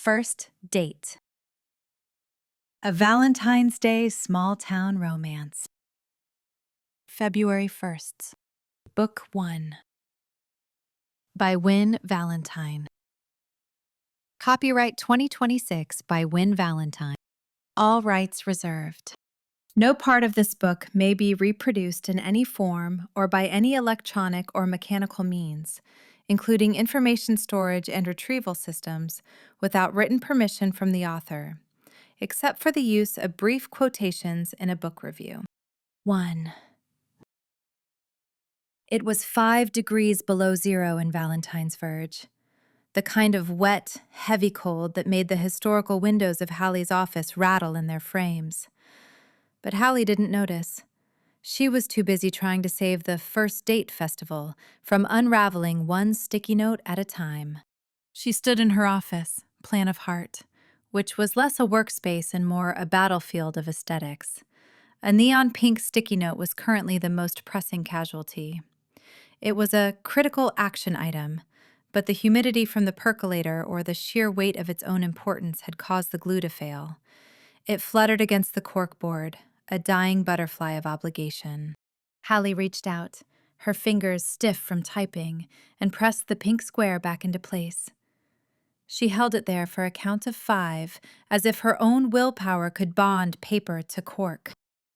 First Date. A Valentine's Day Small-Town Romance. February 1st. Book 1. By Win Valentine. Copyright 2026 by Win Valentine. All rights reserved. No part of this book may be reproduced in any form or by any electronic or mechanical means, including information storage and retrieval systems, without written permission from the author, except for the use of brief quotations in a book review. 1. It was 5 degrees below zero in Valentine's Verge, the kind of wet, heavy cold that made the historical windows of Hallie's office rattle in their frames. But Hallie didn't notice. She was too busy trying to save the First Date Festival from unraveling one sticky note at a time. She stood in her office, plan of heart, which was less a workspace and more a battlefield of aesthetics. A neon pink sticky note was currently the most pressing casualty. It was a critical action item, but the humidity from the percolator or the sheer weight of its own importance had caused the glue to fail. It fluttered against the corkboard, a dying butterfly of obligation. Hallie reached out, her fingers stiff from typing, and pressed the pink square back into place. She held it there for a count of 5, as if her own willpower could bond paper to cork.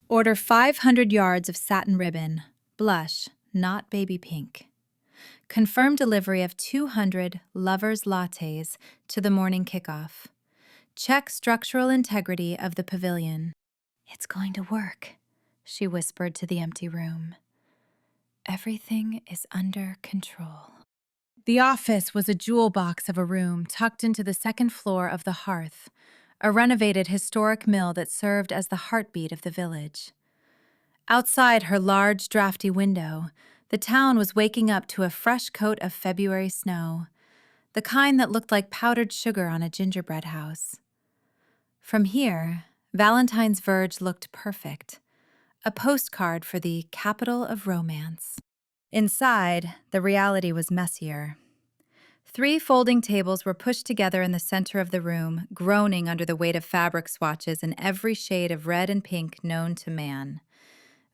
Order 500 yards of satin ribbon, blush, not baby pink. Confirm delivery of 200 Lovers lattes to the morning kickoff. Check structural integrity of the pavilion. It's going to work, she whispered to the empty room. Everything is under control. The office was a jewel box of a room tucked into the second floor of the Hearth, a renovated historic mill that served as the heartbeat of the village. Outside her large, drafty window, the town was waking up to a fresh coat of February snow, the kind that looked like powdered sugar on a gingerbread house. From here, Valentine's Verge looked perfect, a postcard for the capital of romance. Inside, the reality was messier. 3 folding tables were pushed together in the center of the room, groaning under the weight of fabric swatches in every shade of red and pink known to man.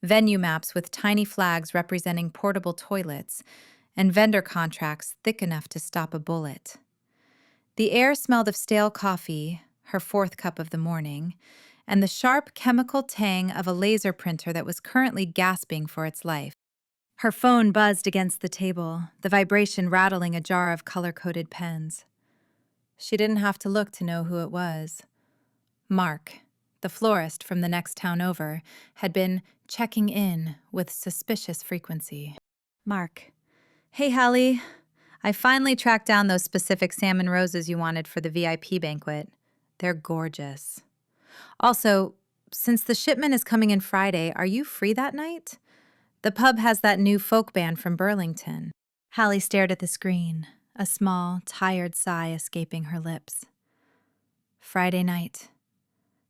Venue maps with tiny flags representing portable toilets, and vendor contracts thick enough to stop a bullet. The air smelled of stale coffee, her 4th cup of the morning, and the sharp chemical tang of a laser printer that was currently gasping for its life. Her phone buzzed against the table, the vibration rattling a jar of color-coded pens. She didn't have to look to know who it was. Mark, the florist from the next town over, had been checking in with suspicious frequency. Mark. Hey, Hallie. I finally tracked down those specific salmon roses you wanted for the VIP banquet. They're gorgeous. Also, since the shipment is coming in Friday, are you free that night? The pub has that new folk band from Burlington. Hallie stared at the screen, a small, tired sigh escaping her lips. Friday night.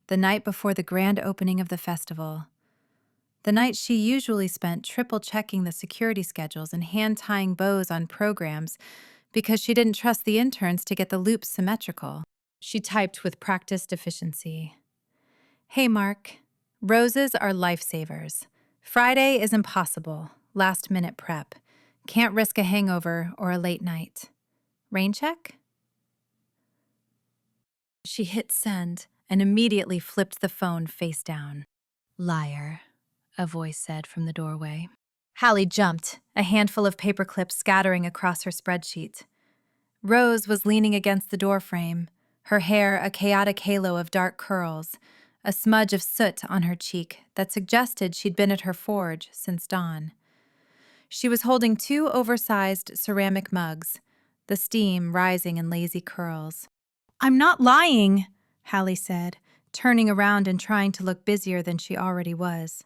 The night before the grand opening of the festival. The night she usually spent triple-checking the security schedules and hand-tying bows on programs because she didn't trust the interns to get the loops symmetrical. She typed with practiced efficiency. Hey, Mark. Roses are lifesavers. Friday is impossible. Last-minute prep. Can't risk a hangover or a late night. Rain check? She hit send and immediately flipped the phone face down. Liar, a voice said from the doorway. Hallie jumped, a handful of paper clips scattering across her spreadsheet. Rose was leaning against the doorframe, her hair a chaotic halo of dark curls, a smudge of soot on her cheek that suggested she'd been at her forge since dawn. She was holding 2 oversized ceramic mugs, the steam rising in lazy curls. I'm not lying, Hallie said, turning around and trying to look busier than she already was.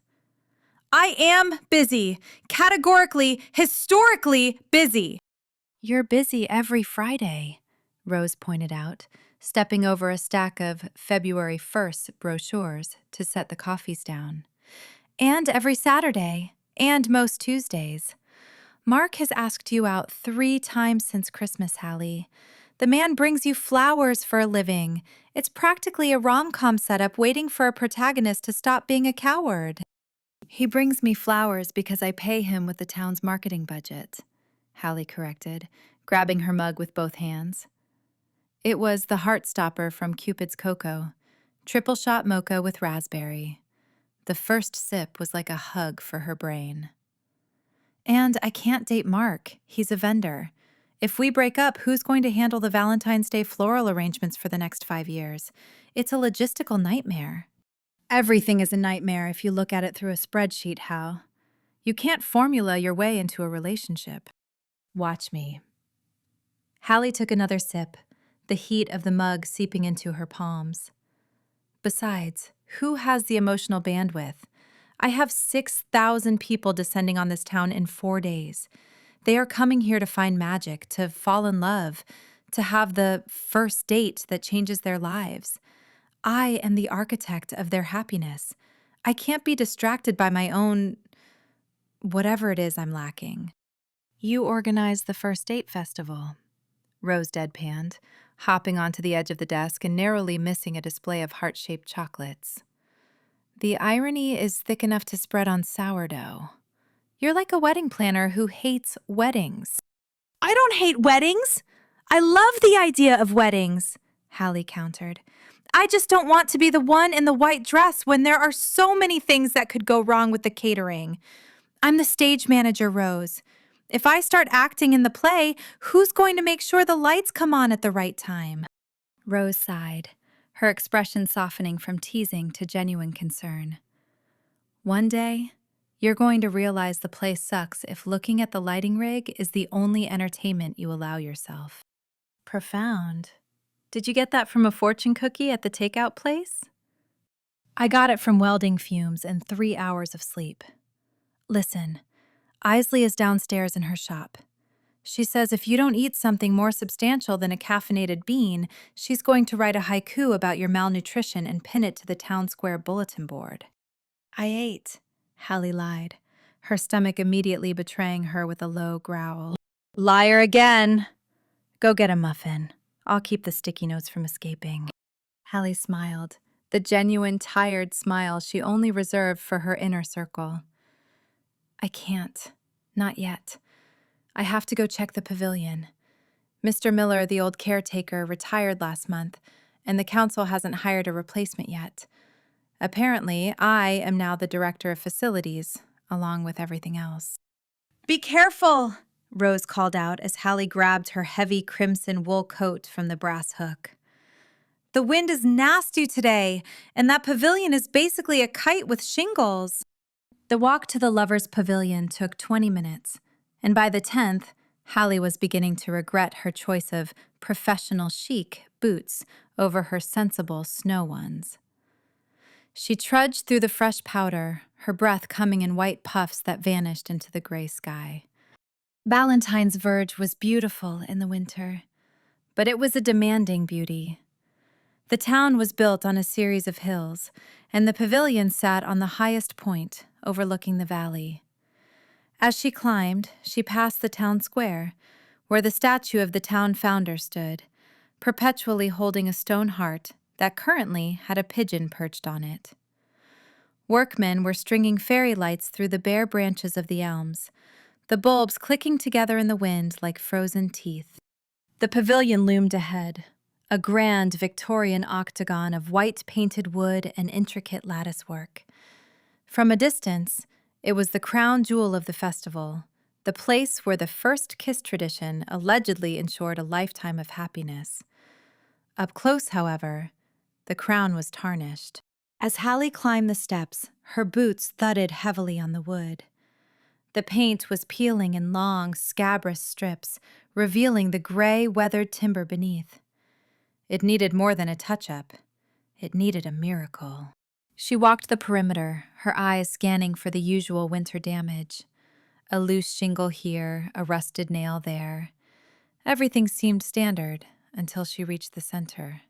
I am busy, categorically, historically busy. You're busy every Friday, Rose pointed out, stepping over a stack of February 1st brochures to set the coffees down. And every Saturday, and most Tuesdays. Mark has asked you out 3 times since Christmas, Hallie. The man brings you flowers for a living. It's practically a rom-com setup waiting for a protagonist to stop being a coward. He brings me flowers because I pay him with the town's marketing budget, Hallie corrected, grabbing her mug with both hands. It was the Heartstopper from Cupid's Cocoa, triple shot mocha with raspberry. The first sip was like a hug for her brain. And I can't date Mark. He's a vendor. If we break up, who's going to handle the Valentine's Day floral arrangements for the next 5 years? It's a logistical nightmare. Everything is a nightmare if you look at it through a spreadsheet, Hal. You can't formula your way into a relationship. Watch me. Hallie took another sip, the heat of the mug seeping into her palms. Besides, who has the emotional bandwidth? I have 6,000 people descending on this town in 4 days. They are coming here to find magic, to fall in love, to have the first date that changes their lives. I am the architect of their happiness. I can't be distracted by my own whatever it is I'm lacking. You organized the first date festival, Rose deadpanned, hopping onto the edge of the desk and narrowly missing a display of heart-shaped chocolates. The irony is thick enough to spread on sourdough. You're like a wedding planner who hates weddings. I don't hate weddings. I love the idea of weddings, Hallie countered. I just don't want to be the one in the white dress when there are so many things that could go wrong with the catering. I'm the stage manager, Rose. If I start acting in the play, who's going to make sure the lights come on at the right time? Rose sighed, her expression softening from teasing to genuine concern. One day, you're going to realize the play sucks if looking at the lighting rig is the only entertainment you allow yourself. Profound. Did you get that from a fortune cookie at the takeout place? I got it from welding fumes and 3 hours of sleep. Listen, Isley is downstairs in her shop. She says if you don't eat something more substantial than a caffeinated bean, she's going to write a haiku about your malnutrition and pin it to the town square bulletin board. I ate, Hallie lied, her stomach immediately betraying her with a low growl. Liar again! Go get a muffin. I'll keep the sticky notes from escaping. Hallie smiled, the genuine, tired smile she only reserved for her inner circle. I can't. Not yet. I have to go check the pavilion. Mr. Miller, the old caretaker, retired last month, and the council hasn't hired a replacement yet. Apparently, I am now the director of facilities, along with everything else. Be careful, Rose called out as Hallie grabbed her heavy crimson wool coat from the brass hook. The wind is nasty today, and that pavilion is basically a kite with shingles. The walk to the Lovers Pavilion took 20 minutes, and by the 10th, Hallie was beginning to regret her choice of professional chic boots over her sensible snow ones. She trudged through the fresh powder, her breath coming in white puffs that vanished into the gray sky. Valentine's Verge was beautiful in the winter, but it was a demanding beauty. The town was built on a series of hills, and the pavilion sat on the highest point, overlooking the valley. As she climbed, she passed the town square, where the statue of the town founder stood, perpetually holding a stone heart that currently had a pigeon perched on it. Workmen were stringing fairy lights through the bare branches of the elms, the bulbs clicking together in the wind like frozen teeth. The pavilion loomed ahead, a grand Victorian octagon of white painted wood and intricate lattice work. From a distance, it was the crown jewel of the festival, the place where the first kiss tradition allegedly ensured a lifetime of happiness. Up close, however, the crown was tarnished. As Hallie climbed the steps, her boots thudded heavily on the wood. The paint was peeling in long, scabrous strips, revealing the gray, weathered timber beneath. It needed more than a touch-up. It needed a miracle. She walked the perimeter, her eyes scanning for the usual winter damage. A loose shingle here, a rusted nail there. Everything seemed standard until she reached the center.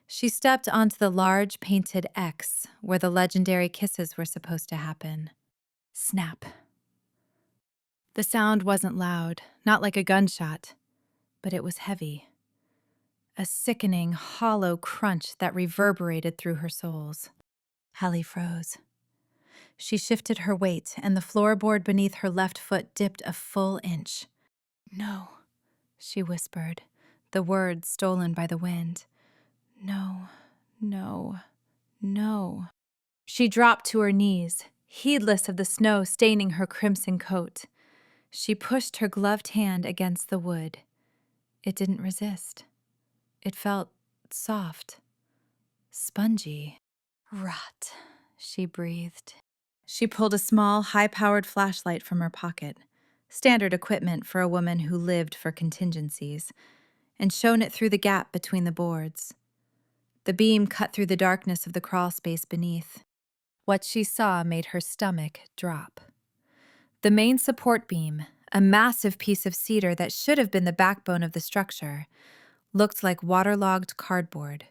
She stepped onto the large painted X where the legendary kisses were supposed to happen. Snap. The sound wasn't loud, not like a gunshot, but it was heavy. a sickening, hollow crunch that reverberated through her soles. Hallie froze. She shifted her weight, and the floorboard beneath her left foot dipped a full inch. "No," she whispered, the words stolen by the wind. "No, no, no." She dropped to her knees, heedless of the snow staining her crimson coat. She pushed her gloved hand against the wood. It didn't resist. It felt soft, spongy. "Rot," she breathed. She pulled a small, high-powered flashlight from her pocket, standard equipment for a woman who lived for contingencies, and shone it through the gap between the boards. The beam cut through the darkness of the crawl space beneath. What she saw made her stomach drop. The main support beam, a massive piece of cedar that should have been the backbone of the structure, looked like waterlogged cardboard.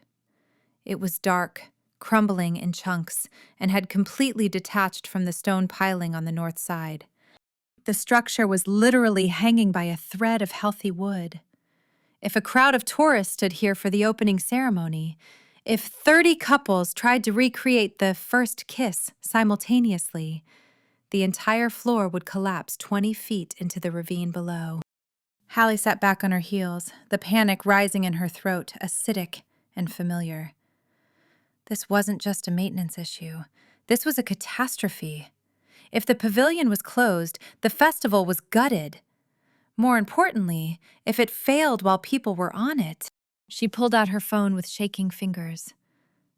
It was dark, crumbling in chunks, and had completely detached from the stone piling on the north side. The structure was literally hanging by a thread of healthy wood. If a crowd of tourists stood here for the opening ceremony, if 30 couples tried to recreate the first kiss simultaneously, the entire floor would collapse 20 feet into the ravine below. Hallie sat back on her heels, the panic rising in her throat, acidic and familiar. This wasn't just a maintenance issue. This was a catastrophe. If the pavilion was closed, the festival was gutted. More importantly, if it failed while people were on it. She pulled out her phone with shaking fingers.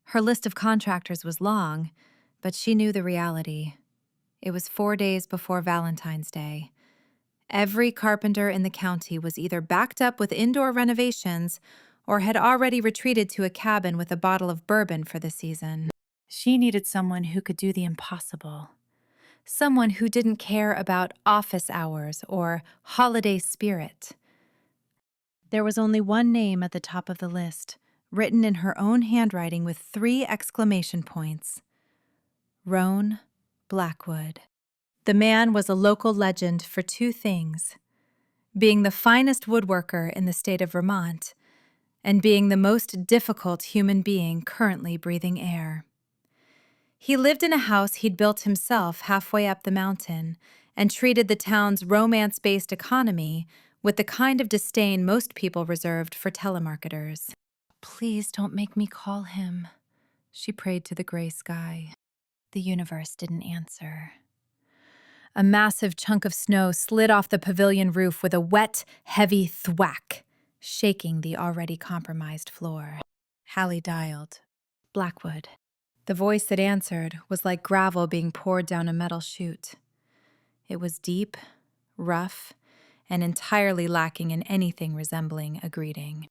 Her list of contractors was long, but she knew the reality. It was 4 days before Valentine's Day. Every carpenter in the county was either backed up with indoor renovations or had already retreated to a cabin with a bottle of bourbon for the season. She needed someone who could do the impossible. Someone who didn't care about office hours or holiday spirit. There was only one name at the top of the list, written in her own handwriting with 3 exclamation points. Roan Blackwood. The man was a local legend for 2 things: being the finest woodworker in the state of Vermont, and being the most difficult human being currently breathing air. He lived in a house he'd built himself halfway up the mountain and treated the town's romance-based economy with the kind of disdain most people reserved for telemarketers. "Please don't make me call him," she prayed to the gray sky. The universe didn't answer. A massive chunk of snow slid off the pavilion roof with a wet, heavy thwack, shaking the already compromised floor. Hallie dialed. Blackwood. The voice that answered was like gravel being poured down a metal chute. It was deep, rough, and entirely lacking in anything resembling a greeting.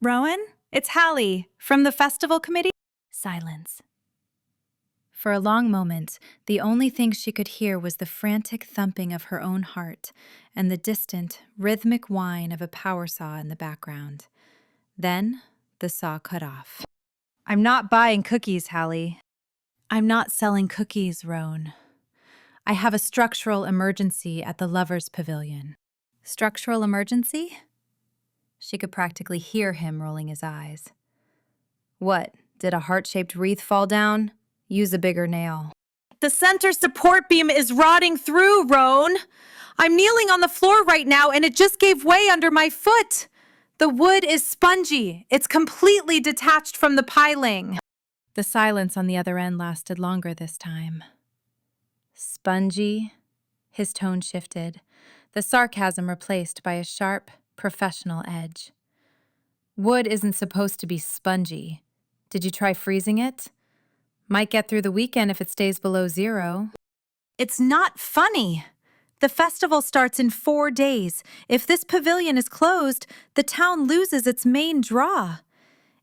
"Rowan, it's Hallie, from the festival committee?" Silence. For a long moment, the only thing she could hear was the frantic thumping of her own heart and the distant, rhythmic whine of a power saw in the background. Then, the saw cut off. "I'm not buying cookies, Hallie." "I'm not selling cookies, Roan. I have a structural emergency at the Lovers Pavilion." "Structural emergency?" She could practically hear him rolling his eyes. "What, did a heart-shaped wreath fall down? Use a bigger nail." "The center support beam is rotting through, Roan. I'm kneeling on the floor right now and it just gave way under my foot. The wood is spongy. It's completely detached from the piling." The silence on the other end lasted longer this time. "Spongy?" His tone shifted, the sarcasm replaced by a sharp, professional edge. "Wood isn't supposed to be spongy. Did you try freezing it? Might get through the weekend if it stays below 0. "It's not funny. The festival starts in 4 days. If this pavilion is closed, the town loses its main draw.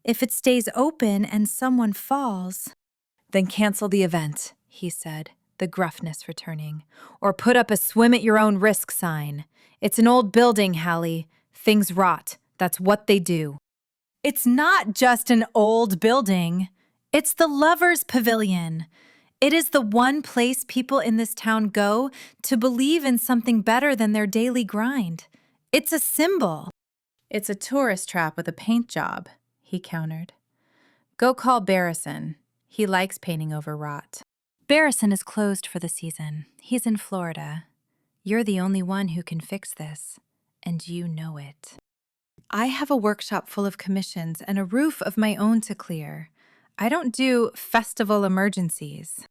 If it stays open and someone falls..." "Then cancel the event," he said, the gruffness returning. "Or put up a swim-at-your-own-risk sign. It's an old building, Hallie. Things rot. That's what they do." "It's not just an old building. It's the Lovers Pavilion. It is the one place people in this town go to believe in something better than their daily grind. It's a symbol." "It's a tourist trap with a paint job," he countered. Go call Barrison. He likes painting over rot. Barrison is closed for the season. He's in Florida. You're the only one who can fix this, and you know it. I have a workshop full of commissions and a roof of my own to clear. I don't do festival emergencies.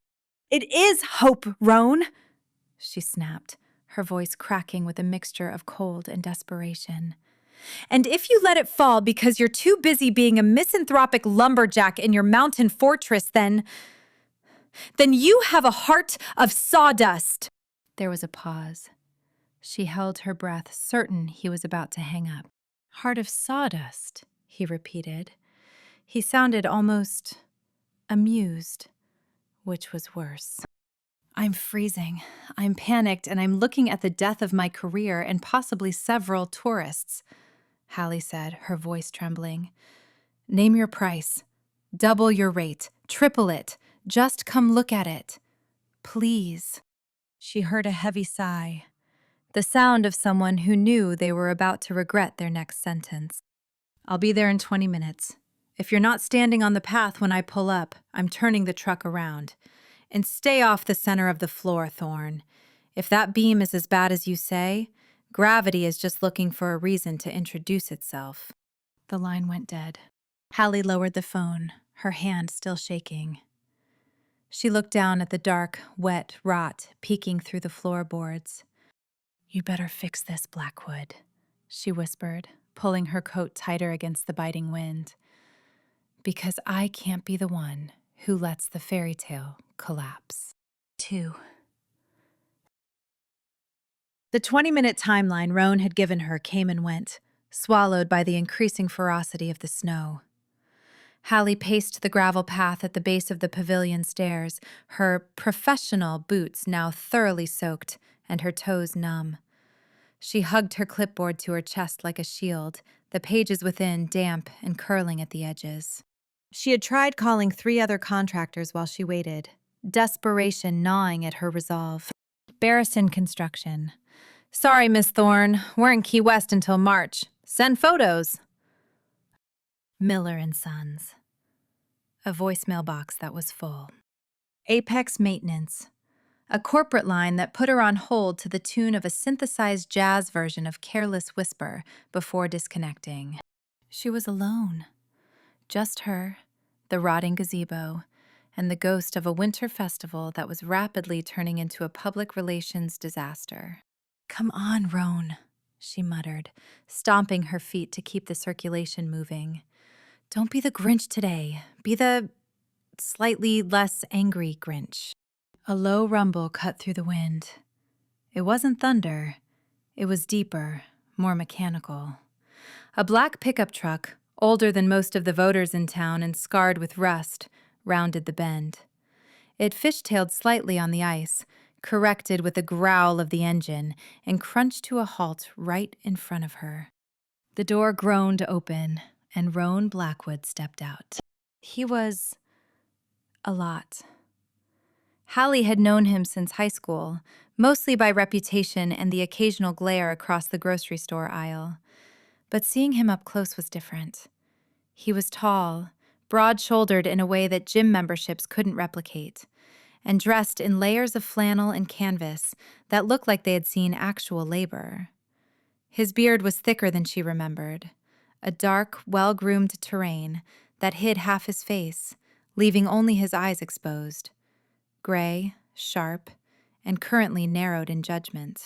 It is hope, Roan, she snapped, her voice cracking with a mixture of cold and desperation. And if you let it fall because you're too busy being a misanthropic lumberjack in your mountain fortress, then you have a heart of sawdust. There was a pause. She held her breath, certain he was about to hang up. Heart of sawdust, he repeated. He sounded almost amused, which was worse. I'm freezing. I'm panicked, and I'm looking at the death of my career and possibly several tourists, Hallie said, her voice trembling. Name your price. Double your rate. Triple it. Just come look at it. Please. She heard a heavy sigh, the sound of someone who knew they were about to regret their next sentence. I'll be there in 20 minutes. If you're not standing on the path when I pull up, I'm turning the truck around. And stay off the center of the floor, Thorne. If that beam is as bad as you say, gravity is just looking for a reason to introduce itself. The line went dead. Hallie lowered the phone, her hand still shaking. She looked down at the dark, wet rot peeking through the floorboards. You better fix this, Blackwood, she whispered, pulling her coat tighter against the biting wind. Because I can't be the one who lets the fairy tale collapse. 2. The 20-minute timeline Roan had given her came and went, swallowed by the increasing ferocity of the snow. Hallie paced the gravel path at the base of the pavilion stairs, her professional boots now thoroughly soaked and her toes numb. She hugged her clipboard to her chest like a shield, the pages within damp and curling at the edges. She had tried calling 3 other contractors while she waited, desperation gnawing at her resolve. Barrison Construction. Sorry, Miss Thorne, we're in Key West until March. Send photos. Miller and Sons. A voicemail box that was full. Apex Maintenance. A corporate line that put her on hold to the tune of a synthesized jazz version of Careless Whisper before disconnecting. She was alone. Just her, the rotting gazebo, and the ghost of a winter festival that was rapidly turning into a public relations disaster. Come on, Roan, she muttered, stomping her feet to keep the circulation moving. Don't be the Grinch today. Be the slightly less angry Grinch. A low rumble cut through the wind. It wasn't thunder. It was deeper, more mechanical. A black pickup truck, older than most of the voters in town and scarred with rust, rounded the bend. It fishtailed slightly on the ice, corrected with a growl of the engine, and crunched to a halt right in front of her. The door groaned open, and Roan Blackwood stepped out. He was a lot. Hallie had known him since high school, mostly by reputation and the occasional glare across the grocery store aisle. But seeing him up close was different. He was tall, broad-shouldered in a way that gym memberships couldn't replicate, and dressed in layers of flannel and canvas that looked like they had seen actual labor. His beard was thicker than she remembered, a dark, well-groomed terrain that hid half his face, leaving only his eyes exposed. Gray, sharp, and currently narrowed in judgment.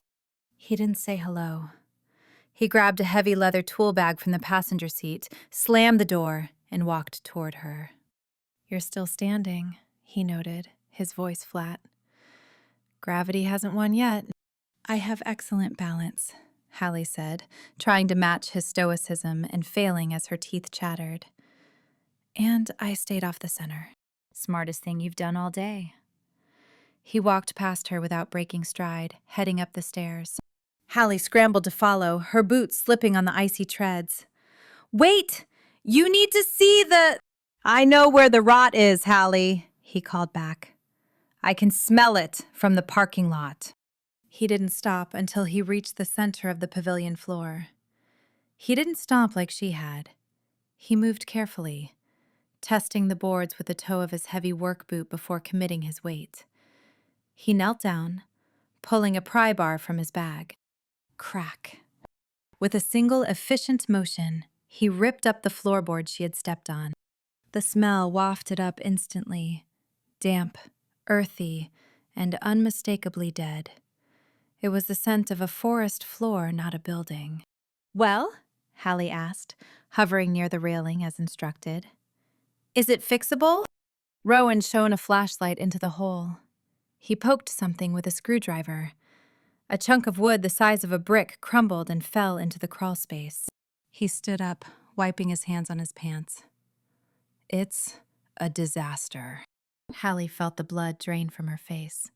He didn't say hello. He grabbed a heavy leather tool bag from the passenger seat, slammed the door, and walked toward her. You're still standing, he noted, his voice flat. Gravity hasn't won yet. I have excellent balance, Hallie said, trying to match his stoicism and failing as her teeth chattered. And I stayed off the center. Smartest thing you've done all day. He walked past her without breaking stride, heading up the stairs. Hallie scrambled to follow, her boots slipping on the icy treads. Wait! You need to see the— I know where the rot is, Hallie, he called back. I can smell it from the parking lot. He didn't stop until he reached the center of the pavilion floor. He didn't stomp like she had. He moved carefully, testing the boards with the toe of his heavy work boot before committing his weight. He knelt down, pulling a pry bar from his bag. Crack. With a single efficient motion, he ripped up the floorboard she had stepped on. The smell wafted up instantly, damp, earthy, and unmistakably dead. It was the scent of a forest floor, not a building. "Well?" Hallie asked, hovering near the railing as instructed. "Is it fixable?" Rowan shone a flashlight into the hole. He poked something with a screwdriver. A chunk of wood the size of a brick crumbled and fell into the crawl space. He stood up, wiping his hands on his pants. "It's a disaster." Hallie felt the blood drain from her face.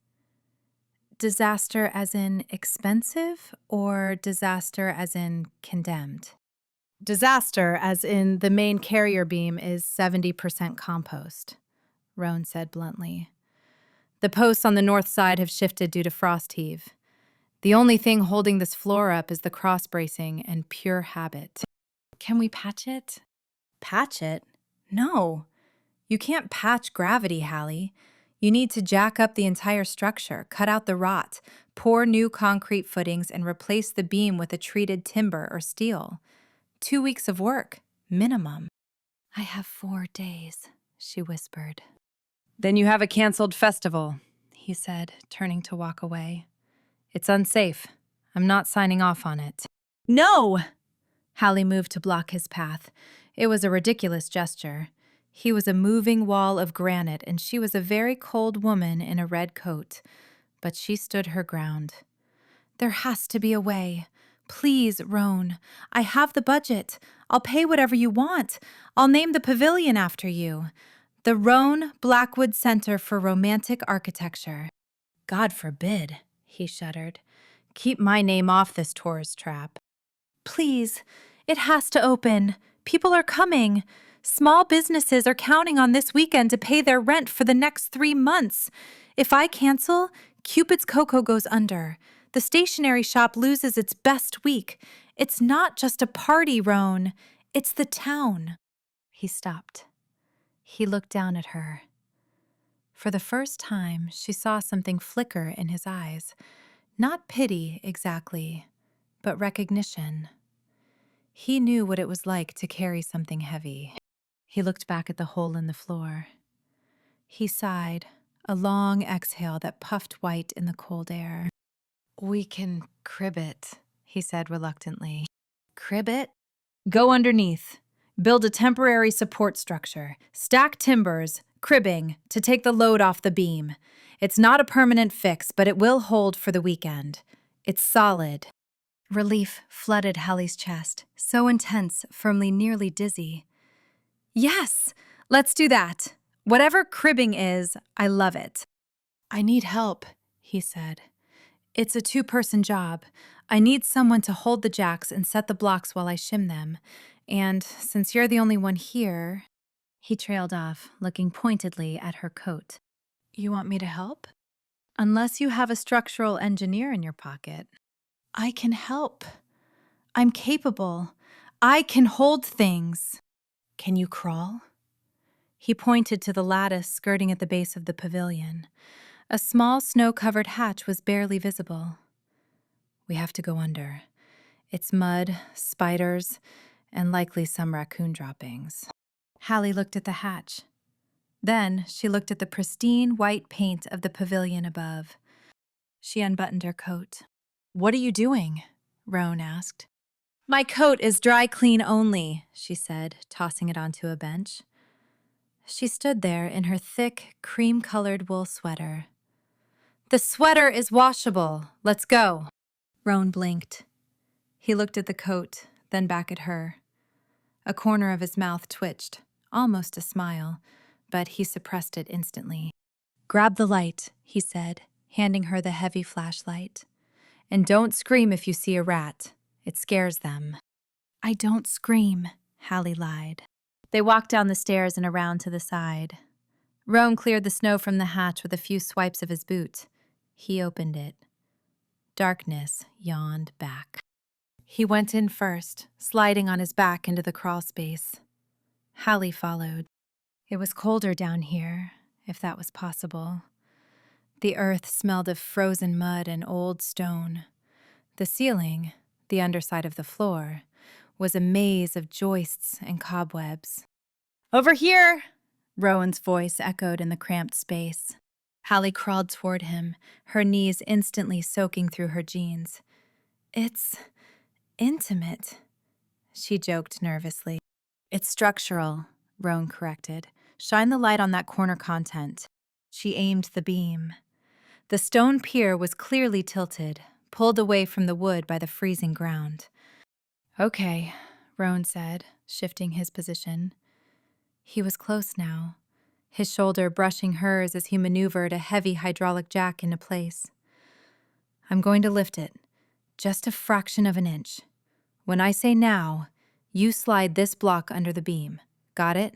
Disaster as in expensive, or disaster as in condemned? Disaster as in the main carrier beam is 70% compost, Roan said bluntly. The posts on the north side have shifted due to frost heave. The only thing holding this floor up is the cross bracing and pure habit. Can we patch it? Patch it? No. You can't patch gravity, Hallie. You need to jack up the entire structure, cut out the rot, pour new concrete footings, and replace the beam with a treated timber or steel. 2 weeks of work, minimum. "I have 4 days, she whispered. "Then you have a canceled festival," he said, turning to walk away. "It's unsafe. I'm not signing off on it." "No!" Hallie moved to block his path. It was a ridiculous gesture. He was a moving wall of granite, and she was a very cold woman in a red coat. But she stood her ground. "There has to be a way. Please, Roan. I have the budget. I'll pay whatever you want. I'll name the pavilion after you. The Roan Blackwood Center for Romantic Architecture." "God forbid," he shuddered. "Keep my name off this tourist trap." "Please, it has to open. People are coming. Small businesses are counting on this weekend to pay their rent for the next 3 months. If I cancel, Cupid's Cocoa goes under. The stationery shop loses its best week. It's not just a party, Roan. It's the town." He stopped. He looked down at her. For the first time, she saw something flicker in his eyes. Not pity, exactly, but recognition. He knew what it was like to carry something heavy. He looked back at the hole in the floor. He sighed, a long exhale that puffed white in the cold air. "We can crib it," he said reluctantly. "Crib it?" "Go underneath. Build a temporary support structure. Stack timbers, cribbing, to take the load off the beam. It's not a permanent fix, but it will hold for the weekend. It's solid." Relief flooded Hallie's chest, so intense, firmly nearly dizzy. "Yes, let's do that. Whatever cribbing is, I love it." "I need help," he said. "It's a 2-person job. I need someone to hold the jacks and set the blocks while I shim them. And since you're the only one here..." He trailed off, looking pointedly at her coat. "You want me to help?" "Unless you have a structural engineer in your pocket." "I can help. I'm capable. I can hold things." "Can you crawl?" He pointed to the lattice skirting at the base of the pavilion. A small snow-covered hatch was barely visible. "We have to go under. It's mud, spiders, and likely some raccoon droppings." Hallie looked at the hatch. Then she looked at the pristine white paint of the pavilion above. She unbuttoned her coat. "What are you doing?" Roan asked. "My coat is dry clean only," she said, tossing it onto a bench. She stood there in her thick, cream-colored wool sweater. "The sweater is washable. Let's go." Roan blinked. He looked at the coat, then back at her. A corner of his mouth twitched, almost a smile, but he suppressed it instantly. "Grab the light," he said, handing her the heavy flashlight. "And don't scream if you see a rat. It scares them." "I don't scream," Hallie lied. They walked down the stairs and around to the side. Roan cleared the snow from the hatch with a few swipes of his boot. He opened it. Darkness yawned back. He went in first, sliding on his back into the crawl space. Hallie followed. It was colder down here, if that was possible. The earth smelled of frozen mud and old stone. The ceiling, the underside of the floor, was a maze of joists and cobwebs. "Over here!" Rowan's voice echoed in the cramped space. Hallie crawled toward him, her knees instantly soaking through her jeans. "It's intimate," she joked nervously. "It's structural," Roan corrected. "Shine the light on that corner content." She aimed the beam. The stone pier was clearly tilted, pulled away from the wood by the freezing ground. "Okay," Roan said, shifting his position. He was close now, his shoulder brushing hers as he maneuvered a heavy hydraulic jack into place. "I'm going to lift it, just a fraction of an inch. When I say now, you slide this block under the beam. Got it?"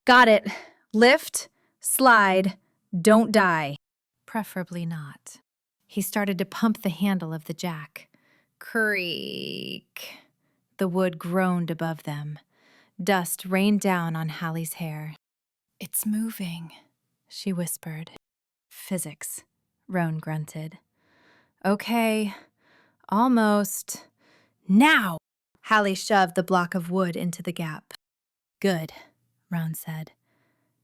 "Got it. Lift, slide, don't die." "Preferably not." He started to pump the handle of the jack. Creak. The wood groaned above them. Dust rained down on Hallie's hair. "It's moving," she whispered. "Physics," Roan grunted. "Okay, almost. Now!" Hallie shoved the block of wood into the gap. "Good," Roan said.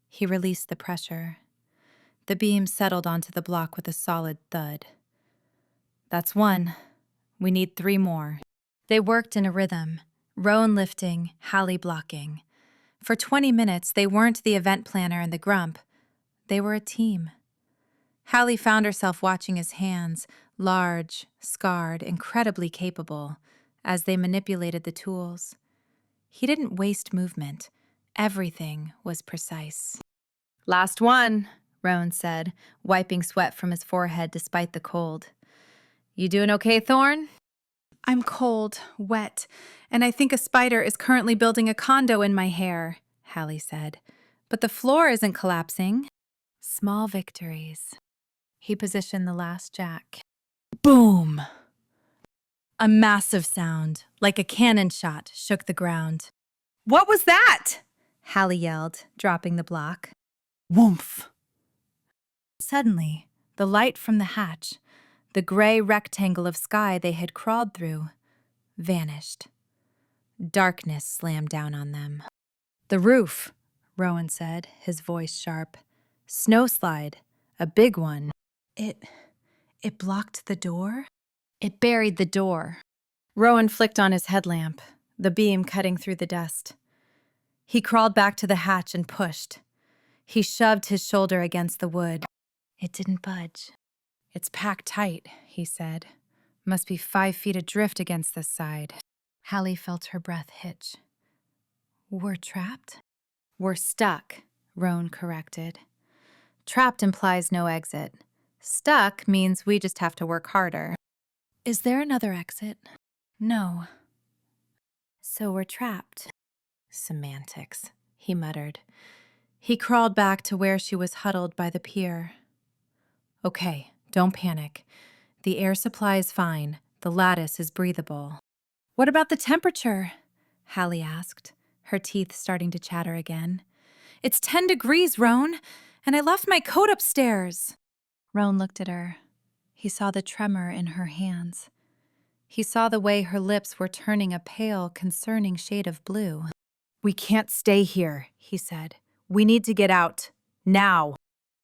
He released the pressure. The beam settled onto the block with a solid thud. "That's one. We need 3 more." They worked in a rhythm, Rowan lifting, Hallie blocking. For 20 minutes, they weren't the event planner and the grump. They were a team. Hallie found herself watching his hands, large, scarred, incredibly capable, as they manipulated the tools. He didn't waste movement. Everything was precise. "Last one," Rowan said, wiping sweat from his forehead despite the cold. "You doing okay, Thorne?" "I'm cold, wet, and I think a spider is currently building a condo in my hair," Hallie said. "But the floor isn't collapsing." Small victories. He positioned the last jack. Boom! A massive sound, like a cannon shot, shook the ground. "What was that?" Hallie yelled, dropping the block. Woomph! Suddenly, the light from the hatch, the gray rectangle of sky they had crawled through, vanished. Darkness slammed down on them. "The roof," Rowan said, his voice sharp. "Snowslide. A big one." It blocked the door? "It buried the door." Rowan flicked on his headlamp, the beam cutting through the dust. He crawled back to the hatch and pushed. He shoved his shoulder against the wood. It didn't budge. "It's packed tight," he said. "Must be 5 feet adrift against this side." Hallie felt her breath hitch. "We're trapped?" "We're stuck," Roan corrected. "Trapped implies no exit. Stuck means we just have to work harder." "Is there another exit?" "No." "So we're trapped." "Semantics," he muttered. He crawled back to where she was huddled by the pier. "Okay, don't panic. The air supply is fine. The lattice is breathable." "What about the temperature?" Hallie asked, her teeth starting to chatter again. "It's 10 degrees, Roan, and I left my coat upstairs." Roan looked at her. He saw the tremor in her hands. He saw the way her lips were turning a pale, concerning shade of blue. "We can't stay here," he said. "We need to get out. Now."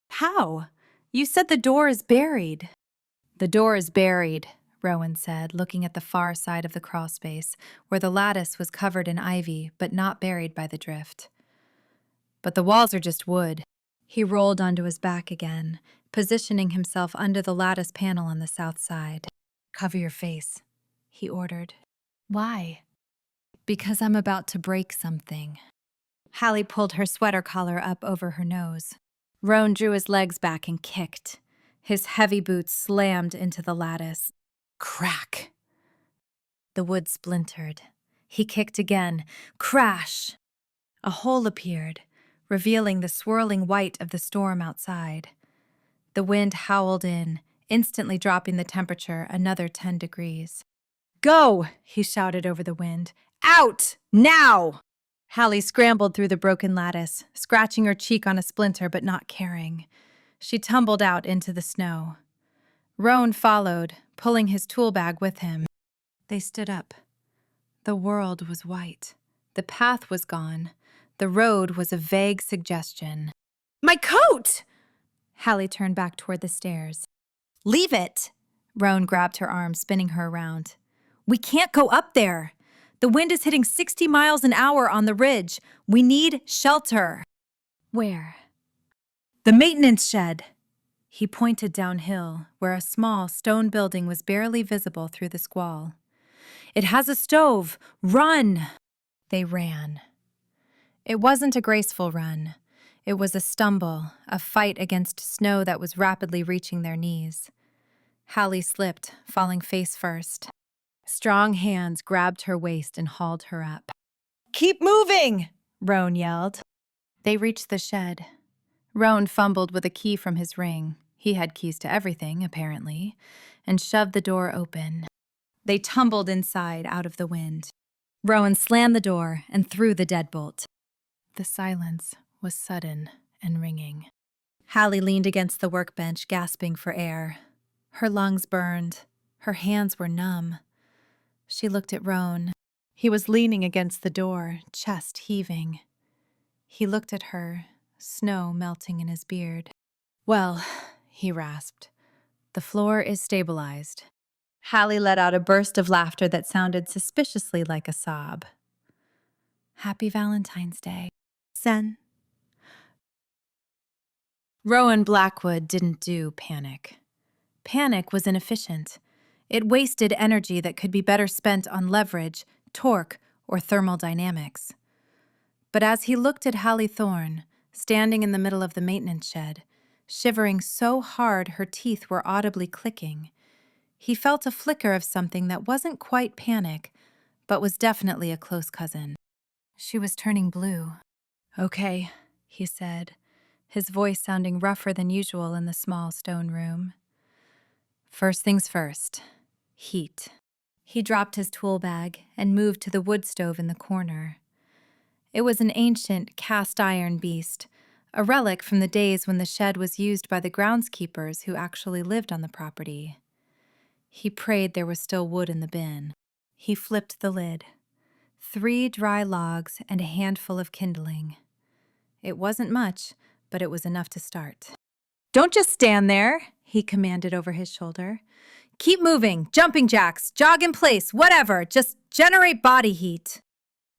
"How? You said the door is buried." "The door is buried," Rowan said, looking at the far side of the crawlspace, where the lattice was covered in ivy but not buried by the drift. "But the walls are just wood." He rolled onto his back again, positioning himself under the lattice panel on the south side. "Cover your face," he ordered. "Why?" "Because I'm about to break something." Hallie pulled her sweater collar up over her nose. Roan drew his legs back and kicked. His heavy boots slammed into the lattice. Crack! The wood splintered. He kicked again. Crash! A hole appeared, revealing the swirling white of the storm outside. The wind howled in, instantly dropping the temperature another 10 degrees. "Go!" he shouted over the wind. "Out! Now!" Hallie scrambled through the broken lattice, scratching her cheek on a splinter but not caring. She tumbled out into the snow. Roan followed, pulling his tool bag with him. They stood up. The world was white. The path was gone. The road was a vague suggestion. "My coat!" Hallie turned back toward the stairs. "Leave it!" Roan grabbed her arm, spinning her around. "We can't go up there. The wind is hitting 60 miles an hour on the ridge. We need shelter." "Where?" "The maintenance shed." He pointed downhill, where a small stone building was barely visible through the squall. "It has a stove. Run!" They ran. It wasn't a graceful run. It was a stumble, a fight against snow that was rapidly reaching their knees. Hallie slipped, falling face first. Strong hands grabbed her waist and hauled her up. "Keep moving!" Roan yelled. They reached the shed. Roan fumbled with a key from his ring. He had keys to everything, apparently, and shoved the door open. They tumbled inside, out of the wind. Rowan slammed the door and threw the deadbolt. The silence was sudden and ringing. Hallie leaned against the workbench, gasping for air. Her lungs burned. Her hands were numb. She looked at Roan. He was leaning against the door, chest heaving. He looked at her, snow melting in his beard. "Well," he rasped, "the floor is stabilized." Hallie let out a burst of laughter that sounded suspiciously like a sob. "Happy Valentine's Day, Sen." Roan Blackwood didn't do panic. Panic was inefficient. It wasted energy that could be better spent on leverage, torque, or thermal dynamics. But as he looked at Hallie Thorne, standing in the middle of the maintenance shed, shivering so hard her teeth were audibly clicking, he felt a flicker of something that wasn't quite panic, but was definitely a close cousin. She was turning blue. "Okay," he said, his voice sounding rougher than usual in the small stone room. "First things first, heat." He dropped his tool bag and moved to the wood stove in the corner. It was an ancient cast-iron beast, a relic from the days when the shed was used by the groundskeepers who actually lived on the property. He prayed there was still wood in the bin. He flipped the lid. 3 dry logs and a handful of kindling. It wasn't much, but it was enough to start. "Don't just stand there," he commanded over his shoulder. "Keep moving, jumping jacks, jog in place, whatever. Just generate body heat."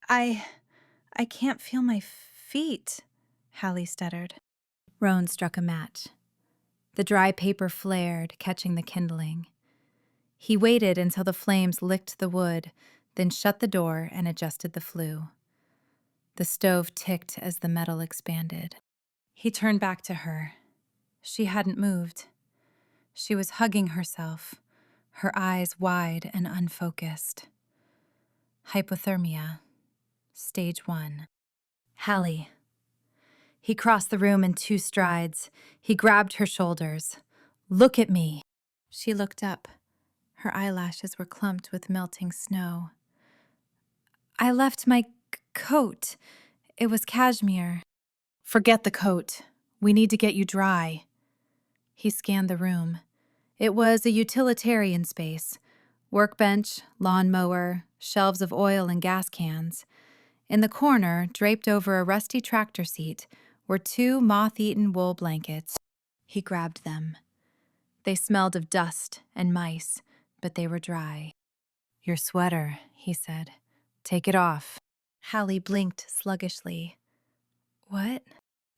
I can't feel my feet," Hallie stuttered. Roan struck a match. The dry paper flared, catching the kindling. He waited until the flames licked the wood, then shut the door and adjusted the flue. The stove ticked as the metal expanded. He turned back to her. She hadn't moved. She was hugging herself, her eyes wide and unfocused. Hypothermia. Stage 1. "Hallie." He crossed the room in 2 strides. He grabbed her shoulders. "Look at me." She looked up. Her eyelashes were clumped with melting snow. "I left my coat. It was cashmere." "Forget the coat. We need to get you dry." He scanned the room. It was a utilitarian space. Workbench, lawnmower, shelves of oil and gas cans. In the corner, draped over a rusty tractor seat, were 2 moth-eaten wool blankets. He grabbed them. They smelled of dust and mice, but they were dry. "Your sweater," he said. "Take it off." Hallie blinked sluggishly. "What?"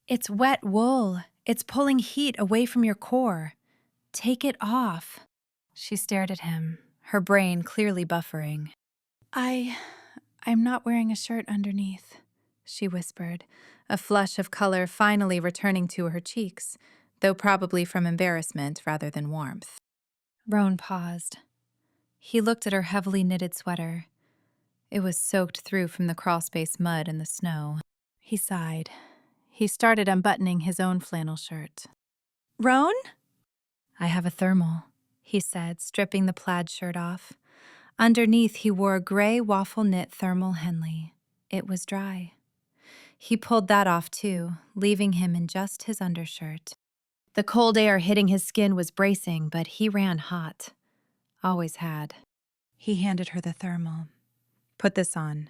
"It's wet wool. It's pulling heat away from your core. Take it off." She stared at him, her brain clearly buffering. I'm not wearing a shirt underneath," she whispered, a flush of color finally returning to her cheeks, though probably from embarrassment rather than warmth. Roan paused. He looked at her heavily knitted sweater. It was soaked through from the crawlspace mud and the snow. He sighed. He started unbuttoning his own flannel shirt. "Roan?" "I have a thermal," he said, stripping the plaid shirt off. Underneath, he wore a gray waffle-knit thermal Henley. It was dry. He pulled that off too, leaving him in just his undershirt. The cold air hitting his skin was bracing, but he ran hot. Always had. He handed her the thermal. Put this on,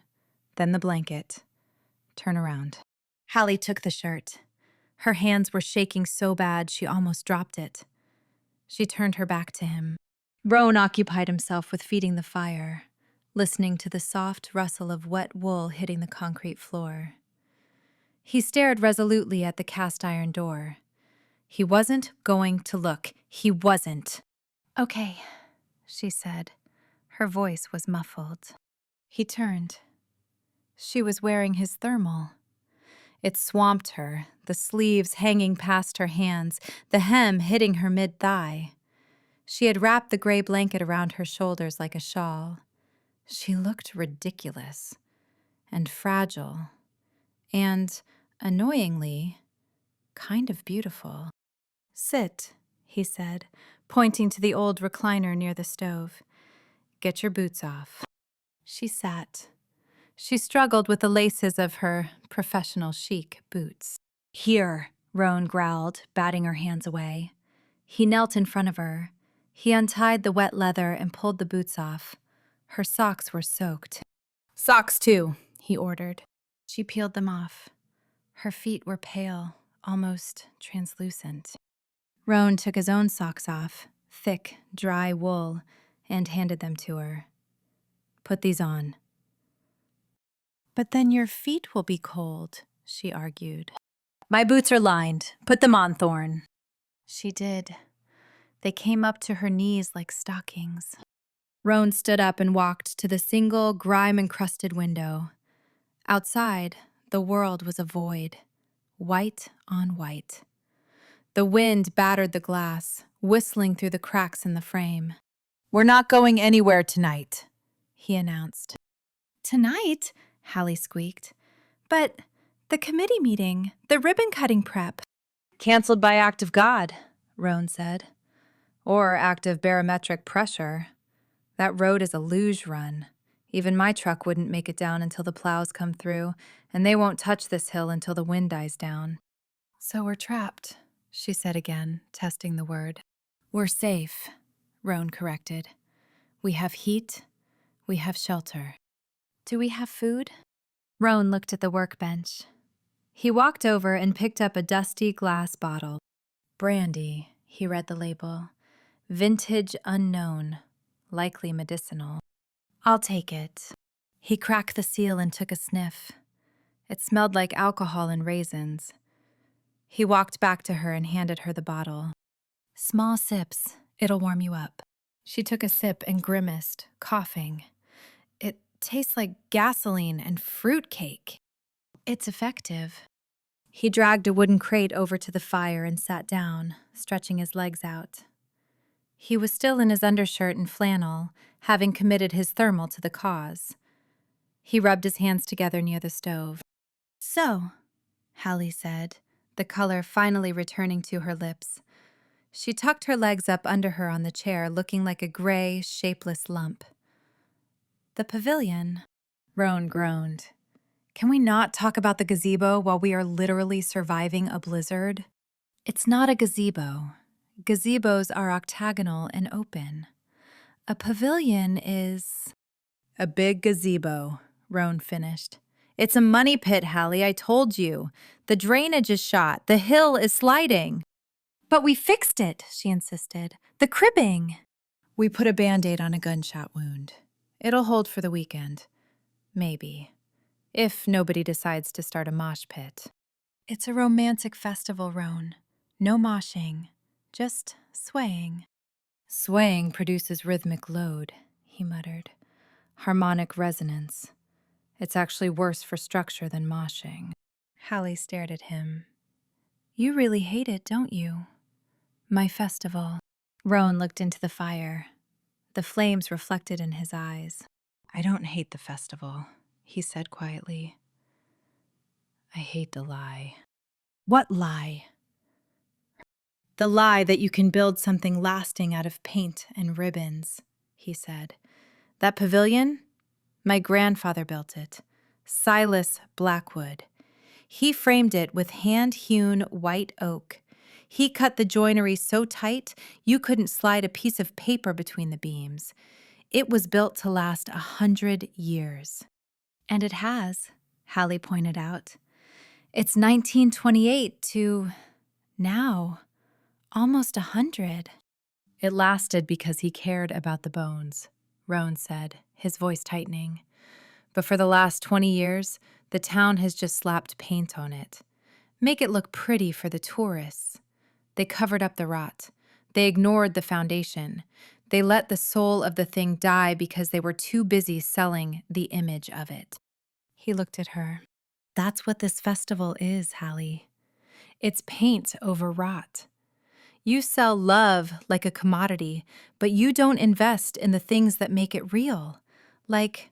then the blanket. Turn around. Hallie took the shirt. Her hands were shaking so bad she almost dropped it. She turned her back to him. Roan occupied himself with feeding the fire, listening to the soft rustle of wet wool hitting the concrete floor. He stared resolutely at the cast-iron door. He wasn't going to look. He wasn't. "Okay," she said. Her voice was muffled. He turned. She was wearing his thermal. It swamped her, the sleeves hanging past her hands, the hem hitting her mid-thigh. She had wrapped the gray blanket around her shoulders like a shawl. She looked ridiculous and fragile and, annoyingly, kind of beautiful. "Sit," he said, pointing to the old recliner near the stove. "Get your boots off." She sat. She struggled with the laces of her professional chic boots. "Here," Roan growled, batting her hands away. He knelt in front of her. He untied the wet leather and pulled the boots off. Her socks were soaked. "Socks too," he ordered. She peeled them off. Her feet were pale, almost translucent. Roan took his own socks off, thick, dry wool, and handed them to her. "Put these on." "But then your feet will be cold," she argued. "My boots are lined. Put them on, Thorne." She did. They came up to her knees like stockings. Roan stood up and walked to the single, grime-encrusted window. Outside, the world was a void, white on white. The wind battered the glass, whistling through the cracks in the frame. "We're not going anywhere tonight," he announced. "Tonight?" Hallie squeaked. "But the committee meeting, the ribbon-cutting prep." "Canceled by act of God," Roan said. "Or act of barometric pressure. That road is a luge run. Even my truck wouldn't make it down until the plows come through, and they won't touch this hill until the wind dies down." "So we're trapped," she said again, testing the word. "We're safe," Roan corrected. "We have heat. We have shelter." "Do we have food?" Roan looked at the workbench. He walked over and picked up a dusty glass bottle. "Brandy," he read the label. "Vintage unknown, likely medicinal." "I'll take it." He cracked the seal and took a sniff. It smelled like alcohol and raisins. He walked back to her and handed her the bottle. "Small sips. It'll warm you up." She took a sip and grimaced, coughing. "It tastes like gasoline and fruitcake." "It's effective." He dragged a wooden crate over to the fire and sat down, stretching his legs out. He was still in his undershirt and flannel, having committed his thermal to the cause. He rubbed his hands together near the stove. "So," Hallie said, the color finally returning to her lips. She tucked her legs up under her on the chair, looking like a gray, shapeless lump. "The pavilion," Roan groaned. "Can we not talk about the gazebo while we are literally surviving a blizzard?" "It's not a gazebo. Gazebos are octagonal and open. A pavilion is—" "A big gazebo," Roan finished. "It's a money pit, Hallie, I told you. The drainage is shot. The hill is sliding." "But we fixed it," she insisted. "The cribbing." "We put a Band-Aid on a gunshot wound. It'll hold for the weekend. Maybe. If nobody decides to start a mosh pit." "It's a romantic festival, Roan. No moshing. Just swaying." "Swaying produces rhythmic load," he muttered. "Harmonic resonance. It's actually worse for structure than moshing." Hallie stared at him. "You really hate it, don't you? My festival." Roan looked into the fire. The flames reflected in his eyes. "I don't hate the festival," he said quietly. "I hate the lie." "What lie?" "The lie that you can build something lasting out of paint and ribbons," he said. "That pavilion? My grandfather built it. Silas Blackwood. He framed it with hand-hewn white oak. He cut the joinery so tight you couldn't slide a piece of paper between the beams. It was built to last 100 years. And it has, Hallie pointed out. It's 1928 to now, almost 100. It lasted because he cared about the bones, Roan said, his voice tightening. But for the last 20 years, the town has just slapped paint on it. Make it look pretty for the tourists. They covered up the rot. They ignored the foundation. They let the soul of the thing die because they were too busy selling the image of it. He looked at her. That's what this festival is, Hallie. It's paint over rot. You sell love like a commodity, but you don't invest in the things that make it real. Like,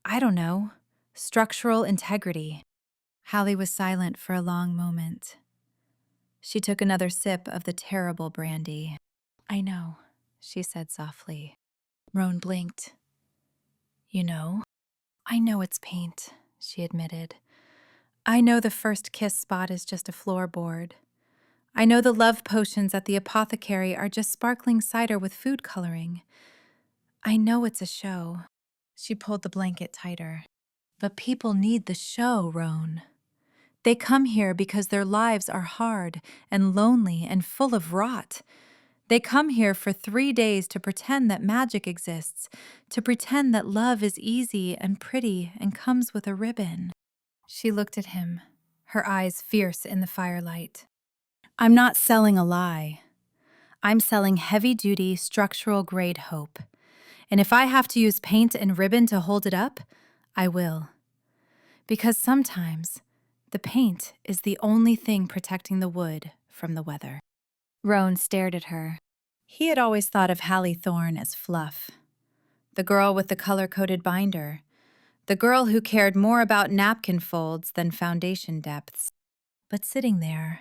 I don't know, structural integrity. Hallie was silent for a long moment. She took another sip of the terrible brandy. I know, she said softly. Roan blinked. You know? I know it's paint, she admitted. I know the first kiss spot is just a floorboard. I know the love potions at the apothecary are just sparkling cider with food coloring. I know it's a show. She pulled the blanket tighter. But people need the show, Roan. They come here because their lives are hard and lonely and full of rot. They come here for 3 days to pretend that magic exists, to pretend that love is easy and pretty and comes with a ribbon. She looked at him, her eyes fierce in the firelight. I'm not selling a lie. I'm selling heavy-duty, structural-grade hope. And if I have to use paint and ribbon to hold it up, I will. Because sometimes the paint is the only thing protecting the wood from the weather. Roan stared at her. He had always thought of Hallie Thorne as fluff. The girl with the color-coded binder. The girl who cared more about napkin folds than foundation depths. But sitting there,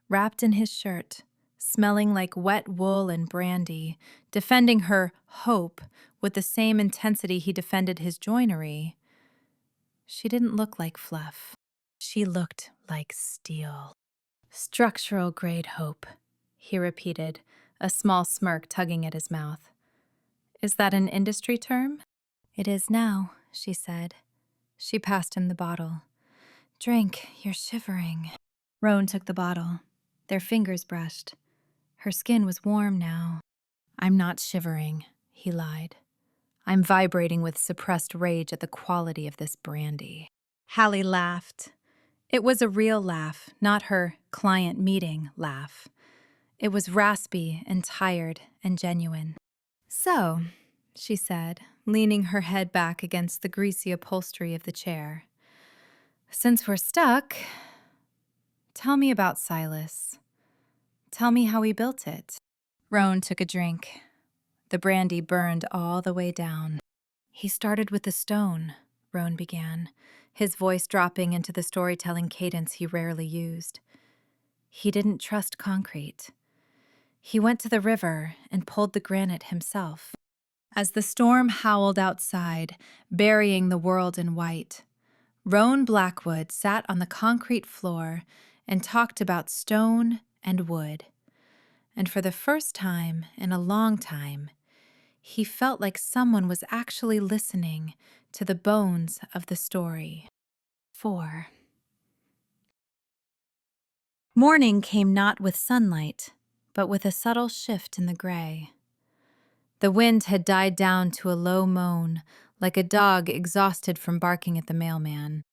wrapped in his shirt, smelling like wet wool and brandy, defending her hope with the same intensity he defended his joinery, she didn't look like fluff. She looked like steel. Structural grade hope, he repeated, a small smirk tugging at his mouth. Is that an industry term? It is now, she said. She passed him the bottle. Drink, you're shivering. Roan took the bottle. Their fingers brushed. Her skin was warm now. I'm not shivering, he lied. I'm vibrating with suppressed rage at the quality of this brandy. Hallie laughed. It was a real laugh, not her client meeting laugh. It was raspy and tired and genuine. So, she said, leaning her head back against the greasy upholstery of the chair. Since we're stuck, tell me about Silas. Tell me how he built it. Roan took a drink. The brandy burned all the way down. He started with the stone, Roan began, his voice dropping into the storytelling cadence he rarely used. He didn't trust concrete. He went to the river and pulled the granite himself. As the storm howled outside, burying the world in white, Roan Blackwood sat on the concrete floor and talked about stone and wood. And for the first time in a long time, he felt like someone was actually listening to the bones of the story. 4. Morning came not with sunlight, but with a subtle shift in the gray. The wind had died down to a low moan, like a dog exhausted from barking at the mailman.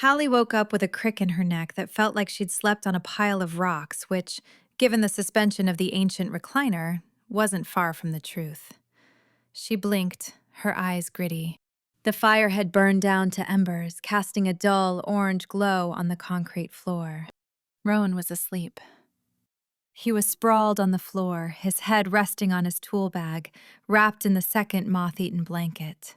Hallie woke up with a crick in her neck that felt like she'd slept on a pile of rocks, which, given the suspension of the ancient recliner, wasn't far from the truth. She blinked, her eyes gritty. The fire had burned down to embers, casting a dull orange glow on the concrete floor. Rowan was asleep. He was sprawled on the floor, his head resting on his tool bag, wrapped in the second moth-eaten blanket.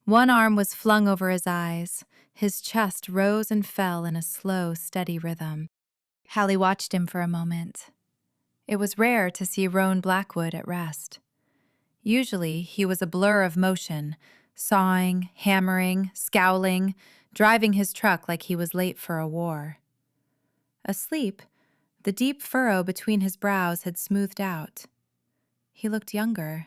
One arm was flung over his eyes. His chest rose and fell in a slow, steady rhythm. Hallie watched him for a moment. It was rare to see Roan Blackwood at rest. Usually, he was a blur of motion, sawing, hammering, scowling, driving his truck like he was late for a war. Asleep, the deep furrow between his brows had smoothed out. He looked younger,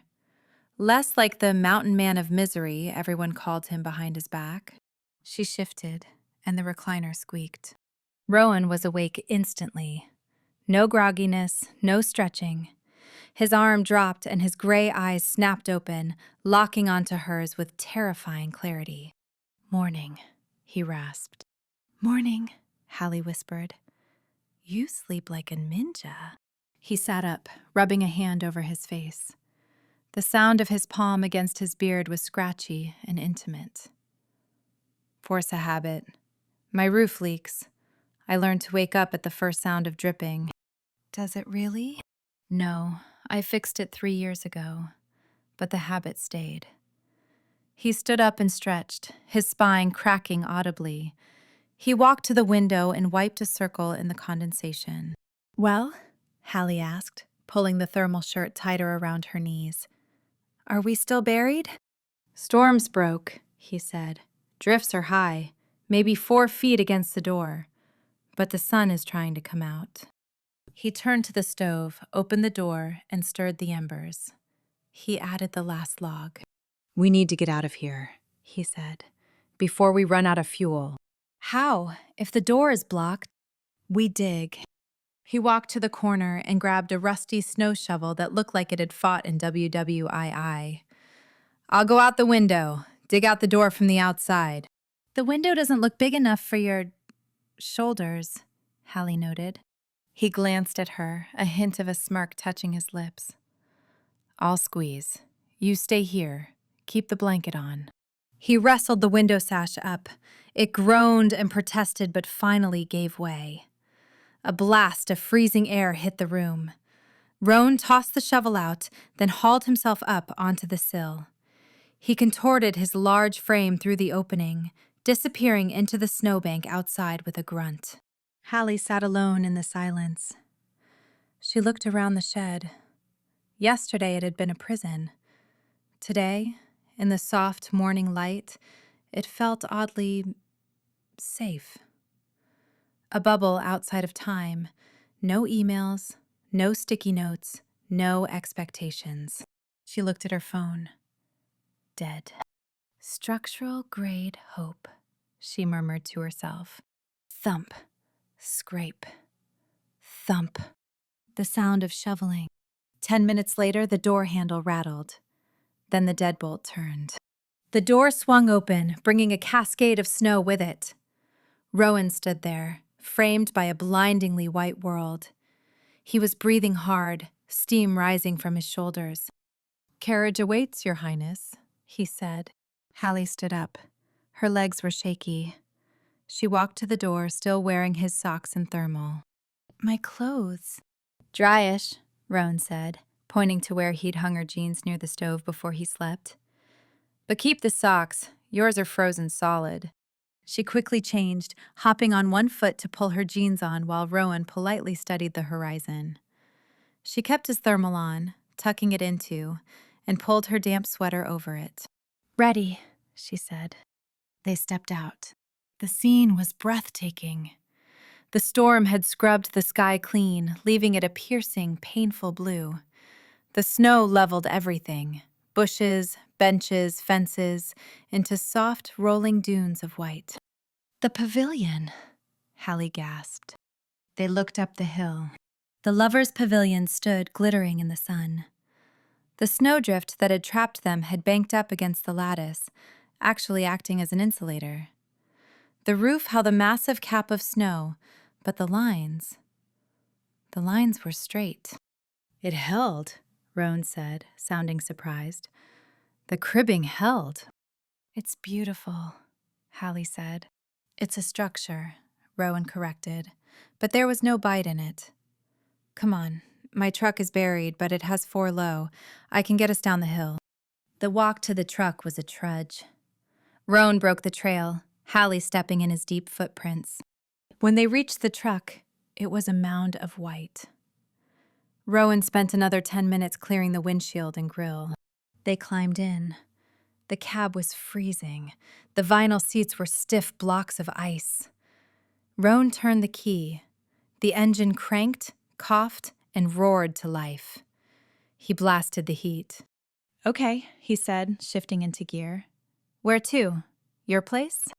less like the mountain man of misery everyone called him behind his back. She shifted, and the recliner squeaked. Rowan was awake instantly. No grogginess, no stretching. His arm dropped and his gray eyes snapped open, locking onto hers with terrifying clarity. "Morning," he rasped. "Morning," Hallie whispered. "You sleep like a ninja." He sat up, rubbing a hand over his face. The sound of his palm against his beard was scratchy and intimate. "Force a habit. My roof leaks. I learned to wake up at the first sound of dripping." "Does it really?" "No, I fixed it 3 years ago, but the habit stayed." He stood up and stretched, his spine cracking audibly. He walked to the window and wiped a circle in the condensation. "Well?" Hallie asked, pulling the thermal shirt tighter around her knees. "Are we still buried?" "Storms broke," he said. "Drifts are high, maybe 4 feet against the door. But the sun is trying to come out." He turned to the stove, opened the door, and stirred the embers. He added the last log. "We need to get out of here," he said, "before we run out of fuel." "How? If the door is blocked?" "We dig." He walked to the corner and grabbed a rusty snow shovel that looked like it had fought in WWII. "I'll go out the window, dig out the door from the outside." "The window doesn't look big enough for your shoulders," Hallie noted. He glanced at her, a hint of a smirk touching his lips. "I'll squeeze. You stay here. Keep the blanket on." He wrestled the window sash up. It groaned and protested, but finally gave way. A blast of freezing air hit the room. Roan tossed the shovel out, then hauled himself up onto the sill. He contorted his large frame through the opening, disappearing into the snowbank outside with a grunt. Hallie sat alone in the silence. She looked around the shed. Yesterday it had been a prison. Today, in the soft morning light, it felt oddly safe. A bubble outside of time. No emails, no sticky notes, no expectations. She looked at her phone. Dead. "Structural grade hope," she murmured to herself. Thump. Scrape. Thump. The sound of shoveling. 10 minutes later, the door handle rattled. Then the deadbolt turned. The door swung open, bringing a cascade of snow with it. Rowan stood there, framed by a blindingly white world. He was breathing hard, steam rising from his shoulders. "Carriage awaits, Your Highness," he said. Hallie stood up. Her legs were shaky. She walked to the door, still wearing his socks and thermal. "My clothes." "Dryish," Roan said, pointing to where he'd hung her jeans near the stove before he slept. "But keep the socks. Yours are frozen solid." She quickly changed, hopping on one foot to pull her jeans on while Rowan politely studied the horizon. She kept his thermal on, tucking it into, and pulled her damp sweater over it. "Ready," she said. They stepped out. The scene was breathtaking. The storm had scrubbed the sky clean, leaving it a piercing, painful blue. The snow leveled everything, bushes, benches, fences, into soft, rolling dunes of white. "The pavilion," Hallie gasped. They looked up the hill. The Lovers Pavilion stood glittering in the sun. The snowdrift that had trapped them had banked up against the lattice, actually acting as an insulator. The roof held a massive cap of snow, but the lines were straight. "It held," Roan said, sounding surprised. "The cribbing held." "It's beautiful," Hallie said. "It's a structure," Rowan corrected, but there was no bite in it. "Come on. My truck is buried, but it has 4 low. I can get us down the hill." The walk to the truck was a trudge. Roan broke the trail, Hallie stepping in his deep footprints. When they reached the truck, it was a mound of white. Rowan spent another 10 minutes clearing the windshield and grill. They climbed in. The cab was freezing. The vinyl seats were stiff blocks of ice. Roan turned the key. The engine cranked, coughed, and roared to life. He blasted the heat. "Okay," he said, shifting into gear. "Where to? Your place?"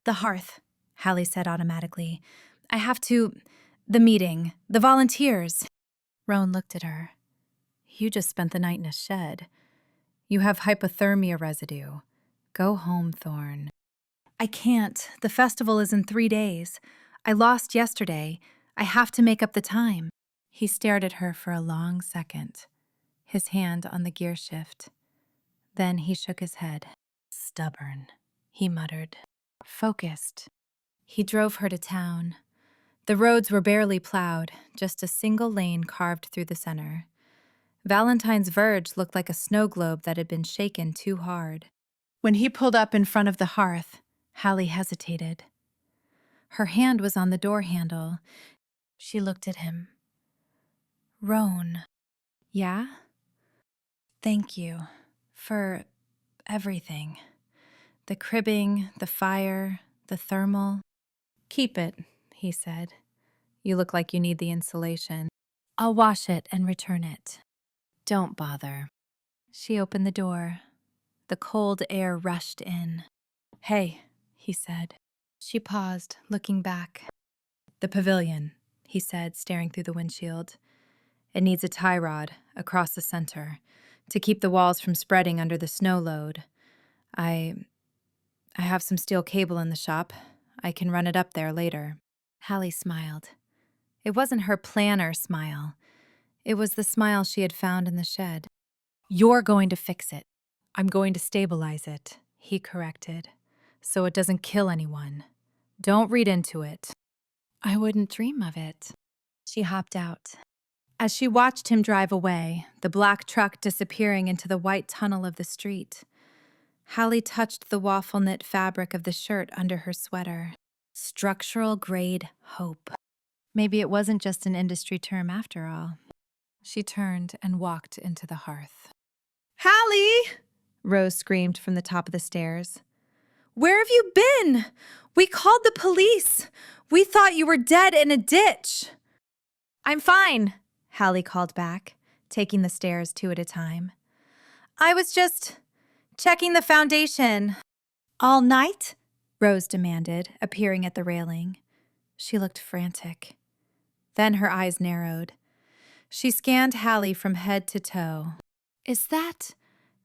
"The hearth," Hallie said automatically. "I have to... the meeting, the volunteers." Roan looked at her. "You just spent the night in a shed. You have hypothermia residue. Go home, Thorne." "I can't. The festival is in 3 days. I lost yesterday. I have to make up the time." He stared at her for a long second, his hand on the gear shift. Then he shook his head. "Stubborn," he muttered. "Focused." He drove her to town. The roads were barely plowed, just a single lane carved through the center. Valentine's Verge looked like a snow globe that had been shaken too hard. When he pulled up in front of the hearth, Hallie hesitated. Her hand was on the door handle. She looked at him. "Roan." "Yeah?" "Thank you for everything. The cribbing, the fire, the thermal." "Keep it," he said. "You look like you need the insulation. I'll wash it and return it." "Don't bother." She opened the door. The cold air rushed in. "Hey," he said. She paused, looking back. "The pavilion," he said, staring through the windshield. "It needs a tie rod across the center to keep the walls from spreading under the snow load. I have some steel cable in the shop. I can run it up there later." Hallie smiled. It wasn't her planner smile. It was the smile she had found in the shed. "You're going to fix it. I'm going to stabilize it," he corrected, "so it doesn't kill anyone. Don't read into it." "I wouldn't dream of it." She hopped out. As she watched him drive away, the black truck disappearing into the white tunnel of the street, Hallie touched the waffle-knit fabric of the shirt under her sweater. Structural grade hope. Maybe it wasn't just an industry term after all. She turned and walked into the hearth. "Hallie!" Rose screamed from the top of the stairs. "Where have you been? We called the police. We thought you were dead in a ditch." "I'm fine," Hallie called back, taking the stairs 2 at a time. "I was just checking the foundation." "All night?" Rose demanded, appearing at the railing. She looked frantic. Then her eyes narrowed. She scanned Hallie from head to toe. "Is that..."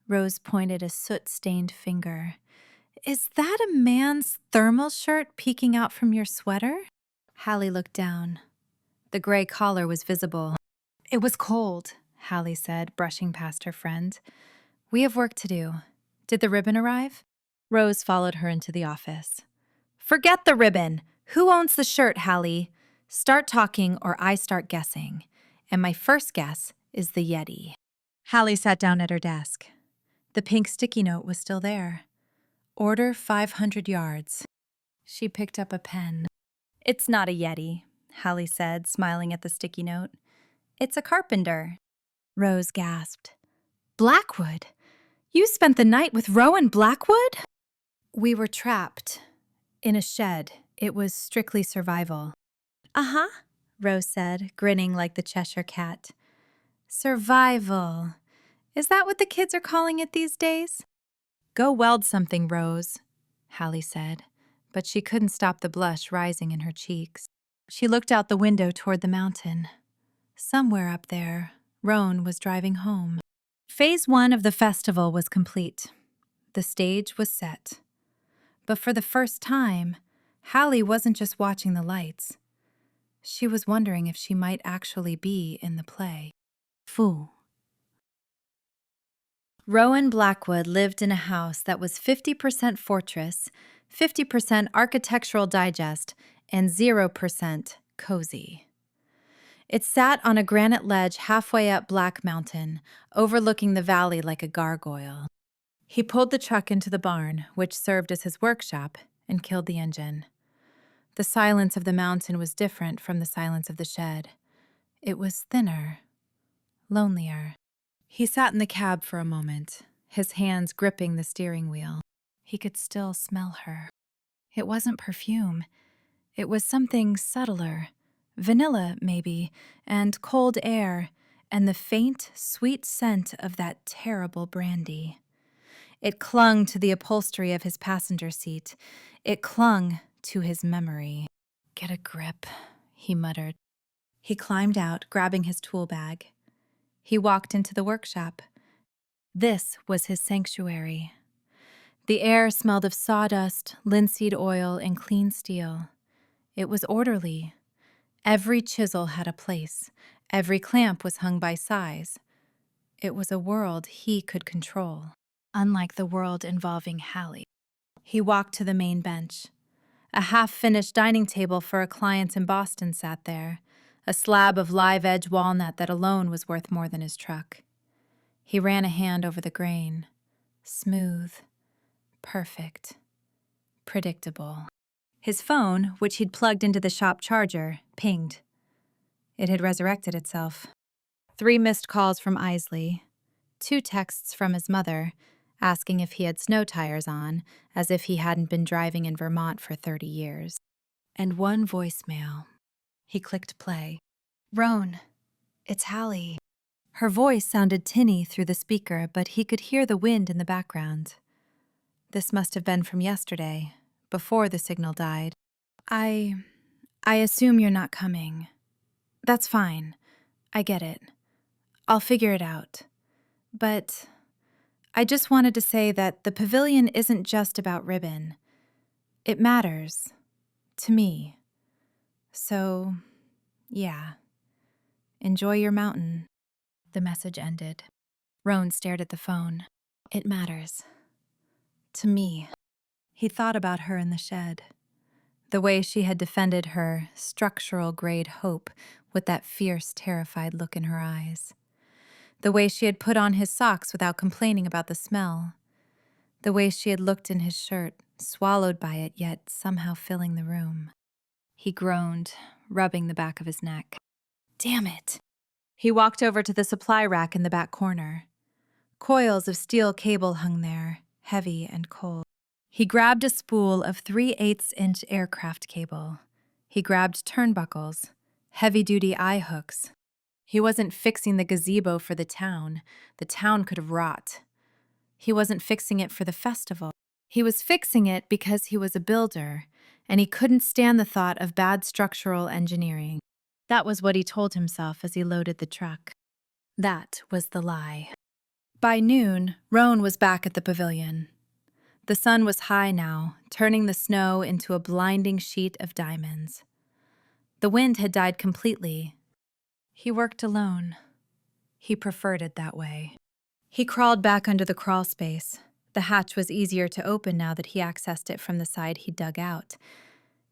Rose pointed a soot-stained finger. "Is that a man's thermal shirt peeking out from your sweater?" Hallie looked down. The gray collar was visible. "It was cold," Hallie said, brushing past her friend. "We have work to do. Did the ribbon arrive?" Rose followed her into the office. "Forget the ribbon. Who owns the shirt, Hallie? Start talking or I start guessing. And my first guess is the Yeti." Hallie sat down at her desk. The pink sticky note was still there. "Order 500 yards." She picked up a pen. "It's not a Yeti," Hallie said, smiling at the sticky note. "It's a carpenter." Rose gasped. "Blackwood? You spent the night with Roan Blackwood?" "We were trapped in a shed. It was strictly survival." "Uh-huh," Rose said, grinning like the Cheshire Cat. "Survival. Is that what the kids are calling it these days?" "Go weld something, Rose," Hallie said, but she couldn't stop the blush rising in her cheeks. She looked out the window toward the mountain. Somewhere up there, Roan was driving home. Phase 1 of the festival was complete. The stage was set. But for the first time, Hallie wasn't just watching the lights. She was wondering if she might actually be in the play. Fool. Rowan Blackwood lived in a house that was 50% fortress, 50% architectural digest, and 0% cozy. It sat on a granite ledge halfway up Black Mountain, overlooking the valley like a gargoyle. He pulled the truck into the barn, which served as his workshop, and killed the engine. The silence of the mountain was different from the silence of the shed. It was thinner, lonelier. He sat in the cab for a moment, his hands gripping the steering wheel. He could still smell her. It wasn't perfume. It was something subtler. Vanilla, maybe, and cold air, and the faint, sweet scent of that terrible brandy. It clung to the upholstery of his passenger seat. It clung to his memory. "Get a grip," he muttered. He climbed out, grabbing his tool bag. He walked into the workshop. This was his sanctuary. The air smelled of sawdust, linseed oil, and clean steel. It was orderly. Every chisel had a place. Every clamp was hung by size. It was a world he could control, unlike the world involving Hallie. He walked to the main bench. A half-finished dining table for a client in Boston sat there, a slab of live-edge walnut that alone was worth more than his truck. He ran a hand over the grain. Smooth. Perfect. Predictable. His phone, which he'd plugged into the shop charger, pinged. It had resurrected itself. 3 missed calls from Isley, 2 texts from his mother, asking if he had snow tires on, as if he hadn't been driving in Vermont for 30 years. And 1 voicemail. He clicked play. "Roan, it's Hallie." Her voice sounded tinny through the speaker, but he could hear the wind in the background. This must have been from yesterday, before the signal died. I assume you're not coming. That's fine. I get it. I'll figure it out. But I just wanted to say that the pavilion isn't just about ribbon. It matters. To me. So, yeah. Enjoy your mountain." The message ended. Roan stared at the phone. It matters. To me. He thought about her in the shed. The way she had defended her structural-grade hope with that fierce, terrified look in her eyes. The way she had put on his socks without complaining about the smell. The way she had looked in his shirt, swallowed by it, yet somehow filling the room. He groaned, rubbing the back of his neck. Damn it. He walked over to the supply rack in the back corner. Coils of steel cable hung there, heavy and cold. He grabbed a spool of 3/8-inch aircraft cable. He grabbed turnbuckles, heavy-duty eye hooks. He wasn't fixing the gazebo for the town. The town could rot. He wasn't fixing it for the festival. He was fixing it because he was a builder, and he couldn't stand the thought of bad structural engineering. That was what he told himself as he loaded the truck. That was the lie. By noon, Roan was back at the pavilion. The sun was high now, turning the snow into a blinding sheet of diamonds. The wind had died completely. He worked alone. He preferred it that way. He crawled back under the crawl space. The hatch was easier to open now that he accessed it from the side he dug out.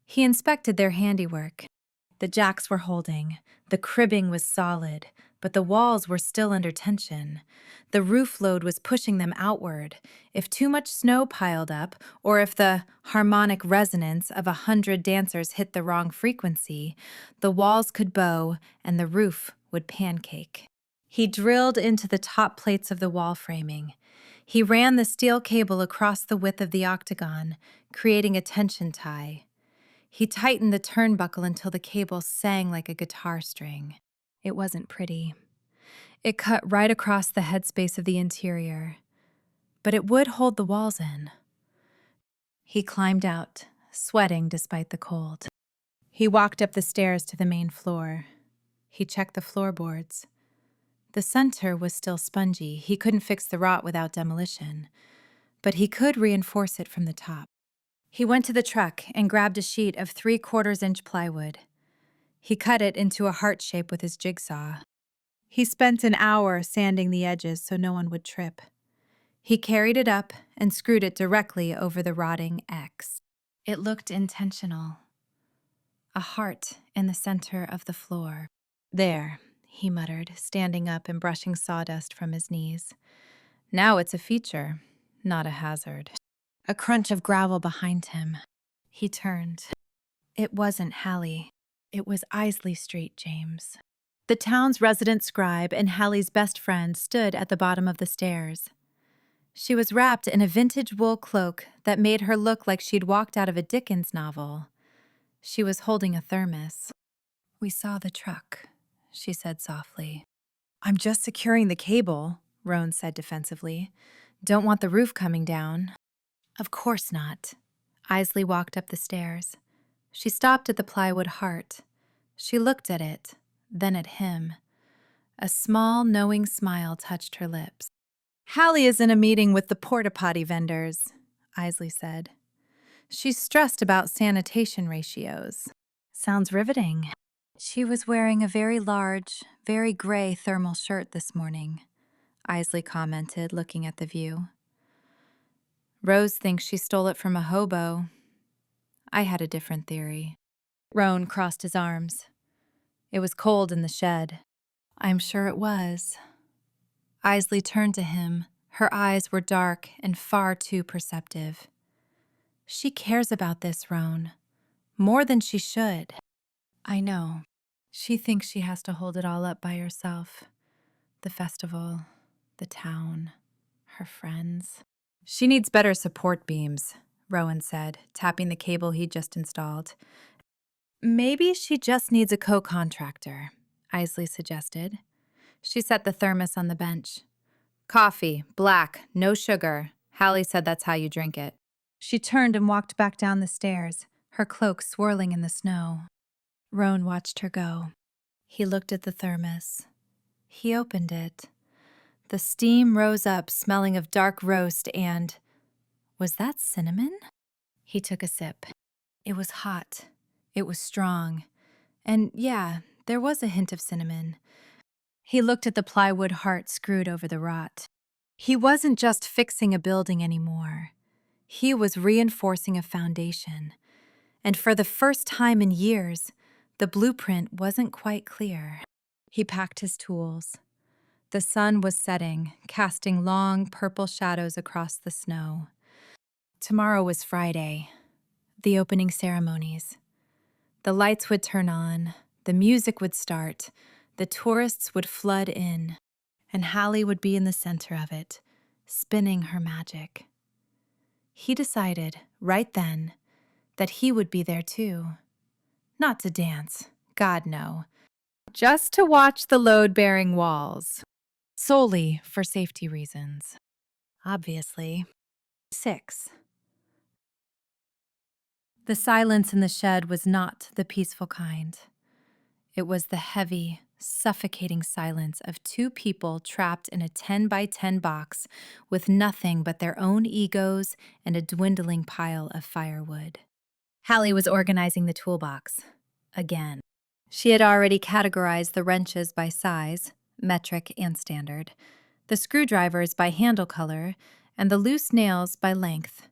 He inspected their handiwork. The jacks were holding. The cribbing was solid, but the walls were still under tension. The roof load was pushing them outward. If too much snow piled up, or if the harmonic resonance of 100 dancers hit the wrong frequency, the walls could bow and the roof would pancake. He drilled into the top plates of the wall framing. He ran the steel cable across the width of the octagon, creating a tension tie. He tightened the turnbuckle until the cable sang like a guitar string. It wasn't pretty. It cut right across the headspace of the interior, but it would hold the walls in. He climbed out, sweating despite the cold. He walked up the stairs to the main floor. He checked the floorboards. The center was still spongy. He couldn't fix the rot without demolition, but he could reinforce it from the top. He went to the truck and grabbed a sheet of 3/4-inch plywood. He cut it into a heart shape with his jigsaw. He spent an hour sanding the edges so no one would trip. He carried it up and screwed it directly over the rotting X. It looked intentional. A heart in the center of the floor. "There," he muttered, standing up and brushing sawdust from his knees. "Now it's a feature, not a hazard." A crunch of gravel behind him. He turned. It wasn't Hallie. It was Isley Street, James. The town's resident scribe and Hallie's best friend stood at the bottom of the stairs. She was wrapped in a vintage wool cloak that made her look like she'd walked out of a Dickens novel. She was holding a thermos. "We saw the truck," she said softly. "I'm just securing the cable," Roan said defensively. "Don't want the roof coming down." "Of course not." Isley walked up the stairs. She stopped at the plywood heart. She looked at it, then at him. A small, knowing smile touched her lips. "Hallie is in a meeting with the porta-potty vendors," Isley said. "She's stressed about sanitation ratios." "Sounds riveting." "She was wearing a very large, very gray thermal shirt this morning," Isley commented, looking at the view. "Rose thinks she stole it from a hobo. I had a different theory." Roan crossed his arms. "It was cold in the shed." "I'm sure it was." Isley turned to him. Her eyes were dark and far too perceptive. "She cares about this, Roan. More than she should." "I know. She thinks she has to hold it all up by herself. The festival, the town, her friends." "She needs better support beams," Rowan said, tapping the cable he'd just installed. "Maybe she just needs a co-contractor," Isley suggested. She set the thermos on the bench. "Coffee, black, no sugar. Hallie said that's how you drink it." She turned and walked back down the stairs, her cloak swirling in the snow. Roan watched her go. He looked at the thermos. He opened it. The steam rose up, smelling of dark roast and... was that cinnamon? He took a sip. It was hot. It was strong. And yeah, there was a hint of cinnamon. He looked at the plywood heart screwed over the rot. He wasn't just fixing a building anymore. He was reinforcing a foundation. And for the first time in years, the blueprint wasn't quite clear. He packed his tools. The sun was setting, casting long purple shadows across the snow. Tomorrow was Friday, the opening ceremonies. The lights would turn on, the music would start, the tourists would flood in, and Hallie would be in the center of it, spinning her magic. He decided, right then, that he would be there too. Not to dance, God no. Just to watch the load-bearing walls. Solely for safety reasons. Obviously. 6. The silence in the shed was not the peaceful kind. It was the heavy, suffocating silence of two people trapped in a 10 by 10 box with nothing but their own egos and a dwindling pile of firewood. Hallie was organizing the toolbox. Again. She had already categorized the wrenches by size, metric and standard, the screwdrivers by handle color, and the loose nails by length.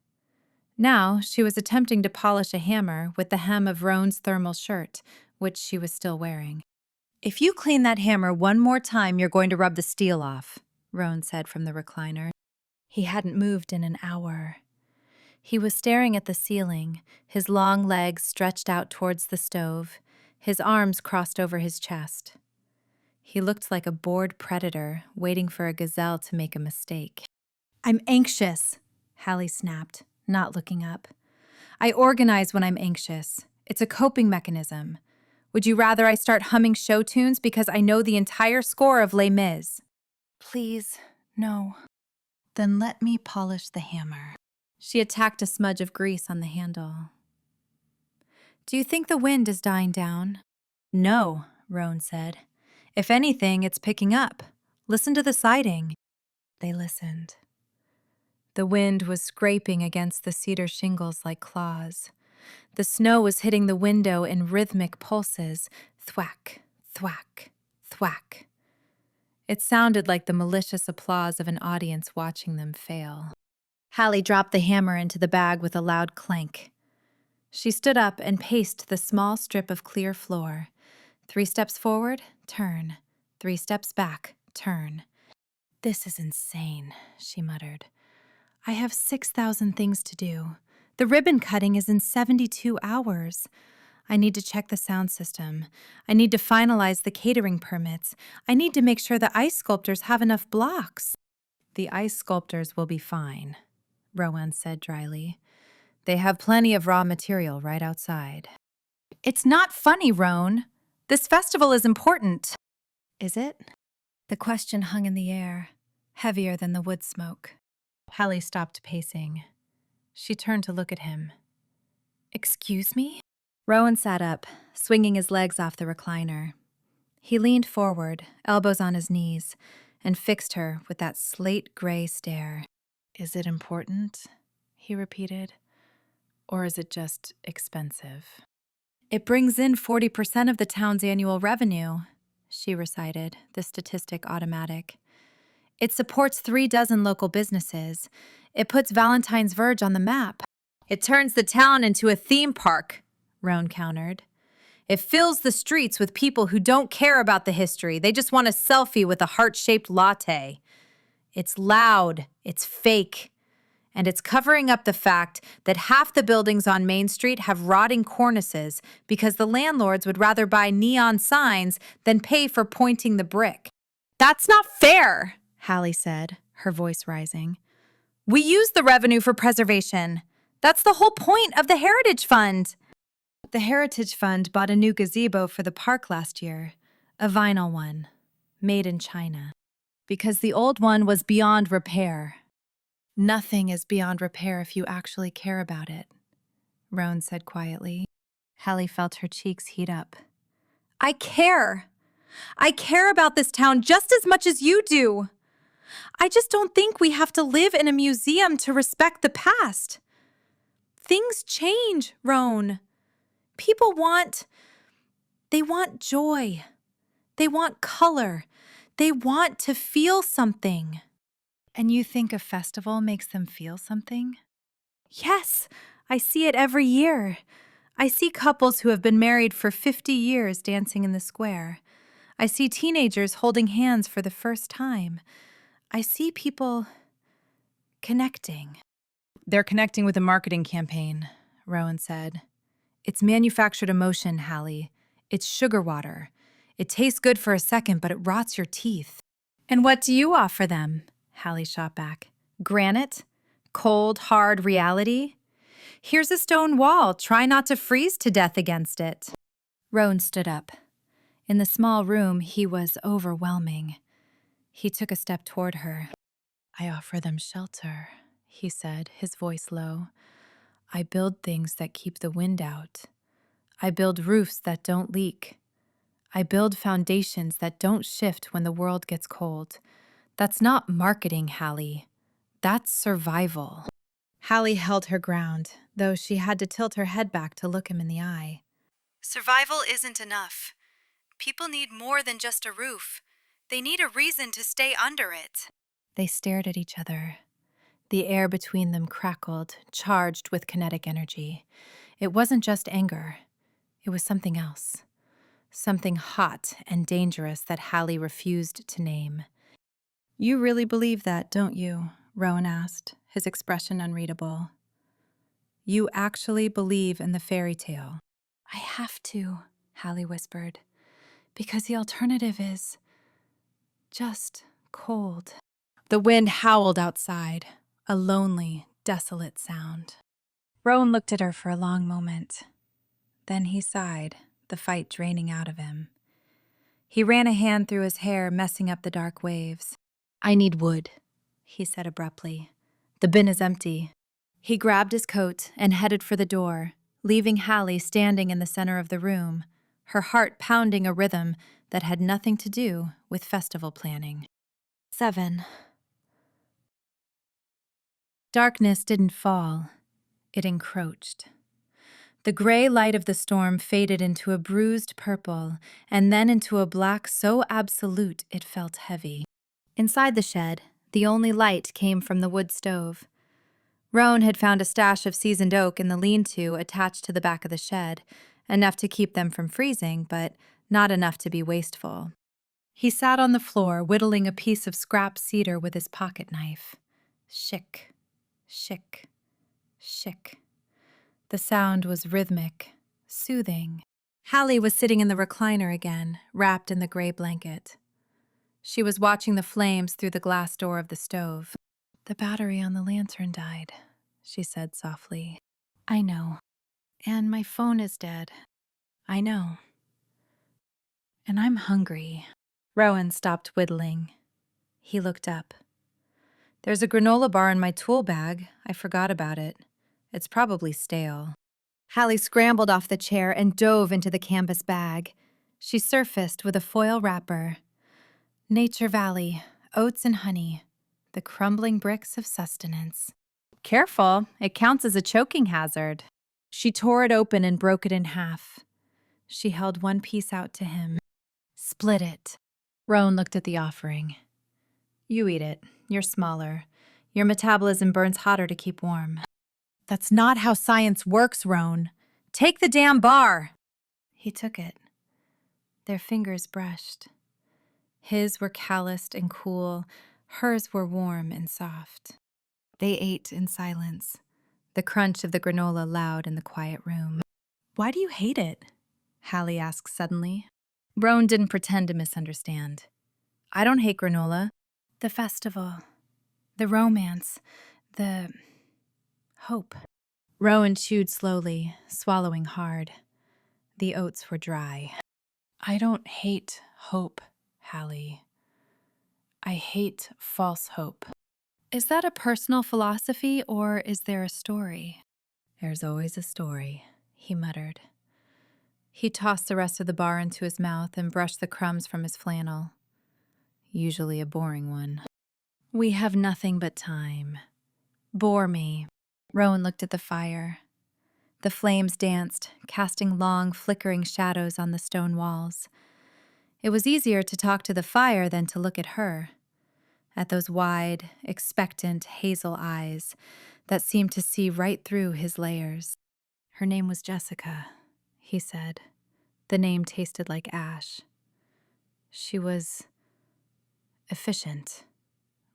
Now she was attempting to polish a hammer with the hem of Roan's thermal shirt, which she was still wearing. "If you clean that hammer one more time, you're going to rub the steel off," Roan said from the recliner. He hadn't moved in an hour. He was staring at the ceiling, his long legs stretched out towards the stove, his arms crossed over his chest. He looked like a bored predator waiting for a gazelle to make a mistake. "I'm anxious," Hallie snapped, not looking up. "I organize when I'm anxious. It's a coping mechanism. Would you rather I start humming show tunes because I know the entire score of Les Mis?" "Please, no." "Then let me polish the hammer." She attacked a smudge of grease on the handle. "Do you think the wind is dying down?" "No," Roan said. "If anything, it's picking up. Listen to the siding." They listened. The wind was scraping against the cedar shingles like claws. The snow was hitting the window in rhythmic pulses, thwack, thwack, thwack. It sounded like the malicious applause of an audience watching them fail. Hallie dropped the hammer into the bag with a loud clank. She stood up and paced the small strip of clear floor. 3 steps forward, turn. 3 steps back, turn. "This is insane," she muttered. "I have 6,000 things to do. The ribbon cutting is in 72 hours. I need to check the sound system. I need to finalize the catering permits. I need to make sure the ice sculptors have enough blocks." The ice sculptors will be fine, Rowan said dryly. They have plenty of raw material right outside. It's not funny, Roan. This festival is important. Is it? The question hung in the air, heavier than the wood smoke. Hallie stopped pacing. She turned to look at him. Excuse me? Rowan sat up, swinging his legs off the recliner. He leaned forward, elbows on his knees, and fixed her with that slate-gray stare. Is it important? He repeated. Or is it just expensive? It brings in 40% of the town's annual revenue, she recited, the statistic automatic. It supports 36 local businesses. It puts Valentine's Verge on the map. It turns the town into a theme park, Roan countered. It fills the streets with people who don't care about the history. They just want a selfie with a heart-shaped latte. It's loud. It's fake. And it's covering up the fact that half the buildings on Main Street have rotting cornices because the landlords would rather buy neon signs than pay for pointing the brick. That's not fair, Hallie said, her voice rising. We use the revenue for preservation. That's the whole point of the Heritage Fund. The Heritage Fund bought a new gazebo for the park last year, a vinyl one, made in China, because the old one was beyond repair. Nothing is beyond repair if you actually care about it, Roan said quietly. Hallie felt her cheeks heat up. I care. I care about this town just as much as you do. I just don't think we have to live in a museum to respect the past. Things change, Roan. People want joy. They want color. They want to feel something. And you think a festival makes them feel something? Yes, I see it every year. I see couples who have been married for 50 years dancing in the square. I see teenagers holding hands for the first time. I see people connecting. They're connecting with a marketing campaign, Rowan said. It's manufactured emotion, Hallie. It's sugar water. It tastes good for a second, but it rots your teeth. And what do you offer them? Hallie shot back. Granite? Cold, hard reality? Here's a stone wall. Try not to freeze to death against it. Roan stood up. In the small room, he was overwhelming. He took a step toward her. I offer them shelter, he said, his voice low. I build things that keep the wind out. I build roofs that don't leak. I build foundations that don't shift when the world gets cold. That's not marketing, Hallie. That's survival. Hallie held her ground, though she had to tilt her head back to look him in the eye. Survival isn't enough. People need more than just a roof. They need a reason to stay under it. They stared at each other. The air between them crackled, charged with kinetic energy. It wasn't just anger. It was something else. Something hot and dangerous that Hallie refused to name. You really believe that, don't you? Rowan asked, his expression unreadable. You actually believe in the fairy tale. I have to, Hallie whispered, because the alternative is just cold. The wind howled outside, a lonely, desolate sound. Rowan looked at her for a long moment. Then he sighed, the fight draining out of him. He ran a hand through his hair, messing up the dark waves. I need wood, he said abruptly. The bin is empty. He grabbed his coat and headed for the door, leaving Hallie standing in the center of the room, her heart pounding a rhythm that had nothing to do with festival planning. 7. Darkness didn't fall. It encroached. The gray light of the storm faded into a bruised purple and then into a black so absolute it felt heavy. Inside the shed, the only light came from the wood stove. Roan had found a stash of seasoned oak in the lean-to attached to the back of the shed, enough to keep them from freezing, but not enough to be wasteful. He sat on the floor, whittling a piece of scrap cedar with his pocket knife. Shick, shick, shick. The sound was rhythmic, soothing. Hallie was sitting in the recliner again, wrapped in the gray blanket. She was watching the flames through the glass door of the stove. "The battery on the lantern died," she said softly. "I know. And my phone is dead. I know. And I'm hungry." Rowan stopped whittling. He looked up. "There's a granola bar in my tool bag. I forgot about it. It's probably stale." Hallie scrambled off the chair and dove into the canvas bag. She surfaced with a foil wrapper. "Nature Valley, oats and honey, the crumbling bricks of sustenance." "Careful, it counts as a choking hazard." She tore it open and broke it in half. She held one piece out to him. "Split it." Roan looked at the offering. "You eat it. You're smaller. Your metabolism burns hotter to keep warm." "That's not how science works, Roan. Take the damn bar." He took it. Their fingers brushed. His were calloused and cool. Hers were warm and soft. They ate in silence, the crunch of the granola loud in the quiet room. "Why do you hate it?" Hallie asked suddenly. Roan didn't pretend to misunderstand. "I don't hate granola. The festival, the romance, the hope." Rowan chewed slowly, swallowing hard. The oats were dry. "I don't hate hope, Hallie. I hate false hope." "Is that a personal philosophy, or is there a story?" "There's always a story," he muttered. He tossed the rest of the bar into his mouth and brushed the crumbs from his flannel. Usually a boring one. "We have nothing but time. Bore me." Rowan looked at the fire. The flames danced, casting long, flickering shadows on the stone walls. It was easier to talk to the fire than to look at her, at those wide, expectant hazel eyes that seemed to see right through his layers. "Her name was Jessica," he said. The name tasted like ash. "She was efficient,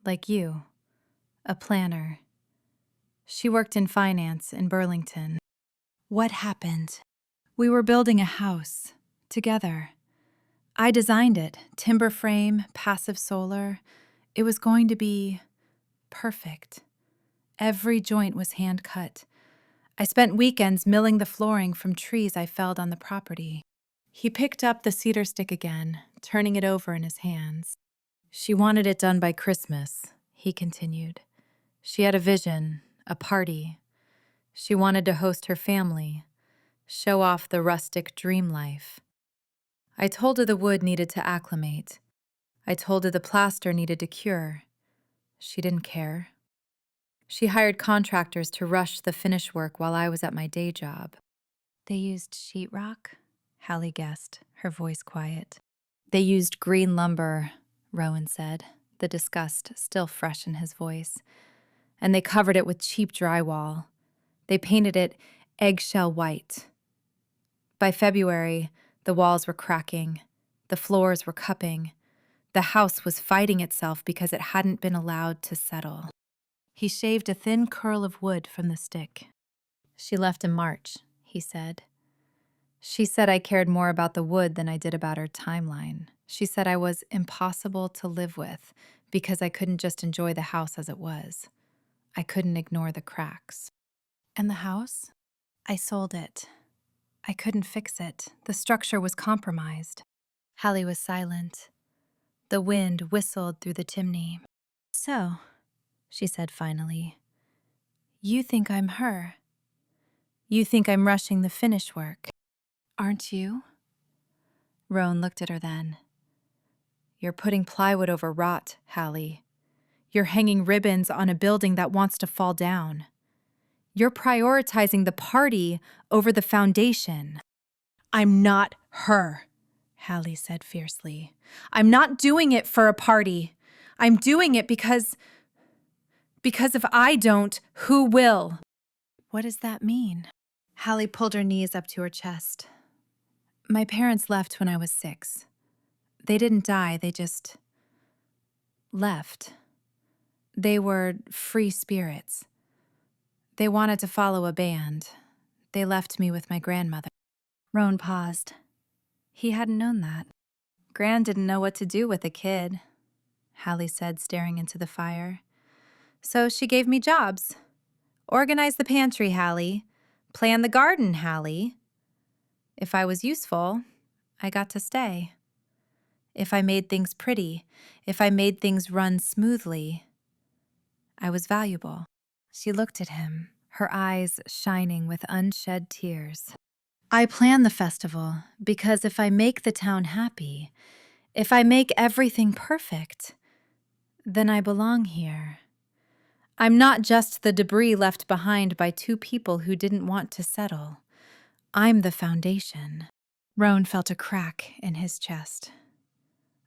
like you, a planner. She worked in finance in Burlington." "What happened?" "We were building a house, together. I designed it, timber frame, passive solar. It was going to be perfect. Every joint was hand-cut. I spent weekends milling the flooring from trees I felled on the property." He picked up the cedar stick again, turning it over in his hands. "She wanted it done by Christmas," he continued. "She had a vision, a party. She wanted to host her family, show off the rustic dream life. I told her the wood needed to acclimate. I told her the plaster needed to cure. She didn't care. She hired contractors to rush the finish work while I was at my day job." "They used sheetrock?" Hallie guessed, her voice quiet. "They used green lumber," Rowan said, the disgust still fresh in his voice. "And they covered it with cheap drywall. They painted it eggshell white. By February, the walls were cracking. The floors were cupping. The house was fighting itself because it hadn't been allowed to settle." He shaved a thin curl of wood from the stick. "She left in March," he said. "She said I cared more about the wood than I did about her timeline. She said I was impossible to live with because I couldn't just enjoy the house as it was. I couldn't ignore the cracks." "And the house?" "I sold it. I couldn't fix it. The structure was compromised." Hallie was silent. The wind whistled through the chimney. "So," she said finally, "you think I'm her. You think I'm rushing the finish work. Aren't you?" Roan looked at her then. "You're putting plywood over rot, Hallie. You're hanging ribbons on a building that wants to fall down. You're prioritizing the party over the foundation." "I'm not her," Hallie said fiercely. "I'm not doing it for a party. I'm doing it because if I don't, who will?" "What does that mean?" Hallie pulled her knees up to her chest. "My parents left when I was 6. They didn't die, they just left. They were free spirits. They wanted to follow a band. They left me with my grandmother." Roan paused. He hadn't known that. Gran didn't know what to do with a kid. Hallie said, staring into the fire. So she gave me jobs. Organize the pantry, Hallie. Plan the garden, Hallie. If I was useful, I got to stay. If I made things pretty, if I made things run smoothly, I was valuable. She looked at him, her eyes shining with unshed tears. I plan the festival because if I make the town happy, if I make everything perfect, then I belong here. I'm not just the debris left behind by two people who didn't want to settle. I'm the foundation. Roan felt a crack in his chest,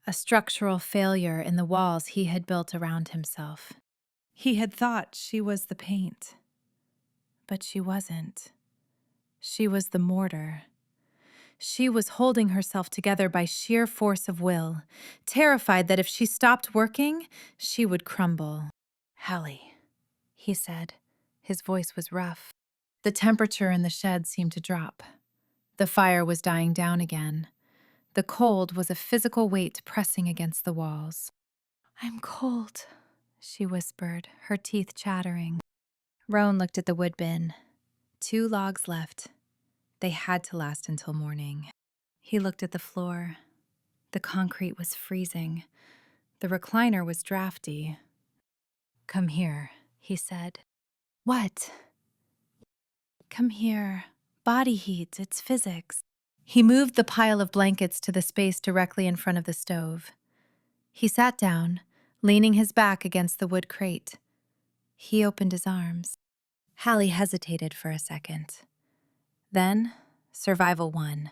a structural failure in the walls he had built around himself. He had thought she was the paint, but she wasn't. She was the mortar. She was holding herself together by sheer force of will, terrified that if she stopped working, she would crumble. "Hallie," he said. His voice was rough. The temperature in the shed seemed to drop. The fire was dying down again. The cold was a physical weight pressing against the walls. "I'm cold," she whispered, her teeth chattering. Roan looked at the wood bin. 2 logs left. They had to last until morning. He looked at the floor. The concrete was freezing. The recliner was drafty. "Come here," he said. "What?" "Come here. Body heat, it's physics." He moved the pile of blankets to the space directly in front of the stove. He sat down, leaning his back against the wood crate. He opened his arms. Hallie hesitated for a second. Then, survival won.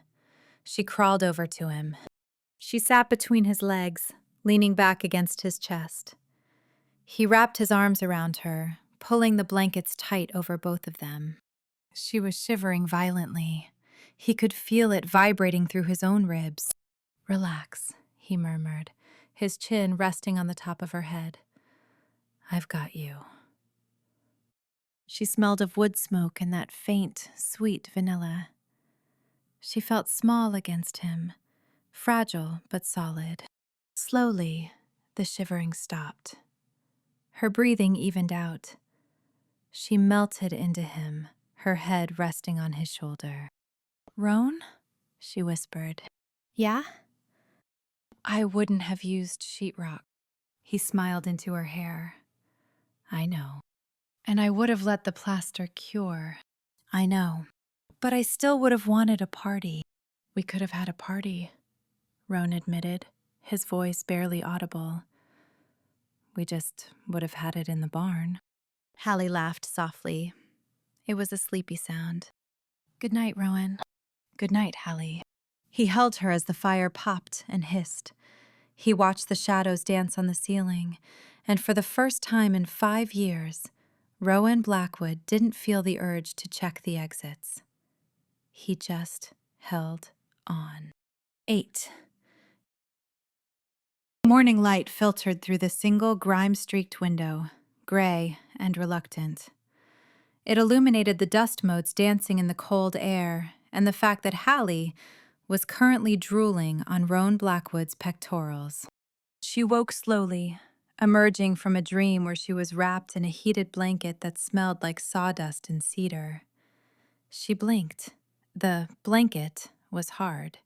She crawled over to him. She sat between his legs, leaning back against his chest. He wrapped his arms around her, pulling the blankets tight over both of them. She was shivering violently. He could feel it vibrating through his own ribs. "Relax," he murmured, his chin resting on the top of her head. "I've got you." She smelled of wood smoke and that faint, sweet vanilla. She felt small against him, fragile but solid. Slowly, the shivering stopped. Her breathing evened out. She melted into him, her head resting on his shoulder. "Roan?" she whispered. "Yeah?" "I wouldn't have used sheetrock." He smiled into her hair. "I know. And I would have let the plaster cure." "I know. But I still would have wanted a party." "We could have had a party," Roan admitted, his voice barely audible. "We just would have had it in the barn." Hallie laughed softly. It was a sleepy sound. "Good night, Rowan." "Good night, Hallie." He held her as the fire popped and hissed. He watched the shadows dance on the ceiling, and for the first time in 5 years, Rowan Blackwood didn't feel the urge to check the exits. He just held on. 8. Morning light filtered through the single grime-streaked window, gray and reluctant. It illuminated the dust motes dancing in the cold air and the fact that Hallie was currently drooling on Roan Blackwood's pectorals. She woke slowly, emerging from a dream where she was wrapped in a heated blanket that smelled like sawdust and cedar. She blinked. The blanket was hard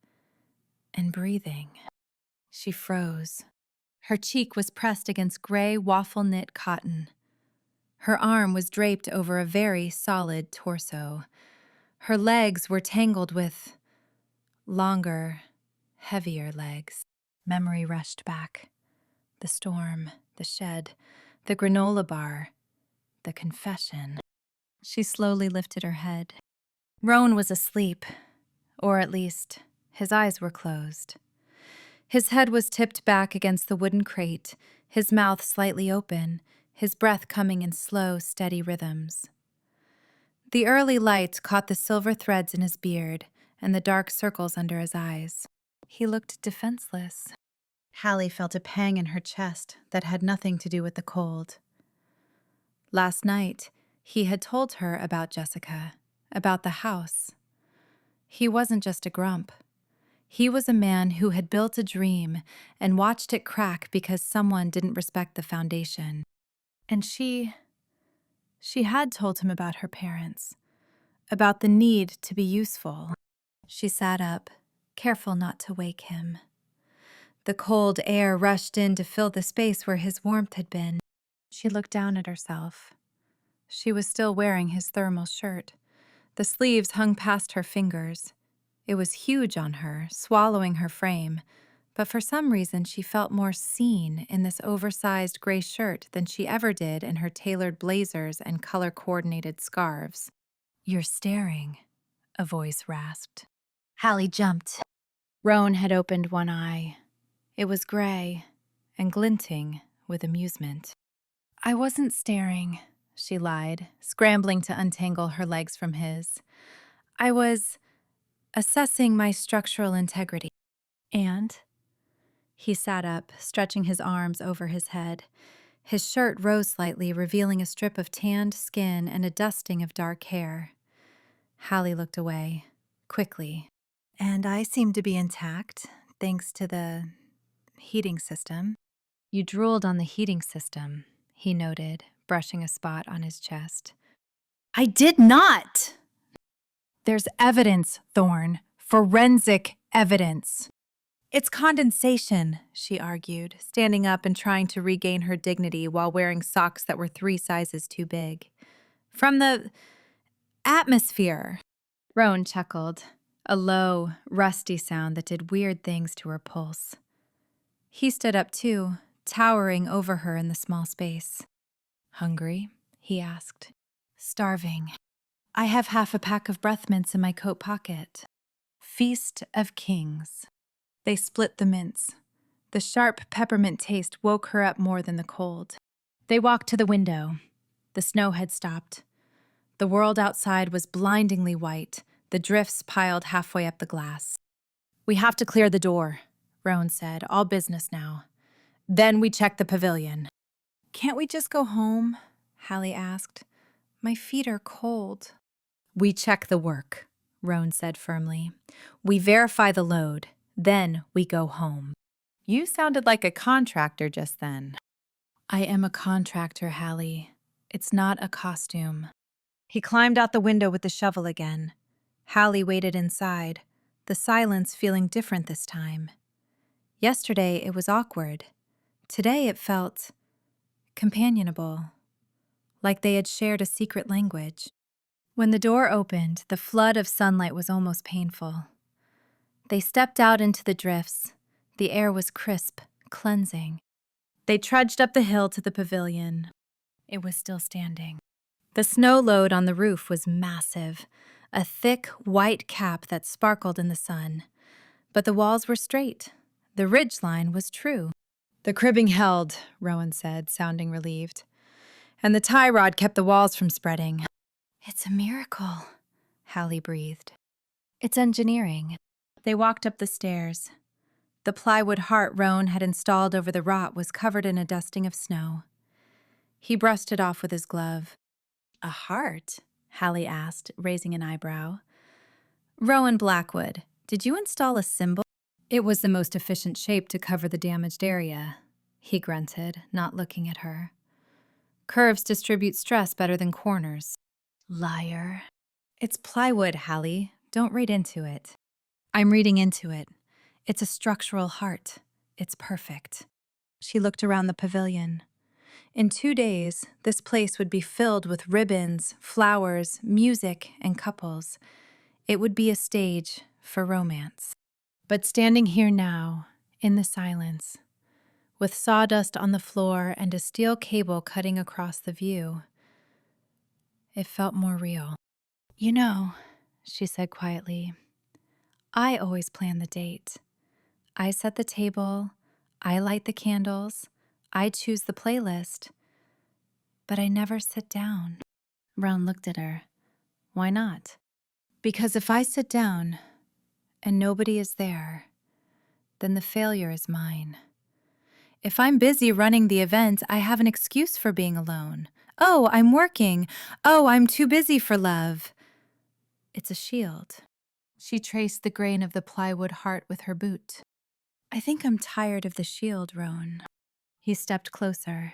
and breathing. She froze. Her cheek was pressed against gray waffle-knit cotton. Her arm was draped over a very solid torso. Her legs were tangled with longer, heavier legs. Memory rushed back. The storm, the shed, the granola bar, the confession. She slowly lifted her head. Roan was asleep, or at least his eyes were closed. His head was tipped back against the wooden crate, his mouth slightly open, his breath coming in slow, steady rhythms. The early light caught the silver threads in his beard and the dark circles under his eyes. He looked defenseless. Hallie felt a pang in her chest that had nothing to do with the cold. Last night, he had told her about Jessica, about the house. He wasn't just a grump. He was a man who had built a dream and watched it crack because someone didn't respect the foundation. And she had told him about her parents, about the need to be useful. She sat up, careful not to wake him. The cold air rushed in to fill the space where his warmth had been. She looked down at herself. She was still wearing his thermal shirt. The sleeves hung past her fingers. It was huge on her, swallowing her frame, but for some reason she felt more seen in this oversized gray shirt than she ever did in her tailored blazers and color-coordinated scarves. "You're staring," a voice rasped. Hallie jumped. Roan had opened one eye. It was gray and glinting with amusement. "I wasn't staring," she lied, scrambling to untangle her legs from his. "I was assessing my structural integrity." "And?" He sat up, stretching his arms over his head. His shirt rose slightly, revealing a strip of tanned skin and a dusting of dark hair. Hallie looked away, quickly. "And I seem to be intact, thanks to the heating system." "You drooled on the heating system," he noted, brushing a spot on his chest. "I did not!" "There's evidence, Thorne. Forensic evidence." "It's condensation," she argued, standing up and trying to regain her dignity while wearing socks that were 3 sizes too big. "From the atmosphere." Roan chuckled, a low, rusty sound that did weird things to her pulse. He stood up too, towering over her in the small space. "Hungry?" he asked. "Starving. I have half a pack of breath mints in my coat pocket." Feast of Kings. They split the mints. The sharp peppermint taste woke her up more than the cold. They walked to the window. The snow had stopped. The world outside was blindingly white, the drifts piled halfway up the glass. "We have to clear the door," Rowan said, "all business now. Then we check the pavilion." "Can't we just go home?" Hallie asked. "My feet are cold." "We check the work," Rowan said firmly. "We verify the load. Then we go home." "You sounded like a contractor just then." "I am a contractor, Hallie. It's not a costume." He climbed out the window with the shovel again. Hallie waited inside, the silence feeling different this time. Yesterday it was awkward. Today it felt companionable, like they had shared a secret language. When the door opened, the flood of sunlight was almost painful. They stepped out into the drifts. The air was crisp, cleansing. They trudged up the hill to the pavilion. It was still standing. The snow load on the roof was massive, a thick, white cap that sparkled in the sun. But the walls were straight. The ridgeline was true. "The cribbing held," Rowan said, sounding relieved. "And the tie rod kept the walls from spreading." "It's a miracle," Hallie breathed. "It's engineering." They walked up the stairs. The plywood heart Roan had installed over the rot was covered in a dusting of snow. He brushed it off with his glove. "A heart?" Hallie asked, raising an eyebrow. "Roan Blackwood, did you install a symbol?" "It was the most efficient shape to cover the damaged area," he grunted, not looking at her. "Curves distribute stress better than corners." "Liar." "It's plywood, Hallie. Don't read into it." "I'm reading into it. It's a structural heart. It's perfect." She looked around the pavilion. In 2 days, this place would be filled with ribbons, flowers, music, and couples. It would be a stage for romance. But standing here now, in the silence, with sawdust on the floor and a steel cable cutting across the view, it felt more real. "You know," she said quietly, "I always plan the date. I set the table, I light the candles, I choose the playlist, but I never sit down." Rowan looked at her. "Why not?" "Because if I sit down and nobody is there, then the failure is mine. If I'm busy running the event, I have an excuse for being alone. Oh, I'm working. Oh, I'm too busy for love. It's a shield." She traced the grain of the plywood heart with her boot. I think I'm tired of the shield, Roan. He stepped closer.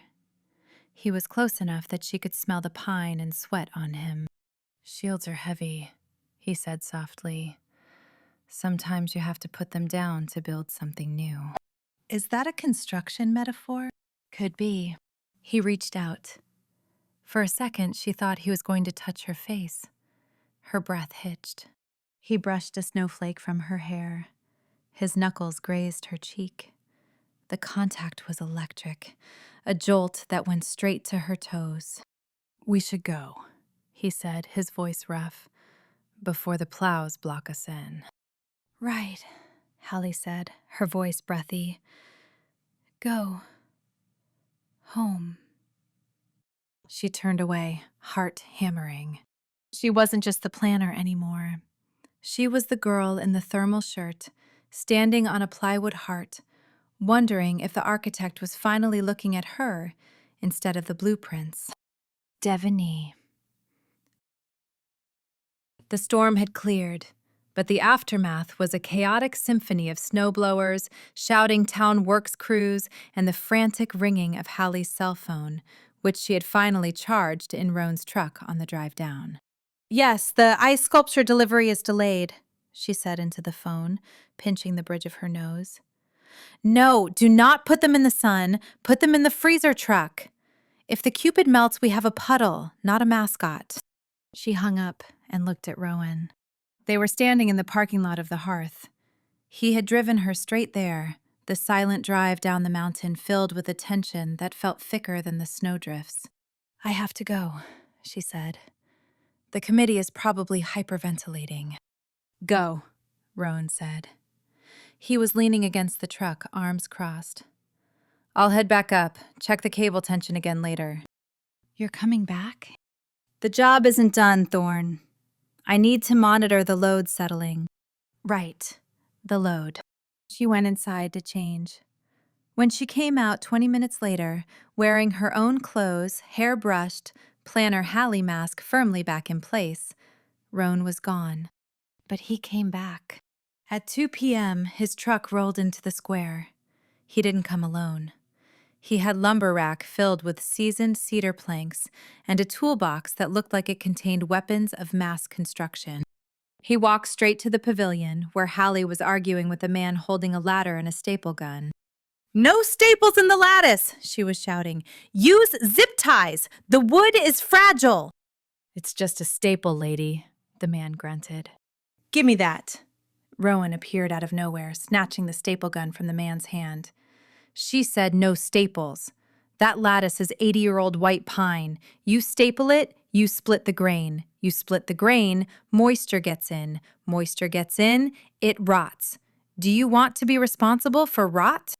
He was close enough that she could smell the pine and sweat on him. Shields are heavy, he said softly. Sometimes you have to put them down to build something new. Is that a construction metaphor? Could be. He reached out. For a second, she thought he was going to touch her face. Her breath hitched. He brushed a snowflake from her hair. His knuckles grazed her cheek. The contact was electric, a jolt that went straight to her toes. We should go, he said, his voice rough, before the plows block us in. Right, Hallie said, her voice breathy. Go. Home. She turned away, heart hammering. She wasn't just the planner anymore. She was the girl in the thermal shirt, standing on a plywood heart, wondering if the architect was finally looking at her instead of the blueprints. Devaney. The storm had cleared, but the aftermath was a chaotic symphony of snowblowers, shouting town works crews, and the frantic ringing of Hallie's cell phone, which she had finally charged in Roan's truck on the drive down. Yes, the ice sculpture delivery is delayed, she said into the phone, pinching the bridge of her nose. No, do not put them in the sun. Put them in the freezer truck. If the Cupid melts, we have a puddle, not a mascot. She hung up and looked at Rowan. They were standing in the parking lot of the Hearth. He had driven her straight there, the silent drive down the mountain filled with a tension that felt thicker than the snowdrifts. I have to go, she said. The committee is probably hyperventilating. Go, Rowan said. He was leaning against the truck, arms crossed. I'll head back up, check the cable tension again later. You're coming back? The job isn't done, Thorne. I need to monitor the load settling. Right, the load. She went inside to change. When she came out 20 minutes later, wearing her own clothes, hair brushed, planner Hallie mask firmly back in place, Roan was gone. But he came back. At 2 p.m., his truck rolled into the square. He didn't come alone. He had lumber rack filled with seasoned cedar planks and a toolbox that looked like it contained weapons of mass construction. He walked straight to the pavilion, where Hallie was arguing with a man holding a ladder and a staple gun. No staples in the lattice, she was shouting. Use zip ties. The wood is fragile. It's just a staple, lady, the man grunted. Give me that. Rowan appeared out of nowhere, snatching the staple gun from the man's hand. She said no staples. That lattice is 80-year-old white pine. You staple it, you split the grain. You split the grain, moisture gets in. Moisture gets in, it rots. Do you want to be responsible for rot?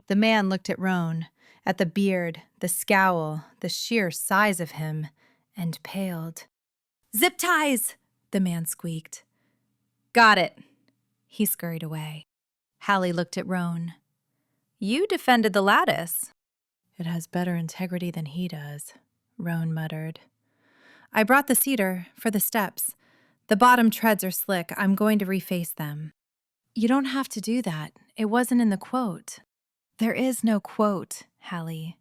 The man looked at Roan, at the beard, the scowl, the sheer size of him, and paled. Zip ties, the man squeaked. Got it. He scurried away. Hallie looked at Roan. You defended the lattice. It has better integrity than he does, Roan muttered. I brought the cedar for the steps. The bottom treads are slick. I'm going to reface them. You don't have to do that. It wasn't in the quote. There is no quote, Hallie.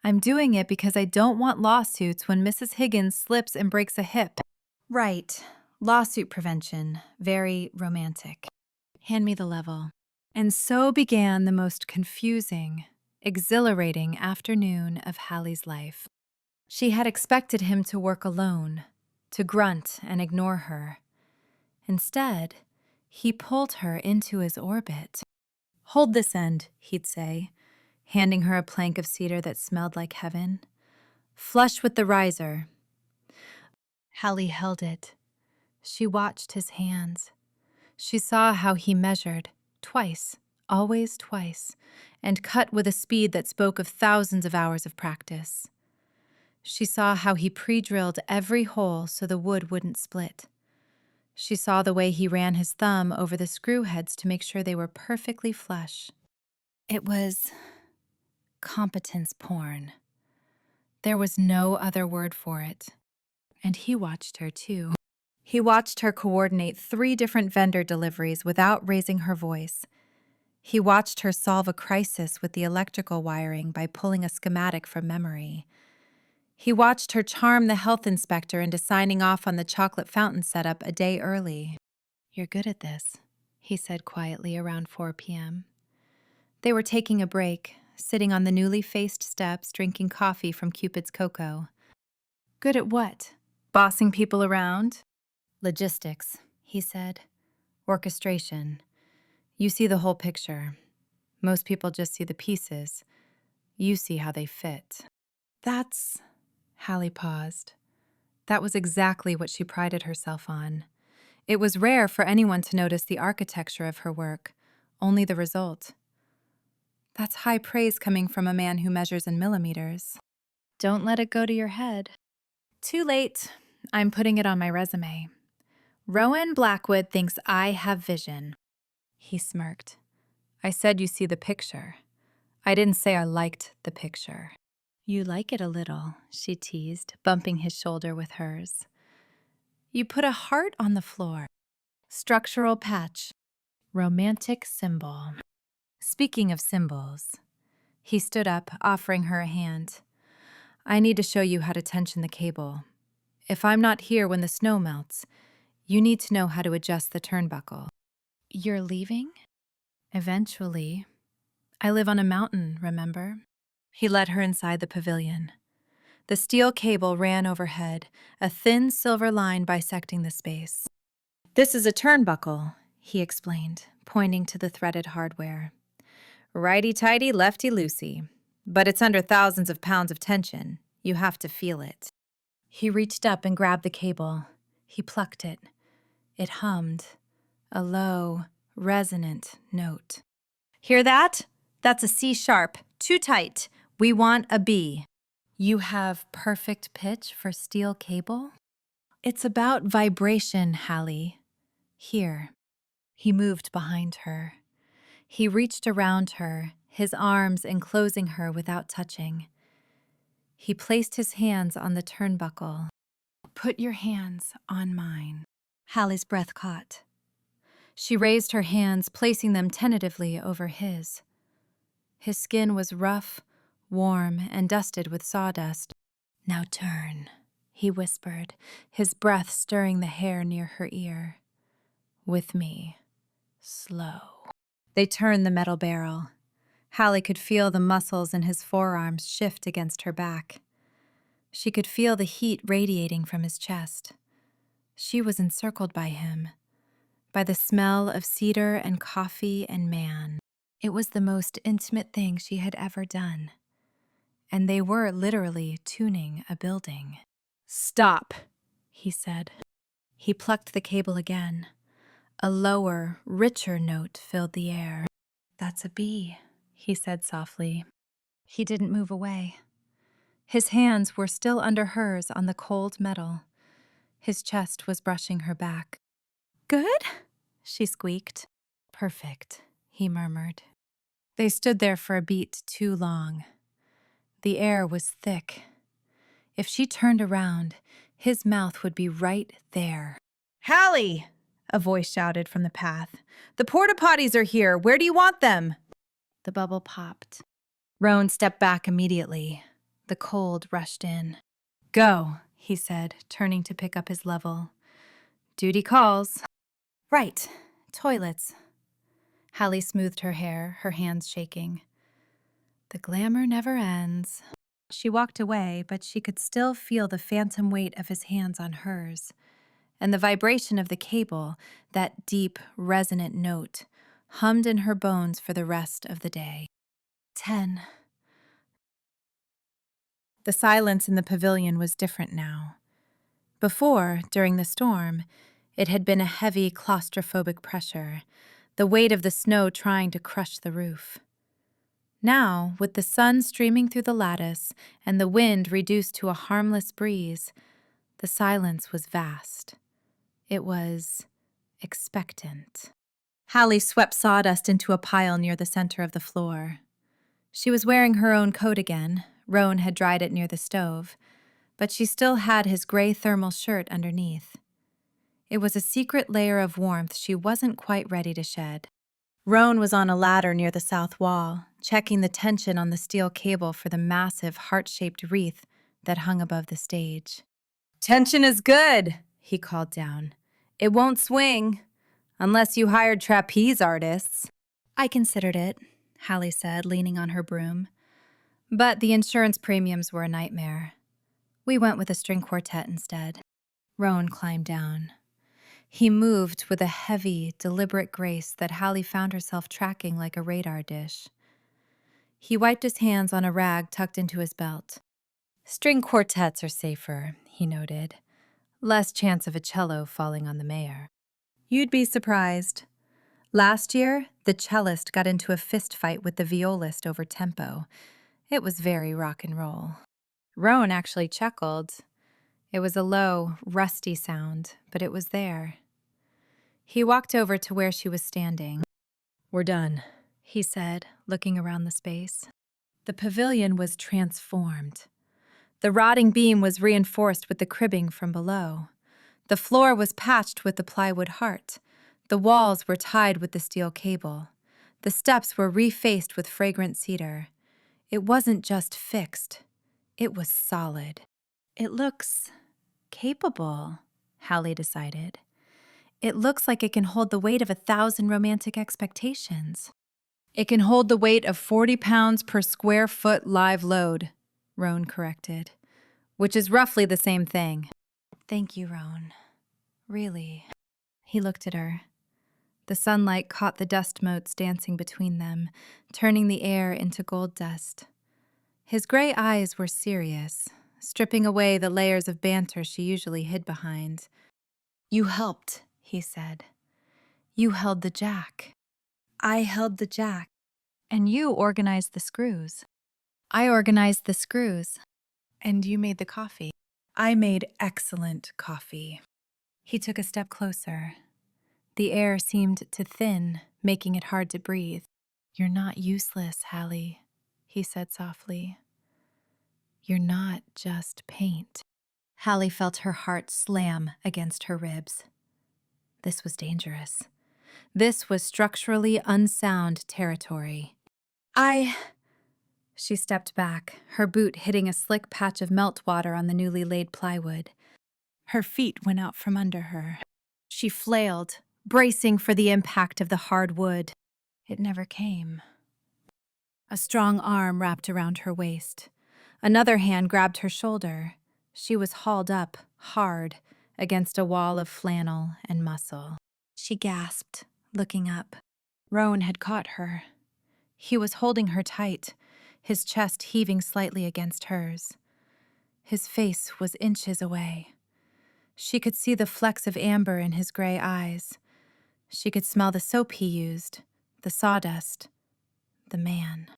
I'm doing it because I don't want lawsuits when Mrs. Higgins slips and breaks a hip. Right. Lawsuit prevention. Very romantic. Hand me the level. And so began the most confusing, exhilarating afternoon of Hallie's life. She had expected him to work alone, to grunt and ignore her. Instead, he pulled her into his orbit. Hold this end, he'd say, handing her a plank of cedar that smelled like heaven. Flush with the riser. Hallie held it. She watched his hands. She saw how he measured, twice, always twice, and cut with a speed that spoke of thousands of hours of practice. She saw how he pre-drilled every hole so the wood wouldn't split. She saw the way he ran his thumb over the screw heads to make sure they were perfectly flush. It was competence porn. There was no other word for it. And he watched her, too. He watched her coordinate 3 different vendor deliveries without raising her voice. He watched her solve a crisis with the electrical wiring by pulling a schematic from memory. He watched her charm the health inspector into signing off on the chocolate fountain setup a day early. "You're good at this," he said quietly around 4 p.m. They were taking a break, sitting on the newly faced steps drinking coffee from Cupid's Cocoa. "Good at what? Bossing people around?" "Logistics," he said. "Orchestration. You see the whole picture. Most people just see the pieces. You see how they fit." That's... Hallie paused. That was exactly what she prided herself on. It was rare for anyone to notice the architecture of her work, only the result. That's high praise coming from a man who measures in millimeters. Don't let it go to your head. Too late. I'm putting it on my resume. Roan Blackwood thinks I have vision. He smirked. I said you see the picture. I didn't say I liked the picture. You like it a little, she teased, bumping his shoulder with hers. You put a heart on the floor. Structural patch. Romantic symbol. Speaking of symbols, he stood up, offering her a hand. I need to show you how to tension the cable. If I'm not here when the snow melts, you need to know how to adjust the turnbuckle. You're leaving? Eventually. I live on a mountain, remember? He led her inside the pavilion. The steel cable ran overhead, a thin silver line bisecting the space. This is a turnbuckle, he explained, pointing to the threaded hardware. Righty-tighty, lefty-loosey. But it's under thousands of pounds of tension. You have to feel it. He reached up and grabbed the cable. He plucked it. It hummed, a low, resonant note. Hear that? That's a C sharp. Too tight. We want a B. You have perfect pitch for steel cable? It's about vibration, Hallie. Here. He moved behind her. He reached around her, his arms enclosing her without touching. He placed his hands on the turnbuckle. Put your hands on mine. Hallie's breath caught. She raised her hands, placing them tentatively over his. His skin was rough, warm, and dusted with sawdust. Now turn, he whispered, his breath stirring the hair near her ear. With me. Slow. They turned the metal barrel. Hallie could feel the muscles in his forearms shift against her back. She could feel the heat radiating from his chest. She was encircled by him, by the smell of cedar and coffee and man. It was the most intimate thing she had ever done. And they were literally tuning a building. Stop, he said. He plucked the cable again. A lower, richer note filled the air. That's a B, he said softly. He didn't move away. His hands were still under hers on the cold metal. His chest was brushing her back. Good? She squeaked. Perfect, he murmured. They stood there for a beat too long. The air was thick. If she turned around, his mouth would be right there. Hallie! A voice shouted from the path. The porta-potties are here. Where do you want them? The bubble popped. Roan stepped back immediately. The cold rushed in. Go, he said, turning to pick up his level. Duty calls. Right. Toilets. Hallie smoothed her hair, her hands shaking. The glamour never ends. She walked away, but she could still feel the phantom weight of his hands on hers, and the vibration of the cable, that deep, resonant note, hummed in her bones for the rest of the day. 10. The silence in the pavilion was different now. Before, during the storm, it had been a heavy, claustrophobic pressure, the weight of the snow trying to crush the roof. Now, with the sun streaming through the lattice and the wind reduced to a harmless breeze, the silence was vast. It was expectant. Hallie swept sawdust into a pile near the center of the floor. She was wearing her own coat again. Roan had dried it near the stove, but she still had his gray thermal shirt underneath. It was a secret layer of warmth she wasn't quite ready to shed. Roan was on a ladder near the south wall, checking the tension on the steel cable for the massive heart-shaped wreath that hung above the stage. "Tension is good," he called down. "It won't swing, unless you hired trapeze artists." "I considered it," Hallie said, leaning on her broom. "But the insurance premiums were a nightmare. We went with a string quartet instead." Rowan climbed down. He moved with a heavy, deliberate grace that Hallie found herself tracking like a radar dish. He wiped his hands on a rag tucked into his belt. "String quartets are safer," he noted. "Less chance of a cello falling on the mayor." "You'd be surprised. Last year, the cellist got into a fist fight with the violist over tempo. It was very rock and roll." Rowan actually chuckled. It was a low, rusty sound, but it was there. He walked over to where she was standing. "We're done," he said, looking around the space. The pavilion was transformed. The rotting beam was reinforced with the cribbing from below. The floor was patched with the plywood heart. The walls were tied with the steel cable. The steps were refaced with fragrant cedar. It wasn't just fixed. It was solid. "It looks capable," Hallie decided. "It looks like it can hold the weight of 1,000 romantic expectations." "It can hold the weight of 40 pounds per square foot live load," Roan corrected, "which is roughly the same thing." "Thank you, Roan. Really." He looked at her. The sunlight caught the dust motes dancing between them, turning the air into gold dust. His gray eyes were serious, stripping away the layers of banter she usually hid behind. "You helped," he said. "You held the jack." "I held the jack." "And you organized the screws." "I organized the screws." "And you made the coffee." "I made excellent coffee." He took a step closer. The air seemed to thin, making it hard to breathe. "You're not useless, Hallie," he said softly. "You're not just paint." Hallie felt her heart slam against her ribs. This was dangerous. This was structurally unsound territory. She stepped back, her boot hitting a slick patch of meltwater on the newly laid plywood. Her feet went out from under her. She flailed, bracing for the impact of the hard wood. It never came. A strong arm wrapped around her waist. Another hand grabbed her shoulder. She was hauled up, hard, against a wall of flannel and muscle. She gasped, looking up. Rowan had caught her. He was holding her tight, his chest heaving slightly against hers. His face was inches away. She could see the flecks of amber in his gray eyes. She could smell the soap he used, the sawdust, the man.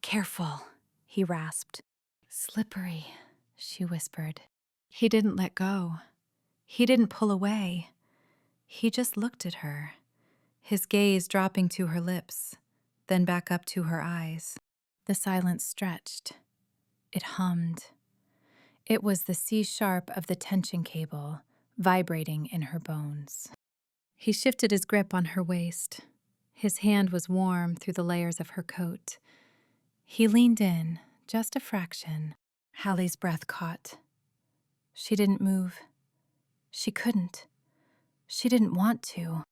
"Careful," he rasped. "Slippery," she whispered. He didn't let go. He didn't pull away. He just looked at her, his gaze dropping to her lips, then back up to her eyes. The silence stretched. It hummed. It was the C-sharp of the tension cable, vibrating in her bones. He shifted his grip on her waist. His hand was warm through the layers of her coat. He leaned in, just a fraction. Hallie's breath caught. She didn't move. She couldn't. She didn't want to.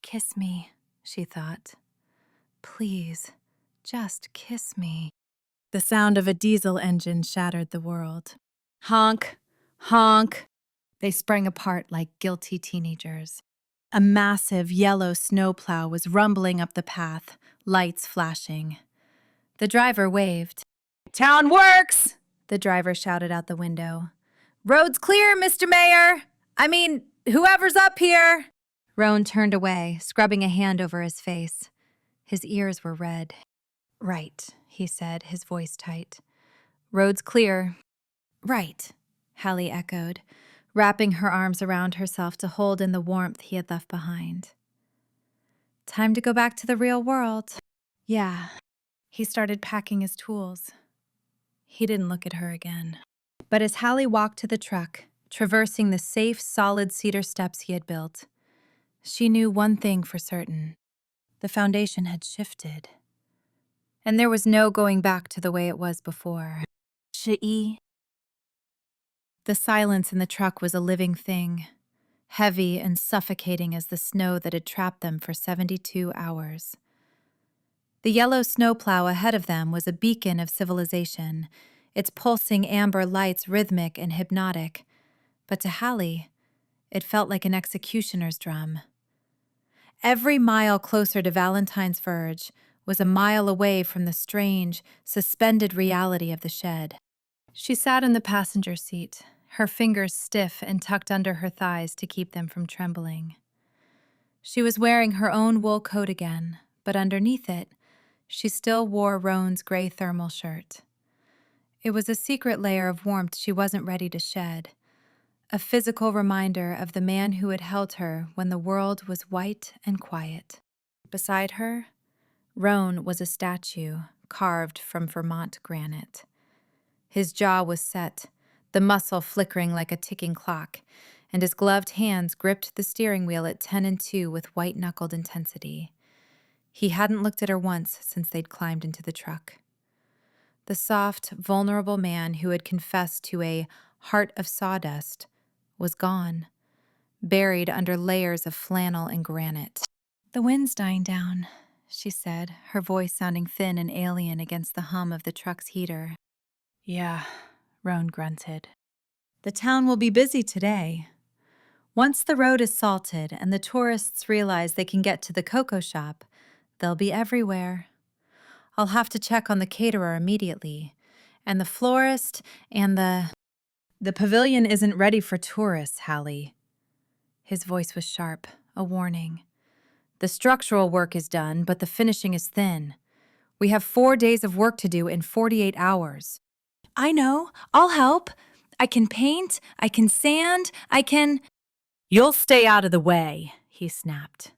"Kiss me," she thought. "Please, just kiss me." The sound of a diesel engine shattered the world. Honk, honk. They sprang apart like guilty teenagers. A massive yellow snowplow was rumbling up the path, lights flashing. The driver waved. "Town works!" the driver shouted out the window. "Road's clear, Mr. Mayor! I mean, whoever's up here!" Roan turned away, scrubbing a hand over his face. His ears were red. "Right," he said, his voice tight. "Road's clear." "Right," Hallie echoed, wrapping her arms around herself to hold in the warmth he had left behind. "Time to go back to the real world." "Yeah." He started packing his tools. He didn't look at her again. But as Hallie walked to the truck, traversing the safe, solid cedar steps he had built. She knew one thing for certain. The foundation had shifted. And there was no going back to the way it was before. The silence in the truck was a living thing, heavy and suffocating as the snow that had trapped them for 72 hours. The yellow snowplow ahead of them was a beacon of civilization, its pulsing amber lights rhythmic and hypnotic. But to Hallie, it felt like an executioner's drum. Every mile closer to Valentine's Verge was a mile away from the strange, suspended reality of the shed. She sat in the passenger seat, her fingers stiff and tucked under her thighs to keep them from trembling. She was wearing her own wool coat again, but underneath it, she still wore Roan's gray thermal shirt. It was a secret layer of warmth she wasn't ready to shed, a physical reminder of the man who had held her when the world was white and quiet. Beside her, Roan was a statue carved from Vermont granite. His jaw was set, the muscle flickering like a ticking clock, and his gloved hands gripped the steering wheel at 10 and 2 with white-knuckled intensity. He hadn't looked at her once since they'd climbed into the truck. The soft, vulnerable man who had confessed to a heart of sawdust was gone, buried under layers of flannel and granite. "The wind's dying down," she said, her voice sounding thin and alien against the hum of the truck's heater. "Yeah," Roan grunted. "The town will be busy today. Once the road is salted and the tourists realize they can get to the cocoa shop, they'll be everywhere. I'll have to check on the caterer immediately, and the florist, and The pavilion isn't ready for tourists, Hallie." His voice was sharp, a warning. "The structural work is done, but the finishing is thin. We have 4 days of work to do in 48 hours. "I know. I'll help. I can paint, I can sand, I can—" "You'll stay out of the way," he snapped.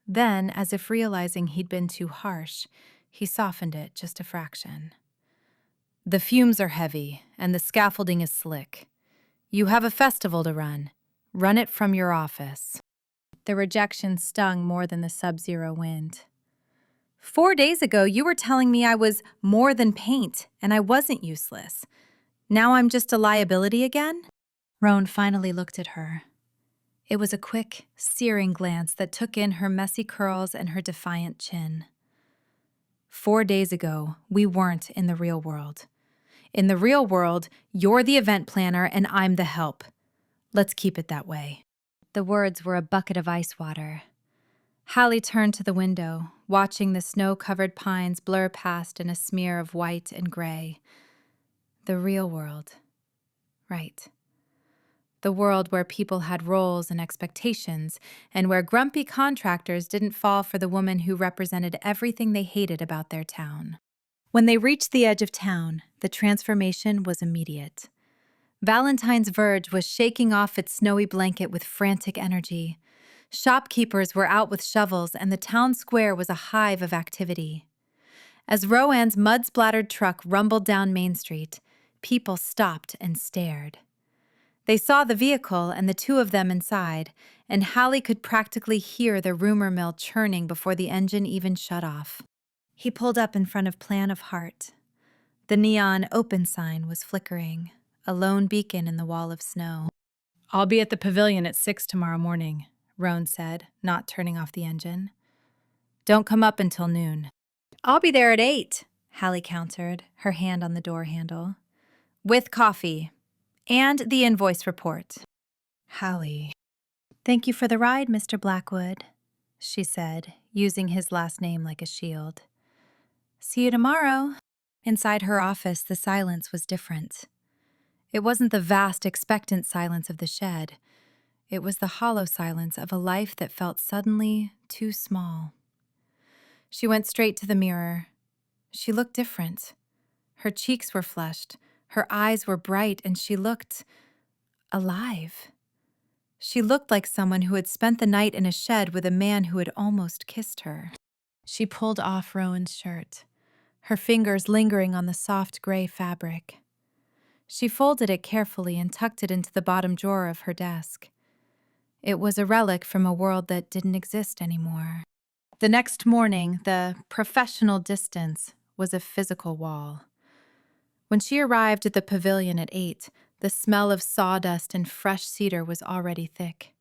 Then, as if realizing he'd been too harsh, he softened it just a fraction. "The fumes are heavy, and the scaffolding is slick. You have a festival to run. Run it from your office." The rejection stung more than the sub-zero wind. 4 days ago, you were telling me I was more than paint, and I wasn't useless. Now I'm just a liability again?" Roan finally looked at her. It was a quick, searing glance that took in her messy curls and her defiant chin. 4 days ago, we weren't in the real world. In the real world, you're the event planner and I'm the help. Let's keep it that way." The words were a bucket of ice water. Hallie turned to the window, watching the snow-covered pines blur past in a smear of white and gray. The real world. Right. The world where people had roles and expectations, and where grumpy contractors didn't fall for the woman who represented everything they hated about their town. When they reached the edge of town, the transformation was immediate. Valentine's Verge was shaking off its snowy blanket with frantic energy. Shopkeepers were out with shovels, and the town square was a hive of activity. As Rowan's mud-splattered truck rumbled down Main Street, people stopped and stared. They saw the vehicle and the two of them inside, and Hallie could practically hear the rumor mill churning before the engine even shut off. He pulled up in front of Plan of Heart. The neon open sign was flickering, a lone beacon in the wall of snow. "I'll be at the pavilion at 6 tomorrow morning," Roan said, not turning off the engine. "Don't come up until noon." "I'll be there at 8, Hallie countered, her hand on the door handle. "With coffee. And the invoice report." "Hallie." "Thank you for the ride, Mr. Blackwood," she said, using his last name like a shield. "See you tomorrow." Inside her office, the silence was different. It wasn't the vast, expectant silence of the shed. It was the hollow silence of a life that felt suddenly too small. She went straight to the mirror. She looked different. Her cheeks were flushed, her eyes were bright, and she looked alive. She looked like someone who had spent the night in a shed with a man who had almost kissed her. She pulled off Rowan's shirt, her fingers lingering on the soft gray fabric. She folded it carefully and tucked it into the bottom drawer of her desk. It was a relic from a world that didn't exist anymore. The next morning, the professional distance was a physical wall. When she arrived at the pavilion at 8, the smell of sawdust and fresh cedar was already thick.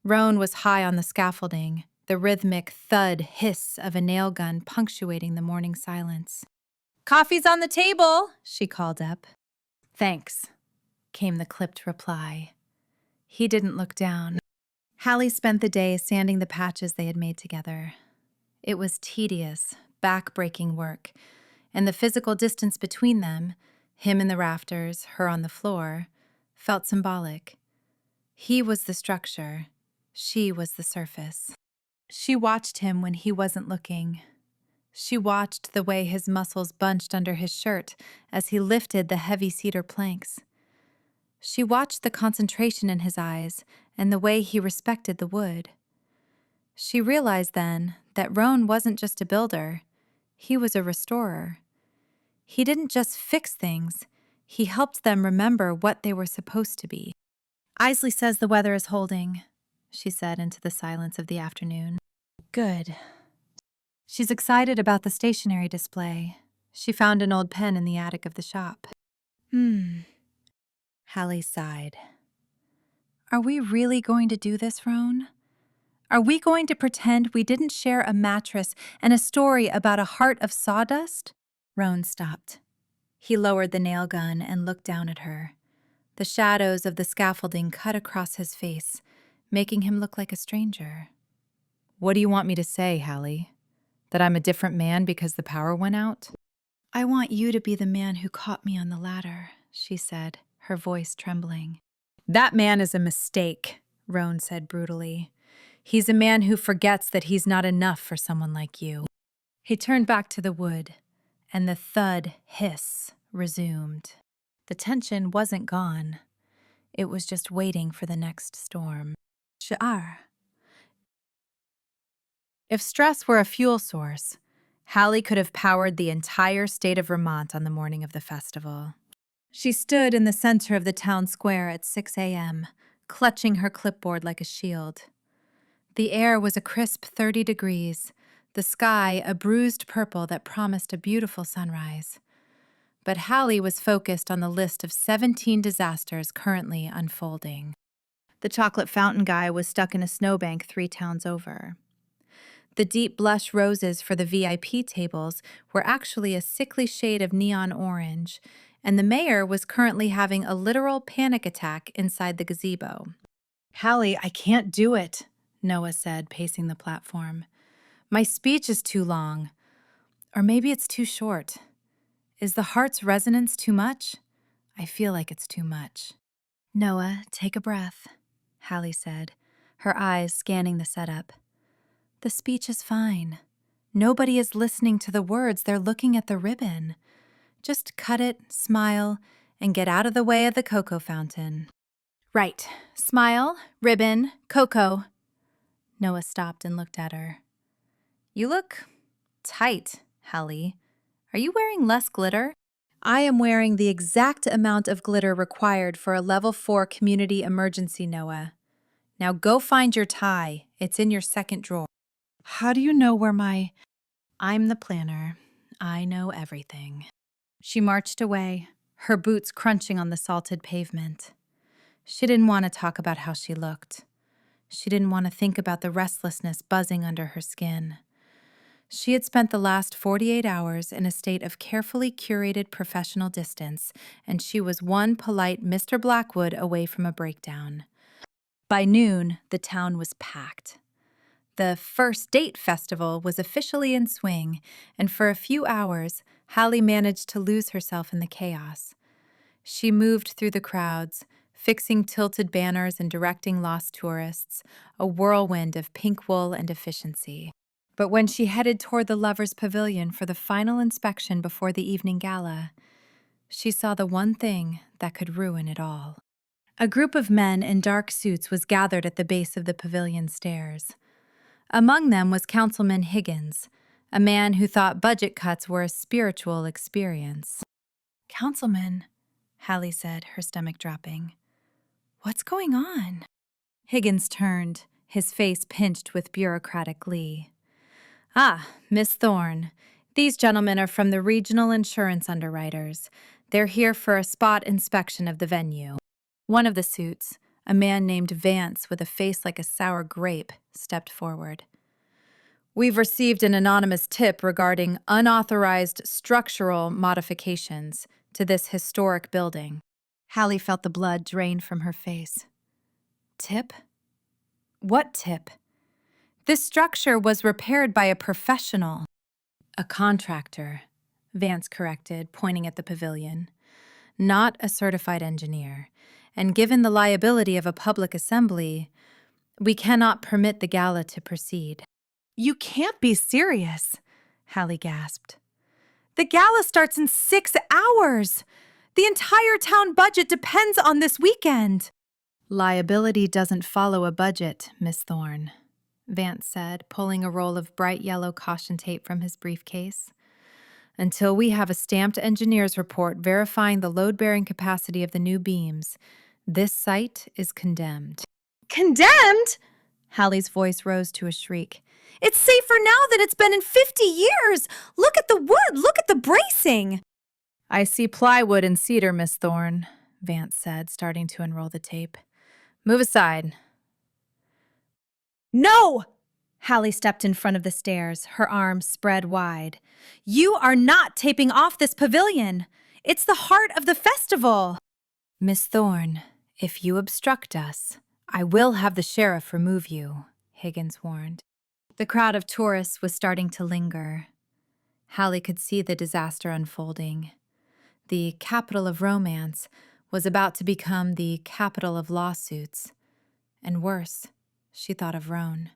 Roan was high on the scaffolding, the rhythmic thud hiss of a nail gun punctuating the morning silence. "Coffee's on the table," she called up. "Thanks," came the clipped reply. He didn't look down. Hallie spent the day sanding the patches they had made together. It was tedious, back-breaking work, and the physical distance between them, him in the rafters, her on the floor, felt symbolic. He was the structure. She was the surface. She watched him when he wasn't looking. She watched the way his muscles bunched under his shirt as he lifted the heavy cedar planks. She watched the concentration in his eyes and the way he respected the wood. She realized then that Roan wasn't just a builder. He was a restorer. He didn't just fix things. He helped them remember what they were supposed to be. "Isley says the weather is holding," she said into the silence of the afternoon. "Good." She's excited about the stationery display. She found an old pen in the attic of the shop. Hallie sighed. "Are we really going to do this, Roan? Are we going to pretend we didn't share a mattress and a story about a heart of sawdust?" Roan stopped. He lowered the nail gun and looked down at her. The shadows of the scaffolding cut across his face, making him look like a stranger. "What do you want me to say, Hallie? That I'm a different man because the power went out?" "I want you to be the man who caught me on the ladder," she said, her voice trembling. "That man is a mistake," Roan said brutally. "He's a man who forgets that he's not enough for someone like you." He turned back to the wood, and the thud hiss resumed. The tension wasn't gone. It was just waiting for the next storm. Sha'ar. If stress were a fuel source, Hallie could have powered the entire state of Vermont on the morning of the festival. She stood in the center of the town square at 6 a.m., clutching her clipboard like a shield. The air was a crisp 30 degrees, the sky a bruised purple that promised a beautiful sunrise. But Hallie was focused on the list of 17 disasters currently unfolding. The chocolate fountain guy was stuck in a snowbank 3 towns over. The deep blush roses for the VIP tables were actually a sickly shade of neon orange, and the mayor was currently having a literal panic attack inside the gazebo. "Hallie, I can't do it," Noah said, pacing the platform. "My speech is too long. Or maybe it's too short. Is the heart's resonance too much? I feel like it's too much." "Noah, take a breath," Hallie said, her eyes scanning the setup. "The speech is fine. Nobody is listening to the words, they're looking at the ribbon. Just cut it, smile, and get out of the way of the cocoa fountain." "Right. Smile, ribbon, cocoa." Noah stopped and looked at her. "You look tight, Hallie. Are you wearing less glitter?" "I am wearing the exact amount of glitter required for a level 4 community emergency, Noah. Now go find your tie. It's in your second drawer." "How do you know where my—" "I'm the planner. I know everything." She marched away, her boots crunching on the salted pavement. She didn't want to talk about how she looked. She didn't want to think about the restlessness buzzing under her skin. She had spent the last 48 hours in a state of carefully curated professional distance, and she was one polite Mr. Blackwood away from a breakdown. By noon, the town was packed. The First Date Festival was officially in swing, and for a few hours, Hallie managed to lose herself in the chaos. She moved through the crowds, fixing tilted banners and directing lost tourists, a whirlwind of pink wool and efficiency. But when she headed toward the Lovers Pavilion for the final inspection before the evening gala, she saw the one thing that could ruin it all. A group of men in dark suits was gathered at the base of the pavilion stairs. Among them was Councilman Higgins, a man who thought budget cuts were a spiritual experience. "Councilman," Hallie said, her stomach dropping. What's going on? Higgins turned, his face pinched with bureaucratic glee. Ah, Miss Thorne. These gentlemen are from the regional insurance underwriters. They're here for a spot inspection of the venue. One of the suits, a man named Vance with a face like a sour grape, stepped forward. We've received an anonymous tip regarding unauthorized structural modifications to this historic building. Hallie felt the blood drain from her face. Tip? What tip? This structure was repaired by a professional. A contractor, Vance corrected, pointing at the pavilion. Not a certified engineer. And given the liability of a public assembly, we cannot permit the gala to proceed. You can't be serious, Hallie gasped. The gala starts in 6 hours. The entire town budget depends on this weekend. Liability doesn't follow a budget, Miss Thorne, Vance said, pulling a roll of bright yellow caution tape from his briefcase. Until we have a stamped engineer's report verifying the load-bearing capacity of the new beams, this site is condemned. Condemned? Hallie's voice rose to a shriek. It's safer now than it's been in 50 years! Look at the wood! Look at the bracing! I see plywood and cedar, Miss Thorne, Vance said, starting to unroll the tape. Move aside. No! Hallie stepped in front of the stairs, her arms spread wide. You are not taping off this pavilion! It's the heart of the festival! Miss Thorne, if you obstruct us, I will have the sheriff remove you, Higgins warned. The crowd of tourists was starting to linger. Hallie could see the disaster unfolding. The capital of romance was about to become the capital of lawsuits. And worse, she thought of Roan.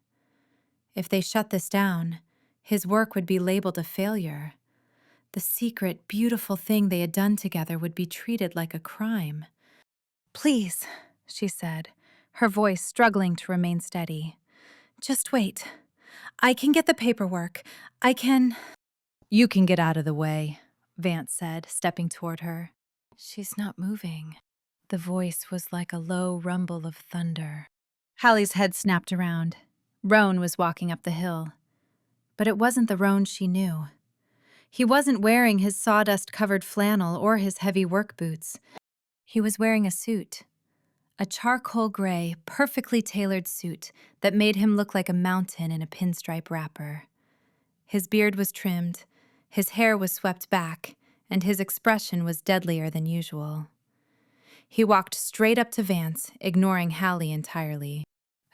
If they shut this down, his work would be labeled a failure. The secret, beautiful thing they had done together would be treated like a crime. Please, she said, her voice struggling to remain steady. Just wait. I can get the paperwork. I can... You can get out of the way, Vance said, stepping toward her. She's not moving. The voice was like a low rumble of thunder. Hallie's head snapped around. Roan was walking up the hill. But it wasn't the Roan she knew. He wasn't wearing his sawdust-covered flannel or his heavy work boots. He was wearing a suit. A charcoal gray, perfectly tailored suit that made him look like a mountain in a pinstripe wrapper. His beard was trimmed, his hair was swept back, and his expression was deadlier than usual. He walked straight up to Vance, ignoring Hallie entirely.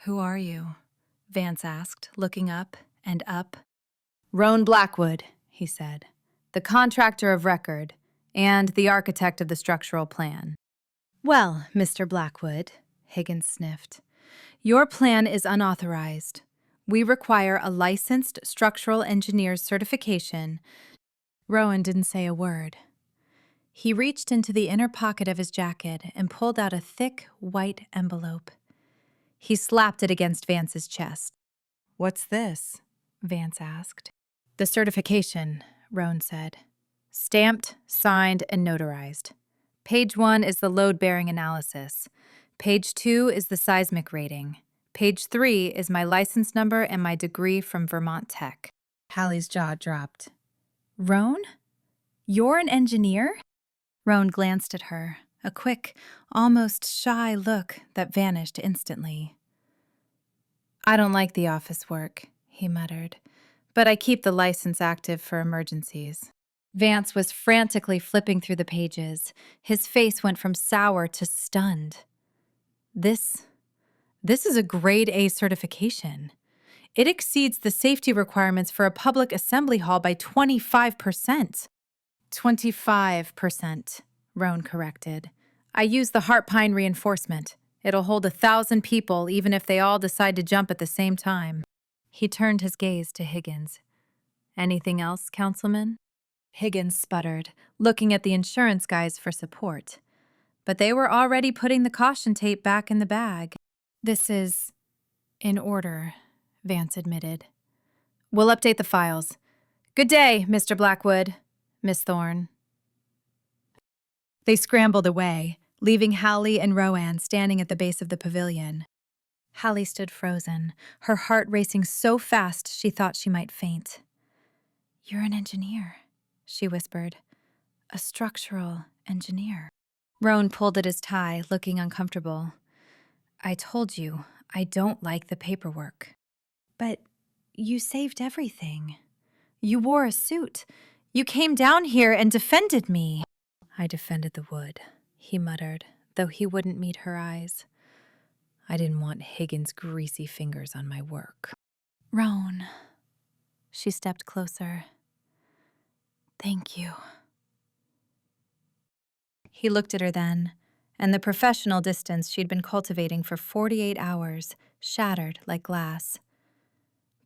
Who are you? Vance asked, looking up and up. Roan Blackwood, he said, the contractor of record, and the architect of the structural plan. Well, Mr. Blackwood, Higgins sniffed, your plan is unauthorized. We require a licensed structural engineer's certification. Rowan didn't say a word. He reached into the inner pocket of his jacket and pulled out a thick, white envelope. He slapped it against Vance's chest. What's this? Vance asked. The certification, Rowan said. Stamped, signed, and notarized. Page 1 is the load-bearing analysis. Page 2 is the seismic rating. Page 3 is my license number and my degree from Vermont Tech. Hallie's jaw dropped. Roan? You're an engineer? Roan glanced at her, a quick, almost shy look that vanished instantly. I don't like the office work, he muttered, but I keep the license active for emergencies. Vance was frantically flipping through the pages. His face went from sour to stunned. This is a grade A certification. It exceeds the safety requirements for a public assembly hall by 25%. 25%, Roan corrected. I use the heart pine reinforcement. It'll hold 1,000 people even if they all decide to jump at the same time. He turned his gaze to Higgins. Anything else, Councilman? Higgins sputtered, looking at the insurance guys for support. But they were already putting the caution tape back in the bag. This is in order, Vance admitted. We'll update the files. Good day, Mr. Blackwood, Miss Thorne. They scrambled away, leaving Hallie and Rowan standing at the base of the pavilion. Hallie stood frozen, her heart racing so fast she thought she might faint. "You're an engineer," she whispered. "A structural engineer." Roan pulled at his tie, looking uncomfortable. "I told you, I don't like the paperwork." "But you saved everything. You wore a suit. You came down here and defended me." "I defended the wood," he muttered, though he wouldn't meet her eyes. "I didn't want Higgins' greasy fingers on my work." "Roan." She stepped closer. "Thank you." He looked at her then, and the professional distance she'd been cultivating for 48 hours shattered like glass.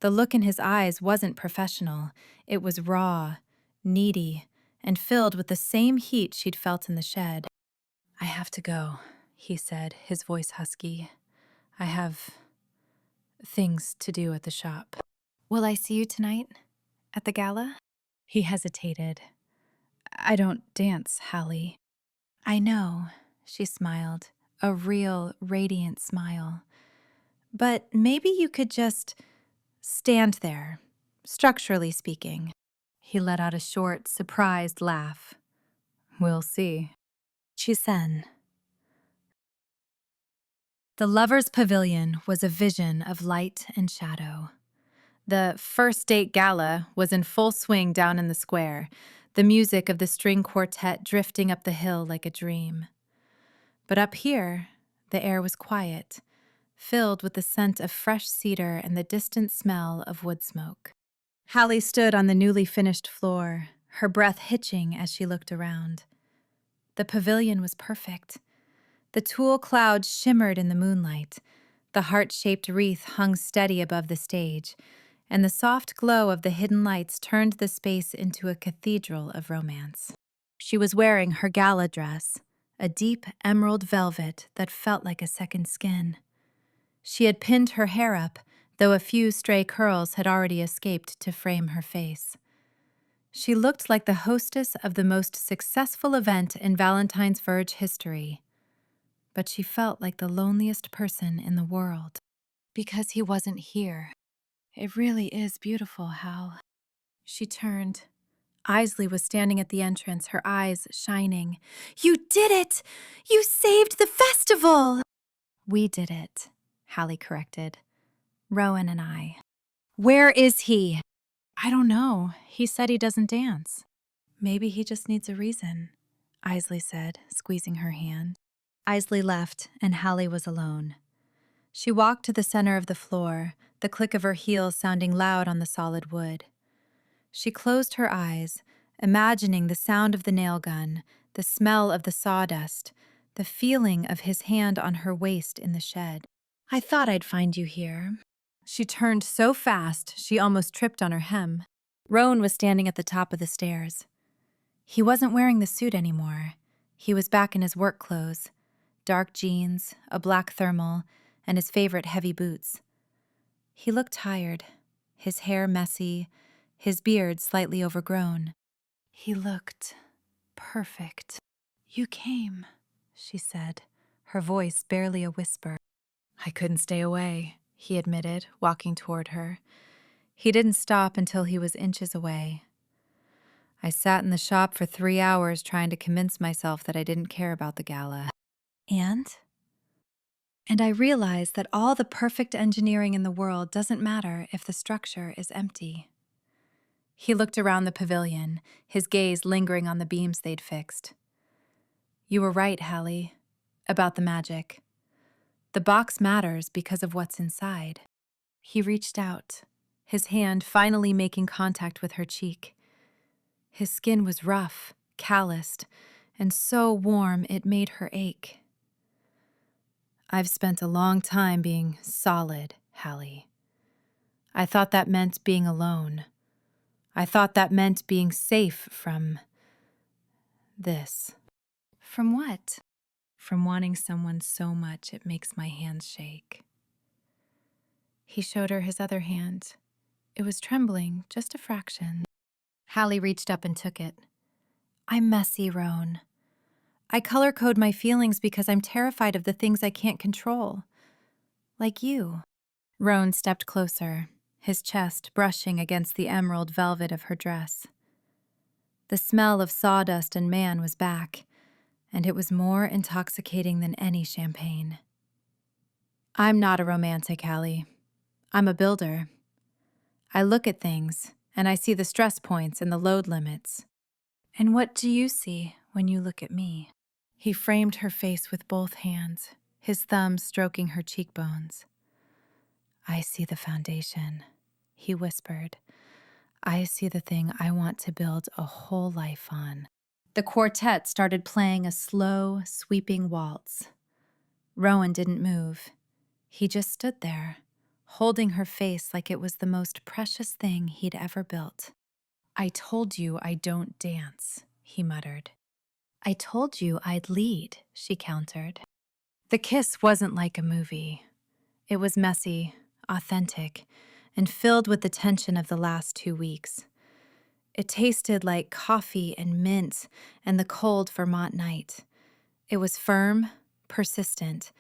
The look in his eyes wasn't professional. It was raw, needy, and filled with the same heat she'd felt in the shed. "I have to go," he said, his voice husky. "I have things to do at the shop." "Will I see you tonight? At the gala?" He hesitated. "I don't dance, Hallie." "I know," she smiled, a real, radiant smile. "But maybe you could just stand there, structurally speaking." He let out a short, surprised laugh. "We'll see." Chisen. The Lovers Pavilion was a vision of light and shadow. The first date gala was in full swing down in the square, the music of the string quartet drifting up the hill like a dream. But up here, the air was quiet, filled with the scent of fresh cedar and the distant smell of wood smoke. Hallie stood on the newly finished floor, her breath hitching as she looked around. The pavilion was perfect. The tulle clouds shimmered in the moonlight. The heart-shaped wreath hung steady above the stage, and the soft glow of the hidden lights turned the space into a cathedral of romance. She was wearing her gala dress, a deep emerald velvet that felt like a second skin. She had pinned her hair up, though a few stray curls had already escaped to frame her face. She looked like the hostess of the most successful event in Valentine's Verge history, but she felt like the loneliest person in the world. Because he wasn't here. "It really is beautiful, Hal." She turned. Isley was standing at the entrance, her eyes shining. "You did it! You saved the festival!" "We did it," Hallie corrected. "Rowan and I." "Where is he?" "I don't know. He said he doesn't dance." "Maybe he just needs a reason," Isley said, squeezing her hand. Isley left, and Hallie was alone. She walked to the center of the floor, the click of her heels sounding loud on the solid wood. She closed her eyes, imagining the sound of the nail gun, the smell of the sawdust, the feeling of his hand on her waist in the shed. "I thought I'd find you here." She turned so fast she almost tripped on her hem. Roan was standing at the top of the stairs. He wasn't wearing the suit anymore. He was back in his work clothes, dark jeans, a black thermal, and his favorite heavy boots. He looked tired, his hair messy, his beard slightly overgrown. He looked perfect. "You came," she said, her voice barely a whisper. "I couldn't stay away," he admitted, walking toward her. He didn't stop until he was inches away. "I sat in the shop for 3 hours trying to convince myself that I didn't care about the gala. And I realized that all the perfect engineering in the world doesn't matter if the structure is empty." He looked around the pavilion, his gaze lingering on the beams they'd fixed. "You were right, Hallie, about the magic. The box matters because of what's inside." He reached out, his hand finally making contact with her cheek. His skin was rough, calloused, and so warm it made her ache. "I've spent a long time being solid, Hallie. I thought that meant being alone. I thought that meant being safe from this." "From what?" "From wanting someone so much it makes my hands shake." He showed her his other hand. It was trembling, just a fraction. Hallie reached up and took it. "I'm messy, Roan. I color code my feelings because I'm terrified of the things I can't control. Like you. Roan stepped closer, his chest brushing against the emerald velvet of her dress. The smell of sawdust and man was back, and it was more intoxicating than any champagne. I'm not a romantic, Hallie. I'm a builder. I look at things, and I see the stress points and the load limits. And what do you see when you look at me? He framed her face with both hands, his thumbs stroking her cheekbones. I see the foundation, he whispered. I see the thing I want to build a whole life on. The quartet started playing a slow, sweeping waltz. Rowan didn't move. He just stood there, holding her face like it was the most precious thing he'd ever built. I told you I don't dance, he muttered. I told you I'd lead, she countered. The kiss wasn't like a movie. It was messy, authentic, and filled with the tension of the last 2 weeks. It tasted like coffee and mint and the cold Vermont night. It was firm, persistent,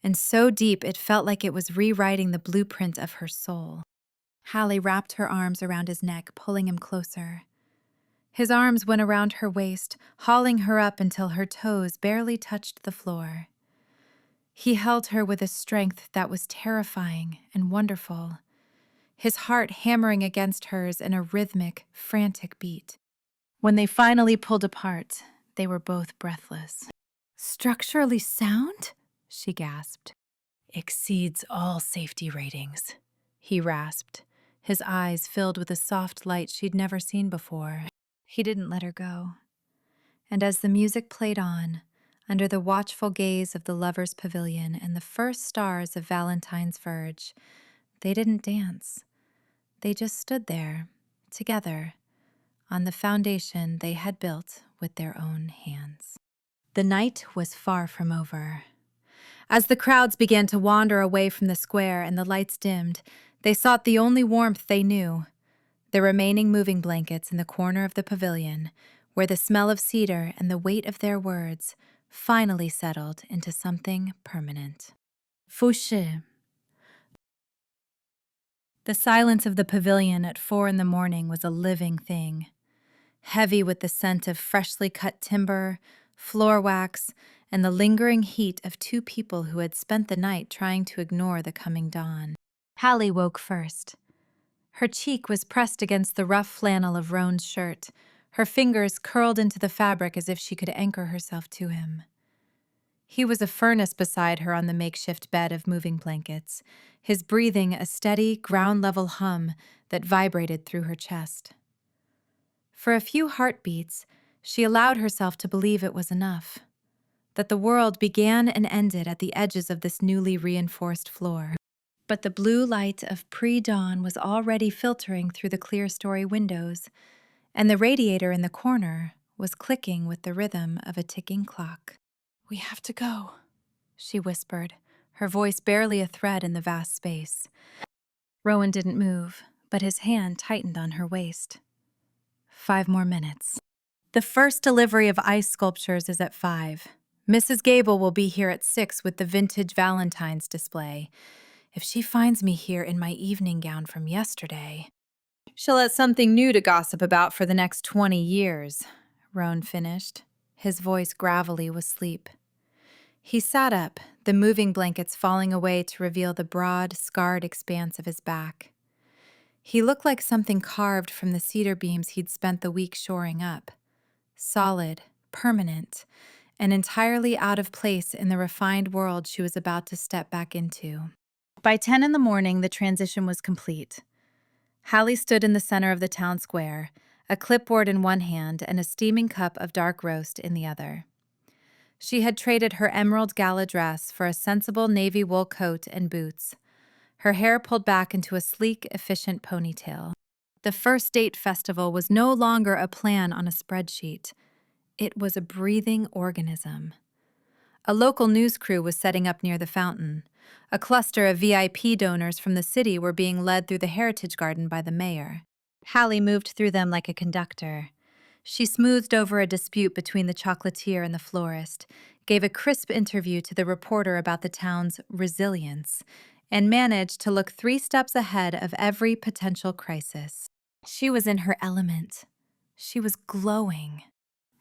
and so deep it felt like it was rewriting the blueprint of her soul. Hallie wrapped her arms around his neck, pulling him closer. His arms went around her waist, hauling her up until her toes barely touched the floor. He held her with a strength that was terrifying and wonderful, his heart hammering against hers in a rhythmic, frantic beat. When they finally pulled apart, they were both breathless. Structurally sound? She gasped. Exceeds all safety ratings, he rasped, his eyes filled with a soft light she'd never seen before. He didn't let her go. And as the music played on, under the watchful gaze of the Lovers Pavilion and the first stars of Valentine's Verge, they didn't dance. They just stood there, together, on the foundation they had built with their own hands. The night was far from over. As the crowds began to wander away from the square and the lights dimmed, they sought the only warmth they knew, the remaining moving blankets in the corner of the pavilion, where the smell of cedar and the weight of their words finally settled into something permanent. Fouché. The silence of the pavilion at 4 a.m. was a living thing, heavy with the scent of freshly cut timber, floor wax, and the lingering heat of 2 people who had spent the night trying to ignore the coming dawn. Hallie woke first. Her cheek was pressed against the rough flannel of Roan's shirt, her fingers curled into the fabric as if she could anchor herself to him. He was a furnace beside her on the makeshift bed of moving blankets, his breathing a steady, ground-level hum that vibrated through her chest. For a few heartbeats, she allowed herself to believe it was enough, that the world began and ended at the edges of this newly reinforced floor. But the blue light of pre-dawn was already filtering through the clear-story windows, and the radiator in the corner was clicking with the rhythm of a ticking clock. "We have to go," she whispered, her voice barely a thread in the vast space. Rowan didn't move, but his hand tightened on her waist. 5 more minutes. The first delivery of ice sculptures is at 5. Mrs. Gable will be here at 6 with the vintage Valentine's display. If she finds me here in my evening gown from yesterday, she'll have something new to gossip about for the next 20 years, Roan finished, his voice gravelly with sleep. He sat up, the moving blankets falling away to reveal the broad, scarred expanse of his back. He looked like something carved from the cedar beams he'd spent the week shoring up. Solid, permanent, and entirely out of place in the refined world she was about to step back into. By 10 a.m, the transition was complete. Hallie stood in the center of the town square, a clipboard in one hand and a steaming cup of dark roast in the other. She had traded her emerald gala dress for a sensible navy wool coat and boots, her hair pulled back into a sleek, efficient ponytail. The first date festival was no longer a plan on a spreadsheet. It was a breathing organism. A local news crew was setting up near the fountain. A cluster of VIP donors from the city were being led through the Heritage Garden by the mayor. Hallie moved through them like a conductor. She smoothed over a dispute between the chocolatier and the florist, gave a crisp interview to the reporter about the town's resilience, and managed to look 3 steps ahead of every potential crisis. She was in her element. She was glowing.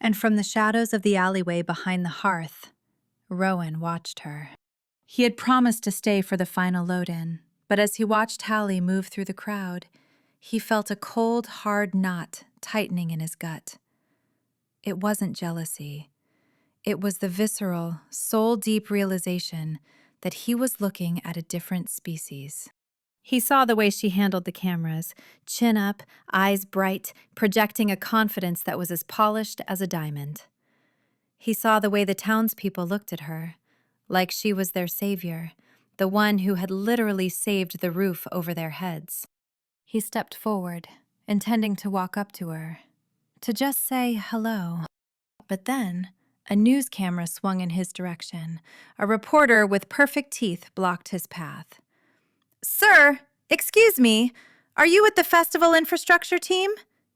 And from the shadows of the alleyway behind the hearth, Rowan watched her. He had promised to stay for the final load-in, but as he watched Hallie move through the crowd, he felt a cold, hard knot tightening in his gut. It wasn't jealousy. It was the visceral, soul-deep realization that he was looking at a different species. He saw the way she handled the cameras, chin up, eyes bright, projecting a confidence that was as polished as a diamond. He saw the way the townspeople looked at her, like she was their savior, the one who had literally saved the roof over their heads. He stepped forward, intending to walk up to her, to just say hello. But then, a news camera swung in his direction. A reporter with perfect teeth blocked his path. "Sir, excuse me, are you with the festival infrastructure team?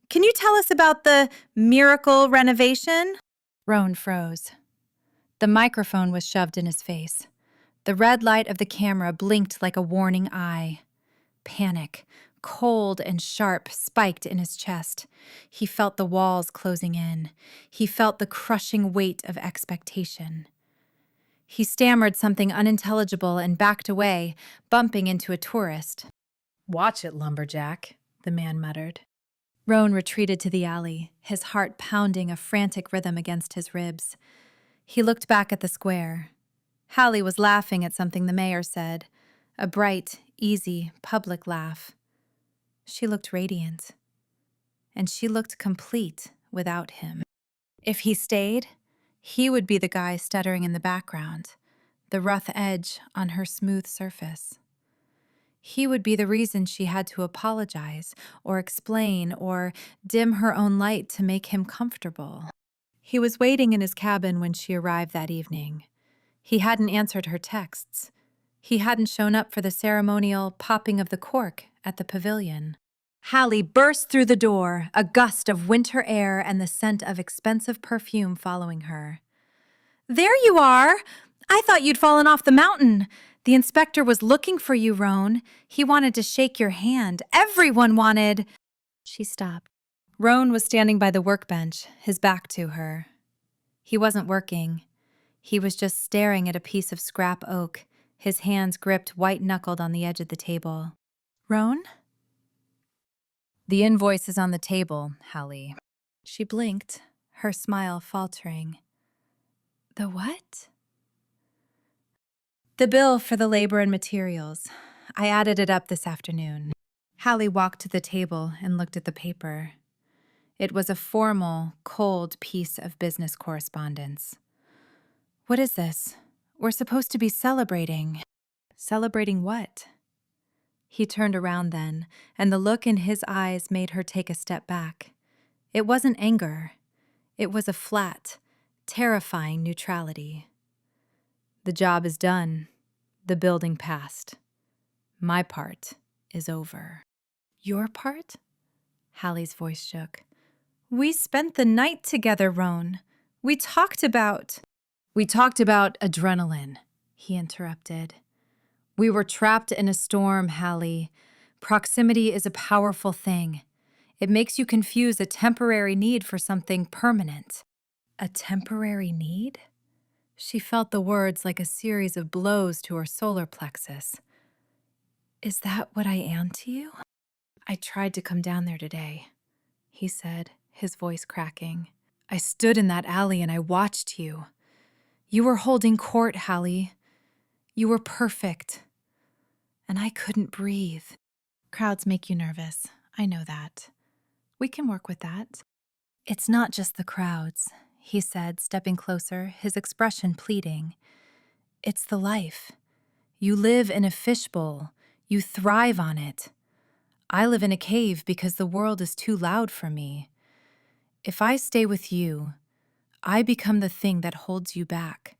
Can you tell us about the miracle renovation?" Roan froze. The microphone was shoved in his face. The red light of the camera blinked like a warning eye. Panic, cold and sharp, spiked in his chest. He felt the walls closing in. He felt the crushing weight of expectation. He stammered something unintelligible and backed away, bumping into a tourist. "Watch it, lumberjack," the man muttered. Roan retreated to the alley, his heart pounding a frantic rhythm against his ribs. He looked back at the square. Hallie was laughing at something the mayor said, a bright, easy, public laugh. She looked radiant. And she looked complete without him. If he stayed, he would be the guy stuttering in the background, the rough edge on her smooth surface. He would be the reason she had to apologize or explain or dim her own light to make him comfortable. He was waiting in his cabin when she arrived that evening. He hadn't answered her texts. He hadn't shown up for the ceremonial popping of the cork at the pavilion. Hallie burst through the door, a gust of winter air and the scent of expensive perfume following her. "There you are! I thought you'd fallen off the mountain. The inspector was looking for you, Roan. He wanted to shake your hand. Everyone wanted—" She stopped. Roan was standing by the workbench, his back to her. He wasn't working. He was just staring at a piece of scrap oak, his hands gripped white-knuckled on the edge of the table. "Roan?" "The invoice is on the table, Hallie." She blinked, her smile faltering. "The what?" "The bill for the labor and materials. I added it up this afternoon." Hallie walked to the table and looked at the paper. It was a formal, cold piece of business correspondence. "What is this? We're supposed to be celebrating." "Celebrating what?" He turned around then, and the look in his eyes made her take a step back. It wasn't anger. It was a flat, terrifying neutrality. "The job is done. The building passed. My part is over." "Your part?" Hallie's voice shook. "We spent the night together, Roan. We talked about—" "We talked about adrenaline," he interrupted. "We were trapped in a storm, Hallie. Proximity is a powerful thing. It makes you confuse a temporary need for something permanent." "A temporary need?" She felt the words like a series of blows to her solar plexus. "Is that what I am to you?" "I tried to come down there today," he said, his voice cracking. "I stood in that alley and I watched you. You were holding court, Hallie. You were perfect. And I couldn't breathe." "Crowds make you nervous. I know that. We can work with that." "It's not just the crowds," he said, stepping closer, his expression pleading. "It's the life. You live in a fishbowl. You thrive on it. I live in a cave because the world is too loud for me. If I stay with you, I become the thing that holds you back.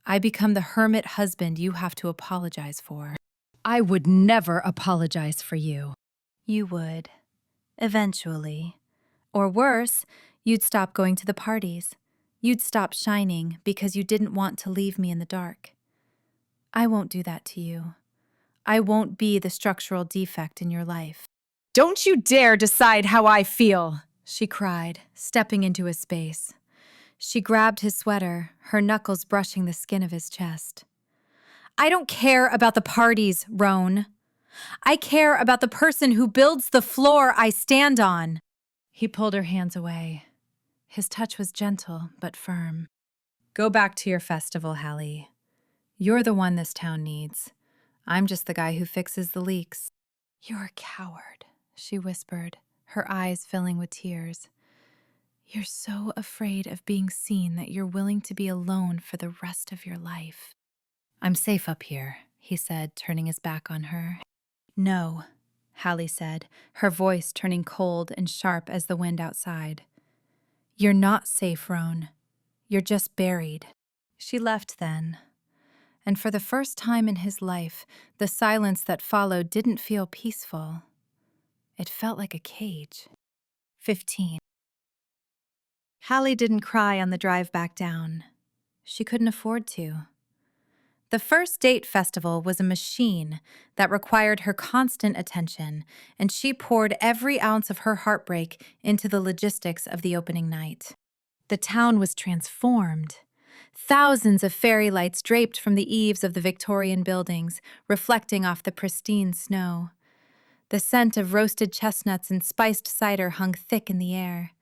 I become the hermit husband you have to apologize for." "I would never apologize for you." "You would. Eventually. Or worse, You'd stop going to the parties. You'd stop shining because you didn't want to leave me in the dark. I won't do that to you. I won't be the structural defect in your life. Don't you dare decide how I feel, She cried, stepping into his space. She grabbed his sweater, her knuckles brushing the skin of his chest. I don't care about the parties, Roan. I care about the person who builds the floor I stand on. He pulled her hands away. His touch was gentle but firm. Go back to your festival, Hallie. You're the one this town needs. I'm just the guy who fixes the leaks. You're a coward, she whispered, her eyes filling with tears. You're so afraid of being seen that you're willing to be alone for the rest of your life. I'm safe up here, he said, turning his back on her. No, Hallie said, her voice turning cold and sharp as the wind outside. You're not safe, Roan. You're just buried. She left then. And for the first time in his life, the silence that followed didn't feel peaceful. It felt like a cage. 15. Hallie didn't cry on the drive back down. She couldn't afford to. The first date festival was a machine that required her constant attention, and she poured every ounce of her heartbreak into the logistics of the opening night. The town was transformed. Thousands of fairy lights draped from the eaves of the Victorian buildings, reflecting off the pristine snow. The scent of roasted chestnuts and spiced cider hung thick in the air.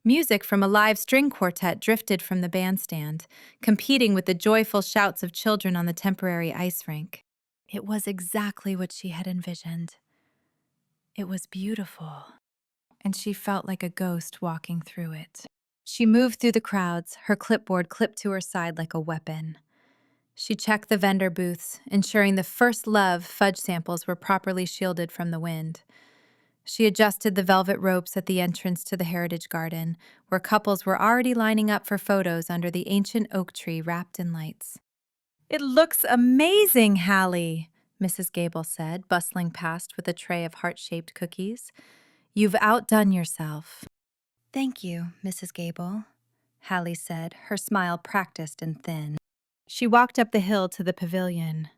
Music from a live string quartet drifted from the bandstand, competing with the joyful shouts of children on the temporary ice rink. It was exactly what she had envisioned. It was beautiful, and she felt like a ghost walking through it. She moved through the crowds, her clipboard clipped to her side like a weapon. She checked the vendor booths, ensuring the First Love fudge samples were properly shielded from the wind. She adjusted the velvet ropes at the entrance to the Heritage Garden, where couples were already lining up for photos under the ancient oak tree wrapped in lights. It looks amazing, Hallie, Mrs. Gable said, bustling past with a tray of heart-shaped cookies. You've outdone yourself. Thank you, Mrs. Gable, Hallie said, her smile practiced and thin. She walked up the hill to the pavilion.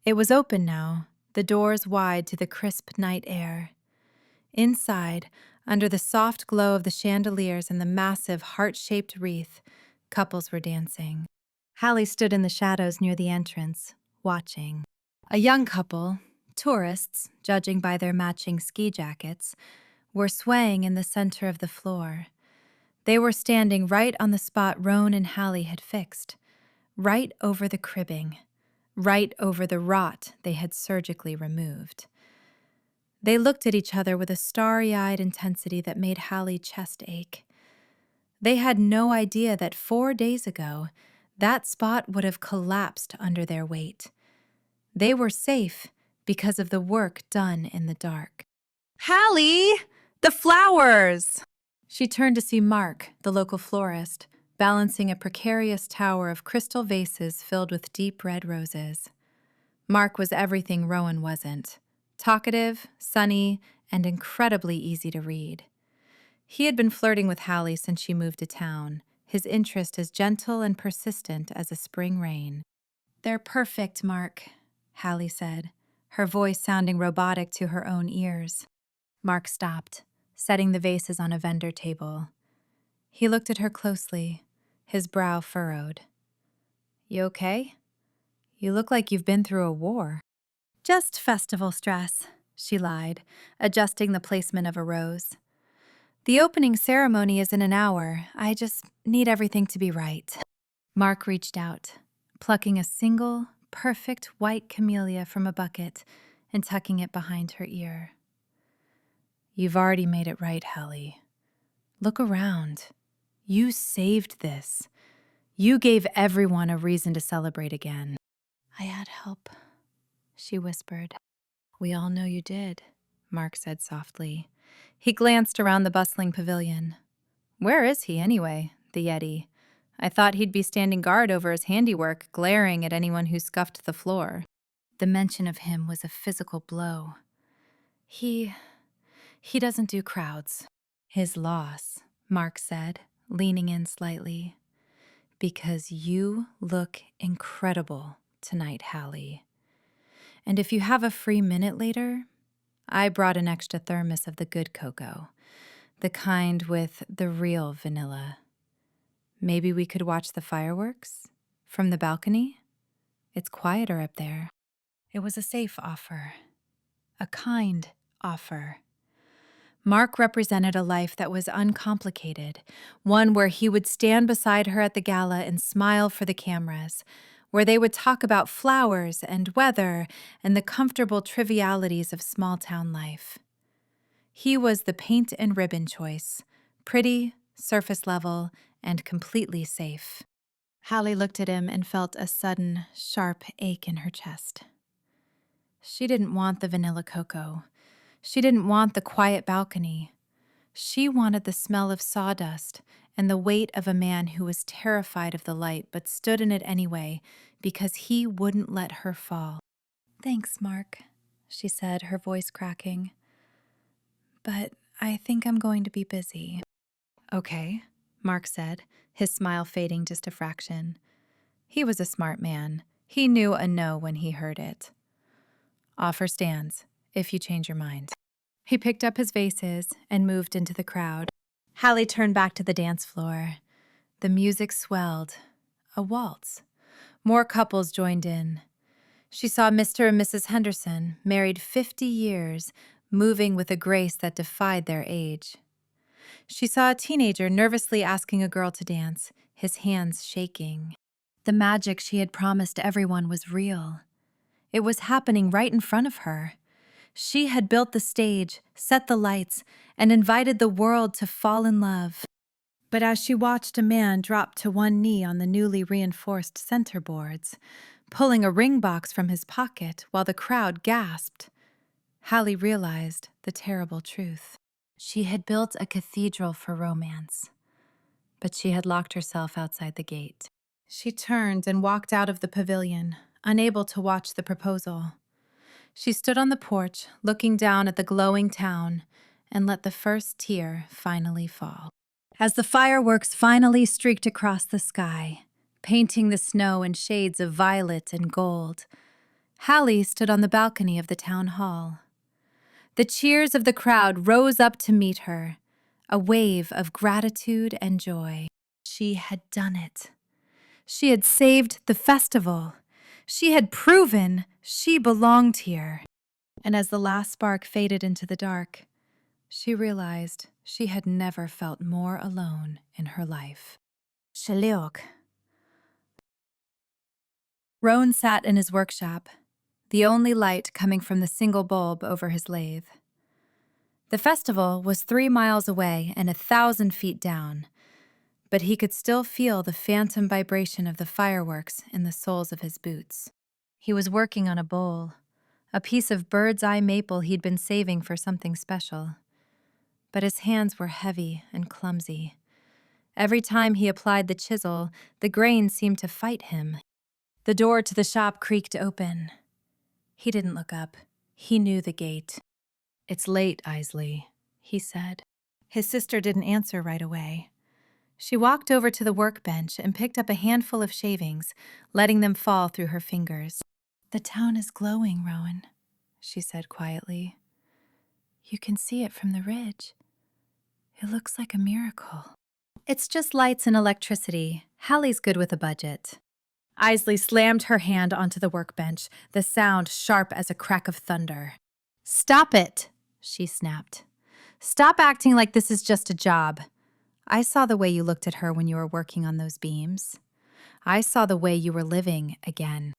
It was open now, the doors wide to the crisp night air. Inside, under the soft glow of the chandeliers and the massive heart-shaped wreath, couples were dancing. Hallie stood in the shadows near the entrance, watching. A young couple, tourists, judging by their matching ski jackets, were swaying in the center of the floor. They were standing right on the spot Roan and Hallie had fixed, right over the cribbing, right over the rot they had surgically removed. They looked at each other with a starry-eyed intensity that made Hallie's chest ache. They had no idea that 4 days ago, that spot would have collapsed under their weight. They were safe because of the work done in the dark. Hallie! The flowers! She turned to see Mark, the local florist, balancing a precarious tower of crystal vases filled with deep red roses. Mark was everything Rowan wasn't. Talkative, sunny, and incredibly easy to read. He had been flirting with Hallie since she moved to town, his interest as gentle and persistent as a spring rain. They're perfect, Mark, Hallie said, her voice sounding robotic to her own ears. Mark stopped, setting the vases on a vendor table. He looked at her closely, his brow furrowed. You okay? You look like you've been through a war. Just festival stress, she lied, adjusting the placement of a rose. The opening ceremony is in an hour. I just need everything to be right. Mark reached out, plucking a single, perfect white camellia from a bucket and tucking it behind her ear. You've already made it right, Hallie. Look around. You saved this. You gave everyone a reason to celebrate again. I had help, she whispered. We all know you did, Mark said softly. He glanced around the bustling pavilion. Where is he, anyway, the Yeti? I thought he'd be standing guard over his handiwork, glaring at anyone who scuffed the floor. The mention of him was a physical blow. He doesn't do crowds. His loss Mark said, leaning in slightly. Because you look incredible tonight, Hallie. And if you have a free minute later, I brought an extra thermos of the good cocoa, the kind with the real vanilla. Maybe we could watch the fireworks from the balcony? It's quieter up there. It was a safe offer, a kind offer. Mark represented a life that was uncomplicated, one where he would stand beside her at the gala and smile for the cameras, where they would talk about flowers and weather and the comfortable trivialities of small-town life. He was the paint and ribbon choice, pretty, surface level, and completely safe. Hallie looked at him and felt a sudden, sharp ache in her chest. She didn't want the vanilla cocoa. She didn't want the quiet balcony. She wanted the smell of sawdust and the weight of a man who was terrified of the light but stood in it anyway because he wouldn't let her fall. "Thanks, Mark," she said, her voice cracking. "But I think I'm going to be busy." "Okay," Mark said, his smile fading just a fraction. He was a smart man. He knew a no when he heard it. "Offer stands, if you change your mind." He picked up his vases and moved into the crowd. Hallie turned back to the dance floor. The music swelled. A waltz. More couples joined in. She saw Mr. and Mrs. Henderson, married 50 years, moving with a grace that defied their age. She saw a teenager nervously asking a girl to dance, his hands shaking. The magic she had promised everyone was real. It was happening right in front of her. She had built the stage, set the lights, and invited the world to fall in love. But as she watched a man drop to one knee on the newly reinforced center boards, pulling a ring box from his pocket while the crowd gasped, Hallie realized the terrible truth. She had built a cathedral for romance, but she had locked herself outside the gate. She turned and walked out of the pavilion, unable to watch the proposal. She stood on the porch, looking down at the glowing town, and let the first tear finally fall. As the fireworks finally streaked across the sky, painting the snow in shades of violet and gold, Hallie stood on the balcony of the town hall. The cheers of the crowd rose up to meet her, a wave of gratitude and joy. She had done it. She had saved the festival. She had proven she belonged here. And as the last spark faded into the dark, she realized she had never felt more alone in her life. Shaliok. Rowan sat in his workshop, the only light coming from the single bulb over his lathe. The festival was 3 miles away and 1,000 feet down, but he could still feel the phantom vibration of the fireworks in the soles of his boots. He was working on a bowl, a piece of bird's eye maple he'd been saving for something special. But his hands were heavy and clumsy. Every time he applied the chisel, the grain seemed to fight him. The door to the shop creaked open. He didn't look up. He knew the gate. "It's late, Isley," he said. His sister didn't answer right away. She walked over to the workbench and picked up a handful of shavings, letting them fall through her fingers. "The town is glowing, Rowan," she said quietly. "You can see it from the ridge. It looks like a miracle." "It's just lights and electricity. Hallie's good with a budget." Isley slammed her hand onto the workbench, the sound sharp as a crack of thunder. "Stop it," she snapped. "Stop acting like this is just a job. I saw the way you looked at her when you were working on those beams. I saw the way you were living again."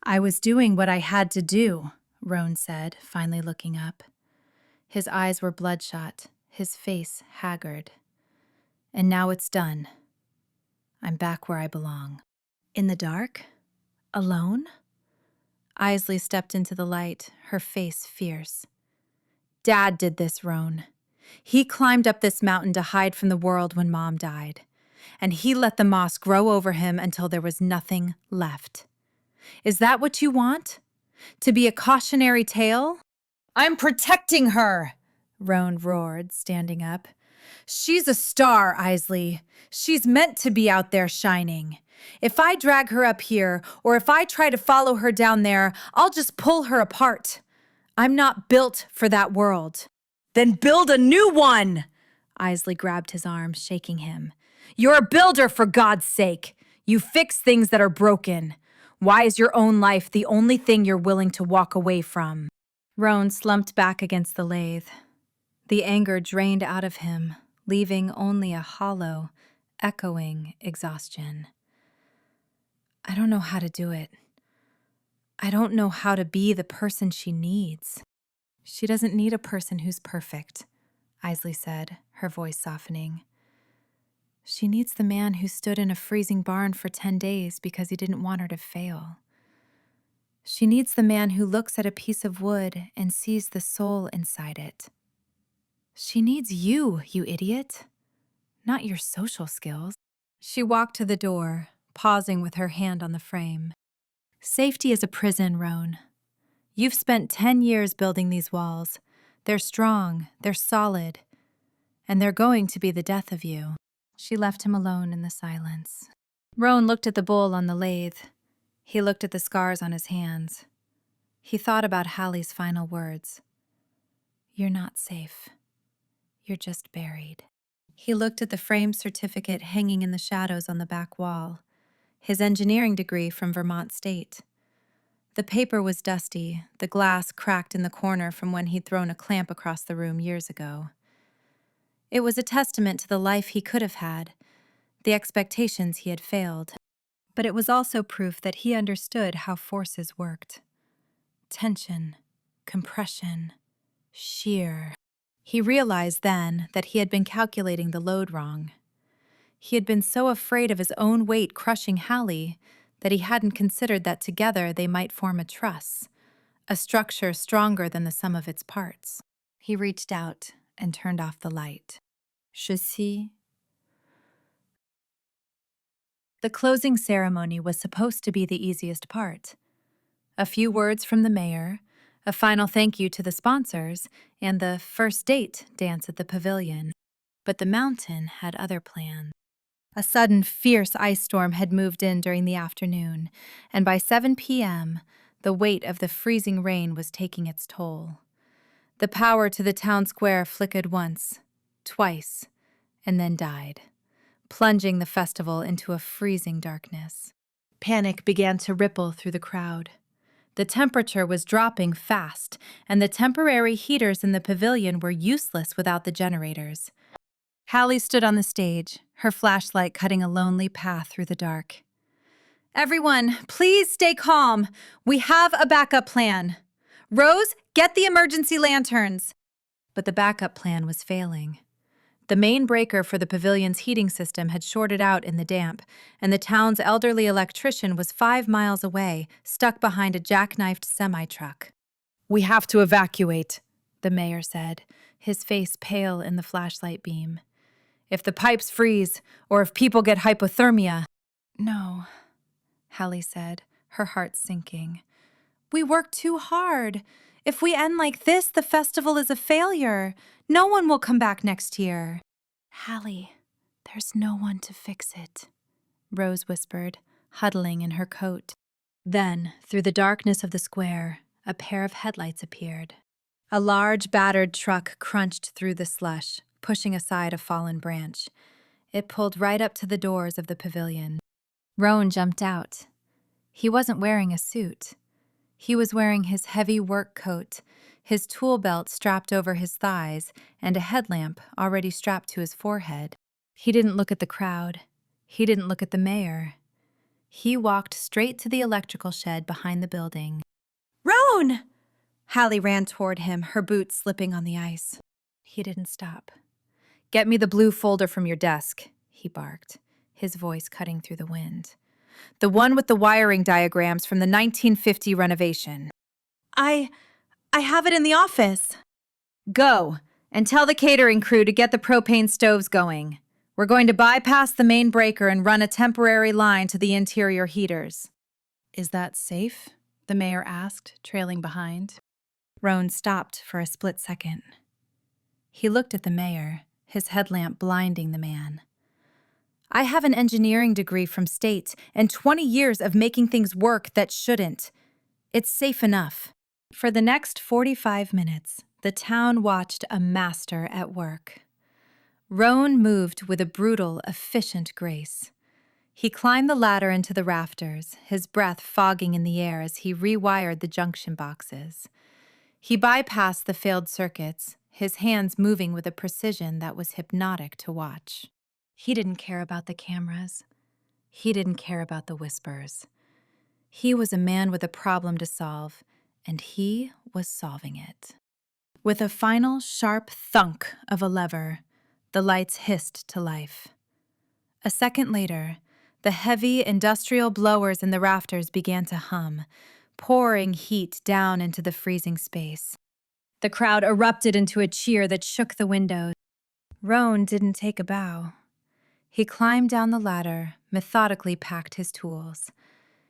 "I was doing what I had to do," Roan said, finally looking up. His eyes were bloodshot, his face haggard. "And now it's done. I'm back where I belong." "In the dark? Alone?" Isley stepped into the light, her face fierce. "Dad did this, Roan. He climbed up this mountain to hide from the world when Mom died. And he let the moss grow over him until there was nothing left. Is that what you want? To be a cautionary tale?" "I'm protecting her!" Roan roared, standing up. She's a star, Isley. She's meant to be out there shining. If I drag her up here, or if I try to follow her down there, I'll just pull her apart. I'm not built for that world. Then build a new one! Isley grabbed his arm, shaking him. You're a builder, for God's sake. You fix things that are broken. Why is your own life the only thing you're willing to walk away from? Roan slumped back against the lathe. The anger drained out of him, leaving only a hollow, echoing exhaustion. I don't know how to do it. I don't know how to be the person she needs. She doesn't need a person who's perfect, Isley said, her voice softening. She needs the man who stood in a freezing barn for 10 days because he didn't want her to fail. She needs the man who looks at a piece of wood and sees the soul inside it. She needs you, you idiot, not your social skills. She walked to the door, pausing with her hand on the frame. Safety is a prison, Roan. You've spent 10 years building these walls. They're strong, they're solid, and they're going to be the death of you. She left him alone in the silence. Roan looked at the bowl on the lathe. He looked at the scars on his hands. He thought about Hallie's final words. You're not safe. You're just buried. He looked at the framed certificate hanging in the shadows on the back wall, his engineering degree from Vermont State. The paper was dusty, the glass cracked in the corner from when he'd thrown a clamp across the room years ago. It was a testament to the life he could have had, the expectations he had failed. But it was also proof that he understood how forces worked. Tension, compression, shear. He realized then that he had been calculating the load wrong. He had been so afraid of his own weight crushing Hallie that he hadn't considered that together they might form a truss, a structure stronger than the sum of its parts. He reached out and turned off the light. Je suis. The closing ceremony was supposed to be the easiest part. A few words from the mayor, a final thank you to the sponsors, and the first date dance at the pavilion. But the mountain had other plans. A sudden, fierce ice storm had moved in during the afternoon, and by 7 p.m., the weight of the freezing rain was taking its toll. The power to the town square flickered once, twice, and then died, plunging the festival into a freezing darkness. Panic began to ripple through the crowd. The temperature was dropping fast, and the temporary heaters in the pavilion were useless without the generators. Hallie stood on the stage, her flashlight cutting a lonely path through the dark. Everyone, please stay calm. We have a backup plan. Rose, get the emergency lanterns. But the backup plan was failing. The main breaker for the pavilion's heating system had shorted out in the damp, and the town's elderly electrician was 5 miles away, stuck behind a jackknifed semi-truck. We have to evacuate, the mayor said, his face pale in the flashlight beam. If the pipes freeze, or if people get hypothermia. No, Hallie said, her heart sinking. We worked too hard. If we end like this, the festival is a failure. No one will come back next year. Hallie, there's no one to fix it, Rose whispered, huddling in her coat. Then, through the darkness of the square, a pair of headlights appeared. A large, battered truck crunched through the slush, pushing aside a fallen branch. It pulled right up to the doors of the pavilion. Rowan jumped out. He wasn't wearing a suit. He was wearing his heavy work coat, his tool belt strapped over his thighs, and a headlamp already strapped to his forehead. He didn't look at the crowd. He didn't look at the mayor. He walked straight to the electrical shed behind the building. Roan! Hallie ran toward him, her boots slipping on the ice. He didn't stop. Get me the blue folder from your desk, he barked, his voice cutting through the wind. The one with the wiring diagrams from the 1950 renovation. I have it in the office. Go, and tell the catering crew to get the propane stoves going. We're going to bypass the main breaker and run a temporary line to the interior heaters. Is that safe? The mayor asked, trailing behind. Roan stopped for a split second. He looked at the mayor, his headlamp blinding the man. "I have an engineering degree from State and 20 years of making things work that shouldn't. It's safe enough." For the next 45 minutes, the town watched a master at work. Roan moved with a brutal, efficient grace. He climbed the ladder into the rafters, his breath fogging in the air as he rewired the junction boxes. He bypassed the failed circuits, his hands moving with a precision that was hypnotic to watch. He didn't care about the cameras. He didn't care about the whispers. He was a man with a problem to solve, and he was solving it. With a final sharp thunk of a lever, the lights hissed to life. A second later, the heavy industrial blowers in the rafters began to hum, pouring heat down into the freezing space. The crowd erupted into a cheer that shook the windows. Roan didn't take a bow. He climbed down the ladder, methodically packed his tools.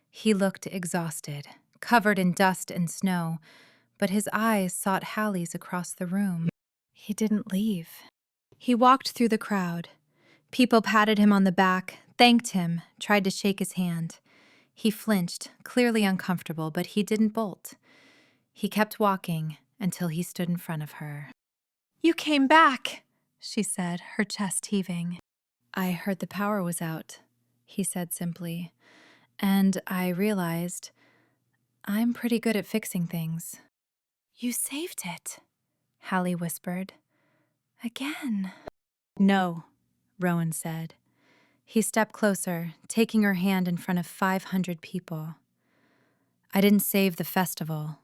He looked exhausted, covered in dust and snow, but his eyes sought Hallie's across the room. He didn't leave. He walked through the crowd. People patted him on the back, thanked him, tried to shake his hand. He flinched, clearly uncomfortable, but he didn't bolt. He kept walking until he stood in front of her. "You came back," she said, her chest heaving. "I heard the power was out," he said simply, "and I realized I'm pretty good at fixing things." "You saved it," Hallie whispered. "Again." "No," Rowan said. He stepped closer, taking her hand in front of 500 people. "I didn't save the festival.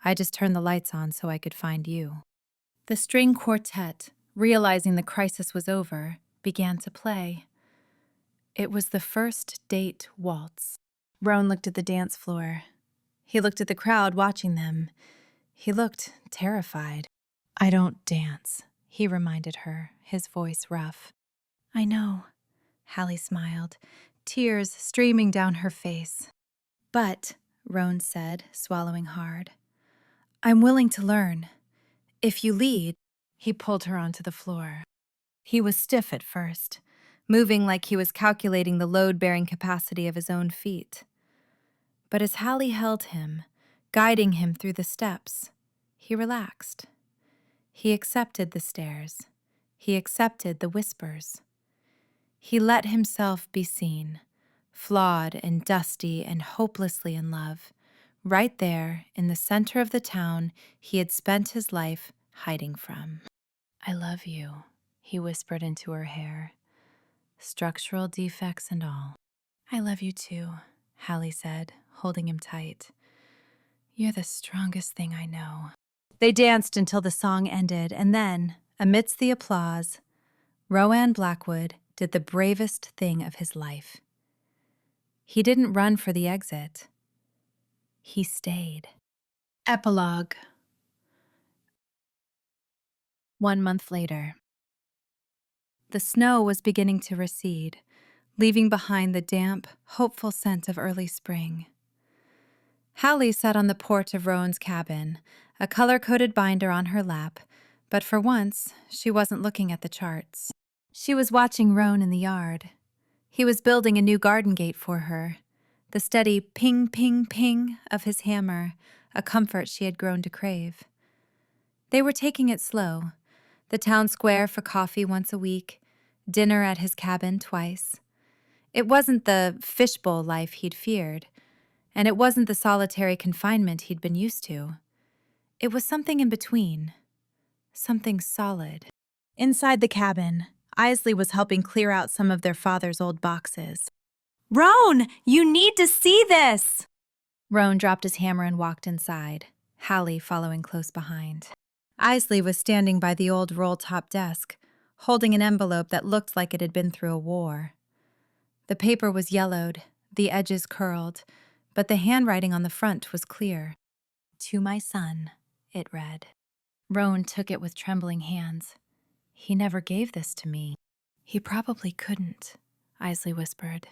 I just turned the lights on so I could find you." The string quartet, realizing the crisis was over, began to play. It was the first date waltz. Rowan looked at the dance floor. He looked at the crowd watching them. He looked terrified. "I don't dance," he reminded her, his voice rough. "I know," Hallie smiled, tears streaming down her face. "But," Roan said, swallowing hard, "I'm willing to learn. If you lead," he pulled her onto the floor. He was stiff at first, moving like he was calculating the load-bearing capacity of his own feet. But as Hallie held him, guiding him through the steps, he relaxed. He accepted the stares. He accepted the whispers. He let himself be seen, flawed and dusty and hopelessly in love, right there in the center of the town he had spent his life hiding from. "I love you," he whispered into her hair, structural defects and all. "I love you too," Hallie said, holding him tight. "You're the strongest thing I know." They danced until the song ended, and then, amidst the applause, Roan Blackwood did the bravest thing of his life. He didn't run for the exit. He stayed. Epilogue. 1 month later. The snow was beginning to recede, leaving behind the damp, hopeful scent of early spring. Hallie sat on the porch of Rowan's cabin, a color-coded binder on her lap, but for once, she wasn't looking at the charts. She was watching Roan in the yard. He was building a new garden gate for her, the steady ping, ping, ping of his hammer, a comfort she had grown to crave. They were taking it slow, the town square for coffee once a week, dinner at his cabin twice. It wasn't the fishbowl life he'd feared, and it wasn't the solitary confinement he'd been used to. It was something in between, something solid. Inside the cabin, Isley was helping clear out some of their father's old boxes. "Roan, you need to see this!" Roan dropped his hammer and walked inside, Hallie following close behind. Isley was standing by the old roll-top desk, holding an envelope that looked like it had been through a war. The paper was yellowed, the edges curled, but the handwriting on the front was clear. "To my son," it read. Roan took it with trembling hands. "He never gave this to me." "He probably couldn't," Isley whispered.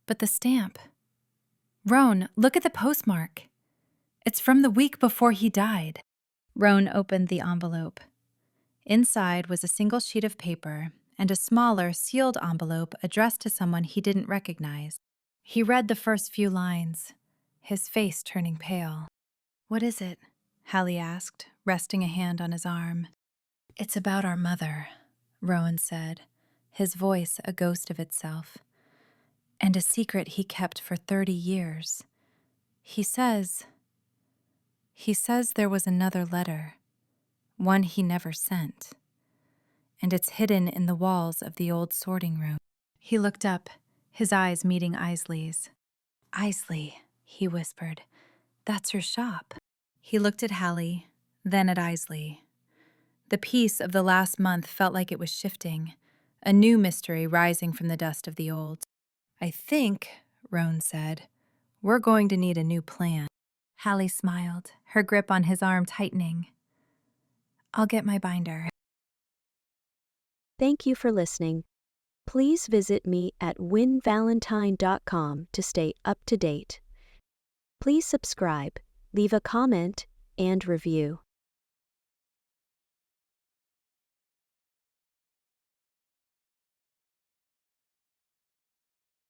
"But the stamp. Roan, look at the postmark. It's from the week before he died." Roan opened the envelope. Inside was a single sheet of paper and a smaller, sealed envelope addressed to someone he didn't recognize. He read the first few lines, his face turning pale. "What is it?" Hallie asked, resting a hand on his arm. "It's about our mother," Rowan said, his voice a ghost of itself. "And a secret he kept for 30 years. He says there was another letter, one he never sent, and it's hidden in the walls of the old sorting room." He looked up, his eyes meeting Isley's. "Isley," he whispered. "That's her shop." He looked at Hallie, then at Isley. The peace of the last month felt like it was shifting, a new mystery rising from the dust of the old. "I think," Roan said, "we're going to need a new plan." Hallie smiled, her grip on his arm tightening. "I'll get my binder." Thank you for listening. Please visit me at winvalentine.com to stay up to date. Please subscribe, leave a comment, and review.